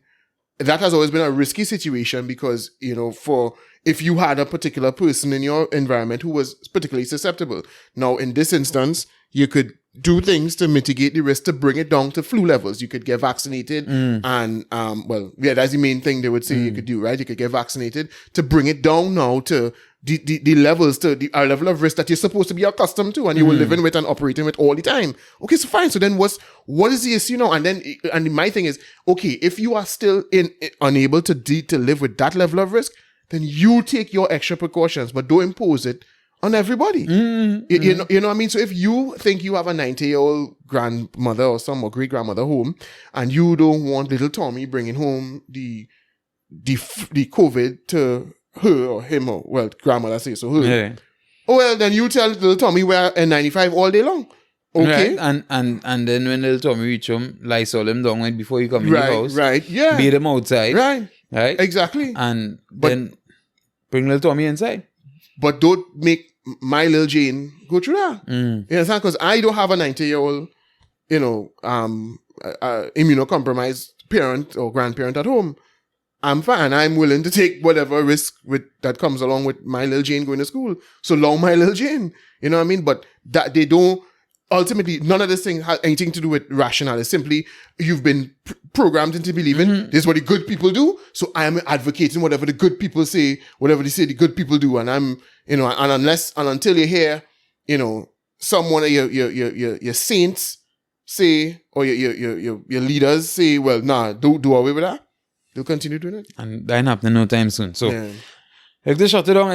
a risky situation because, you know, for if you had a particular person in your environment who was particularly susceptible. Now, in this instance, you could do things to mitigate the risk to bring it down to flu levels. You could get vaccinated and, that's the main thing they would say you could do, right? You could get vaccinated to bring it down now to the levels, to the level of risk that you're supposed to be accustomed to and you were living with and operating with all the time. Okay, so fine. So then what is the issue now? And my thing is, okay, if you are still unable to live with that level of risk, then you take your extra precautions, but don't impose it on everybody. You know what I mean? So if you think you have a 90-year-old grandmother or some or great grandmother home, and you don't want little Tommy bringing home the COVID to her or him or grandmother say so her. Yeah. Oh well, then you tell little Tommy wear N95 all day long. Okay. Right. And then when little Tommy reach home, Lysol him down right before you come in the house. Right. Yeah. Beat him outside. Right. Exactly. And then bring little Tommy inside. But don't make my little Jane go through that. You understand? Because I don't have a 90-year-old, immunocompromised parent or grandparent at home. I'm fine. I'm willing to take whatever risk that comes along with my little Jane going to school. So long my little Jane. You know what I mean? But that they don't, ultimately, none of this thing has anything to do with rationale. It's simply, you've been programmed into believing this is what the good people do. So I am advocating whatever the good people say, whatever they say the good people do. And I'm, and until you hear, someone of your saints say, or your leaders say, well, nah, do away with that. They'll continue doing it. And that ain't happening no time soon. So, if they shut it down,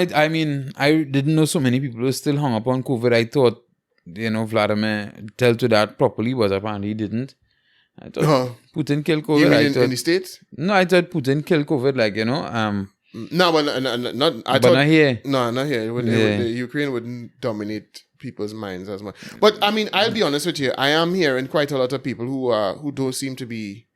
I didn't know so many people were still hung up on COVID. I thought, Vladimir dealt with that properly, but apparently he didn't. I thought Putin killed COVID. You mean in the States? No, I thought Putin killed COVID, No, but not here. No, not here. The Ukraine wouldn't dominate people's minds as much. But I mean, I'll be honest with you. I am hearing quite a lot of people who don't seem to be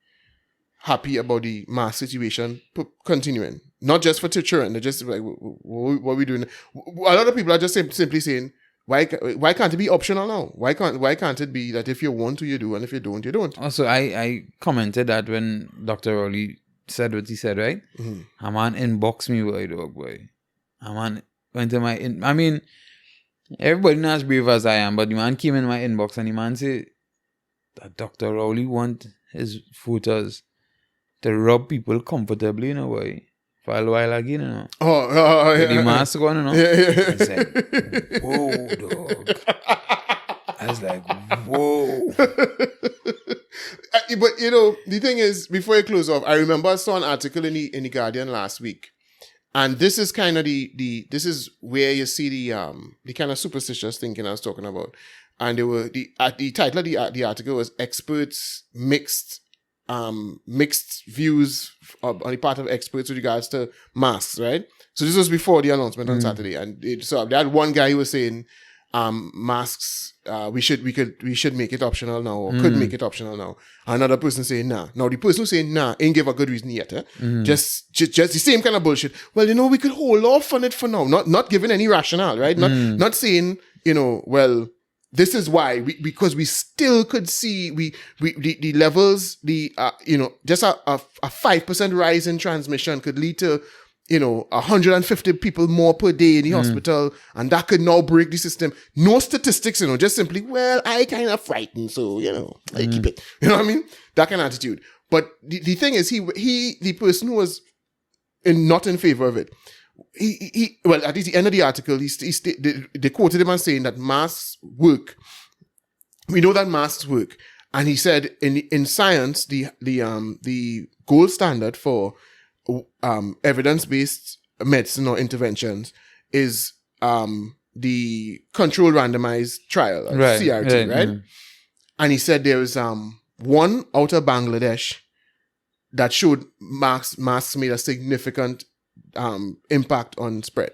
happy about the mask situation continuing. Not just for children. They're just like, what are we doing? A lot of people are just simply saying, why can't it be optional now? Why can't it be that if you want to, you do, and if you don't, you don't? Also, I commented that when Dr. Rowley said what he said, right? A man inboxed me, boy. A man went to my I mean, everybody not as brave as I am, but the man came in my inbox and the man said that Dr. Rowley want his voters to rub people comfortably in a way for a while again, yeah. The mask on, I was like, whoa, dog. I was like, whoa. But the thing is, before you close off, I remember I saw an article in the Guardian last week, and this is kind of this is where you see the kind of superstitious thinking I was talking about, and the title of the article was "Experts Mixed views on the part of experts with regards to masks," right? So this was before the announcement on Saturday, and so they had one guy who was saying, masks, we should make it optional now, or could make it optional now. Another person saying nah. Now the person who's saying nah ain't give a good reason yet. Just the same kind of bullshit. Well, we could hold off on it for now. Not giving any rationale, right? Not saying, well, this is why, because we still could see the levels, just a 5% rise in transmission could lead to 150 people more per day in the hospital, and that could now break the system. No statistics, just simply, well, I kind of frightened, so I keep it. You know what I mean? That kind of attitude. But the thing is, the person who was not in favor of it, he well, at the end of the article, they quoted him as saying that masks work. We know that masks work, and he said in science, the gold standard for evidence-based medicine or interventions is the controlled randomized trial, CRT, right? And he said there was one out of Bangladesh that showed masks made a significant impact on spread.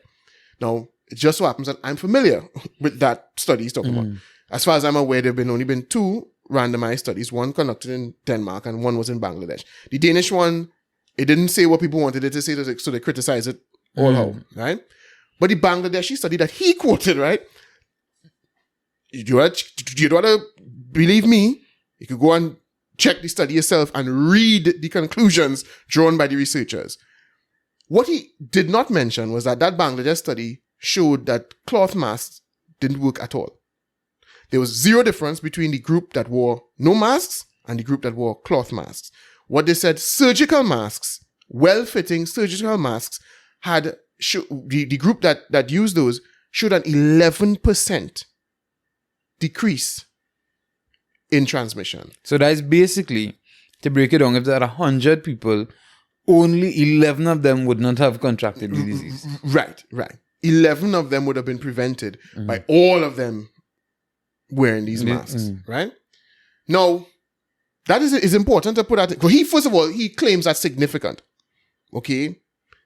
Now, It just so happens that I'm familiar with that study he's talking about. As far as I'm aware, there have only been 2 randomized studies, one conducted in Denmark and one was in Bangladesh. The Danish one, it didn't say what people wanted it to say, so they criticized it all out, right? But the Bangladeshi study that he quoted, right? You want to believe me? You could go and check the study yourself and read the conclusions drawn by the researchers. What he did not mention was that Bangladesh study showed that cloth masks didn't work at all. There was zero difference between the group that wore no masks and the group that wore cloth masks. What they said, surgical masks, well-fitting surgical masks, had the group that used those showed an 11% decrease in transmission. So that is basically, to break it down, if there are 100 people, only 11 of them would not have contracted the disease. Right. 11 of them would have been prevented by all of them wearing these masks, right? Now, that is important to put out. First of all, he claims that's significant. Okay?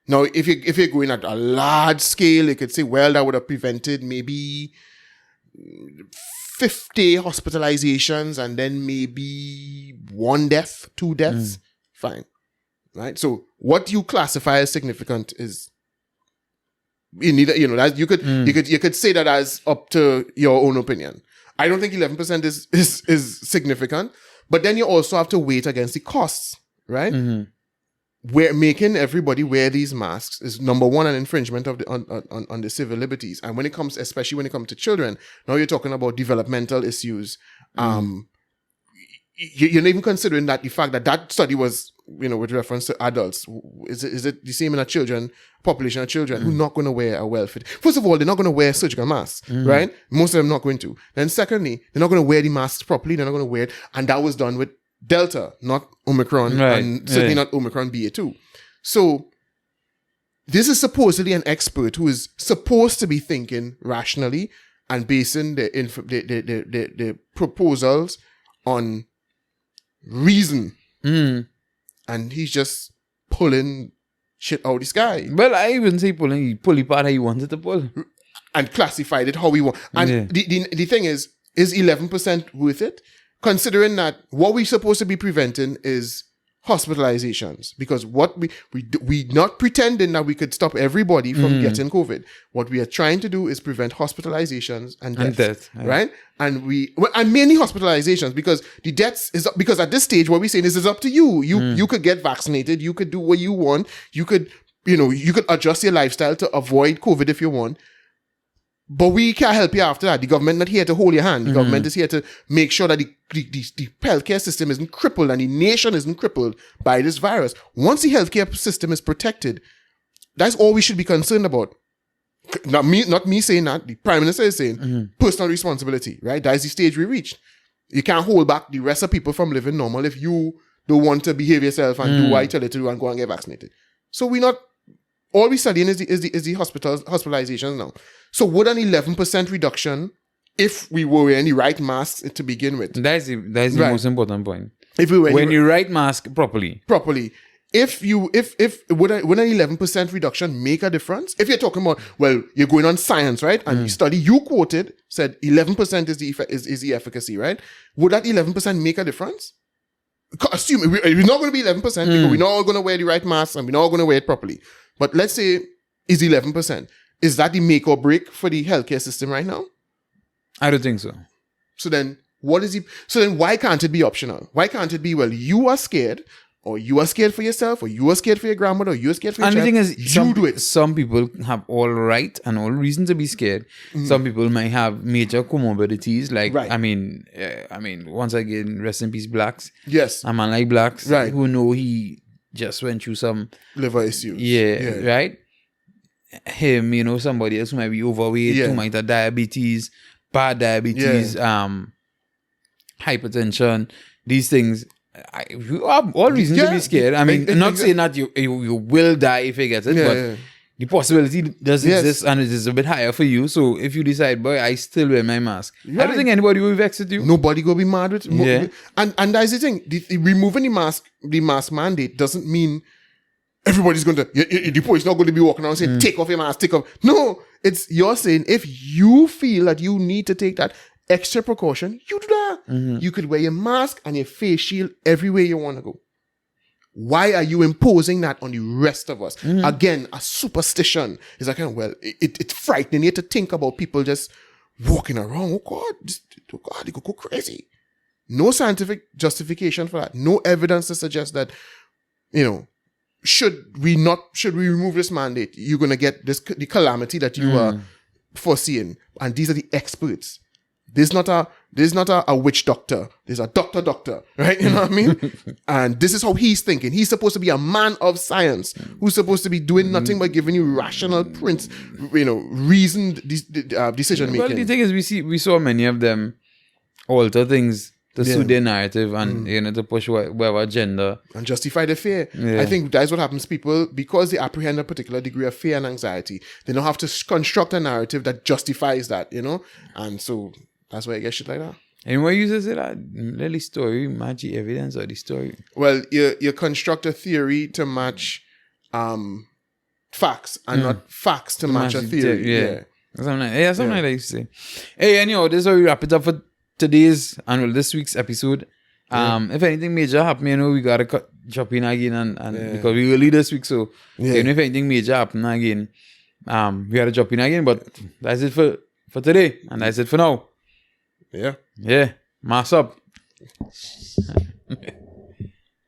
Now, if you're going at a large scale, you could say, well, that would have prevented maybe 50 hospitalizations and then maybe 1 death, 2 deaths. Fine. Right? So what you classify as significant is you could say that as up to your own opinion. I don't think 11% is significant, but then you also have to weigh it against the costs, right? Where making everybody wear these masks is number one, an infringement of on the civil liberties. And especially when it comes to children, now you're talking about developmental issues. You're not even considering that the fact that study was, with reference to adults. Is it the same in a population of children who are not going to wear a well-fit? First of all, they're not going to wear surgical masks, right? Most of them not going to. Then secondly, they're not going to wear the masks properly. They're not going to wear it. And that was done with Delta, not Omicron, and certainly not Omicron BA2. So this is supposedly an expert who is supposed to be thinking rationally and basing the proposals on reason. And he's just pulling shit out of the sky. Well, I wouldn't say pulling. He pulled the part he wanted to pull. And classified it how we want. And the thing is 11% worth it? Considering that what we're supposed to be preventing is hospitalizations. Because what we not pretending that we could stop everybody from getting COVID. What we are trying to do is prevent hospitalizations and death. Right? And mainly hospitalizations, because the deaths is because at this stage what we're saying is it's up to you. You could get vaccinated, you could do what you want, you could adjust your lifestyle to avoid COVID if you want. But we can't help you after that. The government not here to hold your hand. The government is here to make sure that the healthcare system isn't crippled and the nation isn't crippled by this virus. Once the healthcare system is protected, that's all we should be concerned about. Not me saying that. The Prime Minister is saying personal responsibility, right? That is the stage we reached. You can't hold back the rest of people from living normal if you don't want to behave yourself and do what I tell you to do and go and get vaccinated. So all we're studying is the hospitalizations now. So would an 11% reduction, if we were wearing the right masks to begin with? That's the most important point. If we were when you right mask properly. would an 11% reduction make a difference? If you're talking about, well, you're going on science, right? And the study you quoted said 11% is the efficacy, right? Would that 11% make a difference? Assume we're not going to be 11% because we're not all going to wear the right mask and we're not all going to wear it properly. But let's say it's 11%. Is that the make or break for the healthcare system right now? I don't think so. So then why can't it be optional? Why can't it be, well, you are scared, or you are scared for yourself, or you are scared for your grandmother, or you are scared for your child? And the thing is, do it. Some people have all right and all reason to be scared. Some people might have major comorbidities, like, Right. I mean, once again, rest in peace, blacks. Yes. A man like blacks, Right. who know he just went through some Liver issues. right? Him, somebody else who might be overweight, who might have diabetes, bad diabetes, hypertension, these things. You have all reason to be scared. I mean, not saying that you will die if you get it, but the possibility does exist, and it is a bit higher for you. So if you decide, boy, I still wear my mask, I don't think anybody will vex with you. Nobody gonna be mad with and that's the thing. Removing the mask mandate doesn't mean everybody's going to, the police not going to be walking around saying, take off your mask, take off. No, it's you're saying if you feel that you need to take that extra precaution, you do that. You could wear your mask and your face shield everywhere you want to go. Why are you imposing that on the rest of us? Again, a superstition. It's like, well, it's frightening you to think about people just walking around. Oh God, they could go crazy. No scientific justification for that. No evidence to suggest that, should we remove this mandate, you're going to get the calamity that you are foreseeing. And these are the experts. This is not a witch doctor. There's a doctor, right? You know what I mean? And this is how he's thinking. He's supposed to be a man of science who's supposed to be doing nothing but giving you rational reasoned decision making. Well, the thing is, we saw many of them alter things to suit their narrative and to push whatever agenda and justify the fear. I think that's what happens. People, because they apprehend a particular degree of fear and anxiety, they don't have to construct a narrative that justifies that, and so that's why I get shit like that. And what you say that really story match the evidence or the story? Well, you construct a theory to match facts and not facts to match a theory. Yeah. Something like that you say. Hey, anyhow, this is how we wrap it up for today's and this week's episode. If anything major happen, we gotta jump in again and because we early this week, so if anything major happen again, we gotta jump in again. But that's it for today, and that's it for now. Yeah. Yeah. Mass up.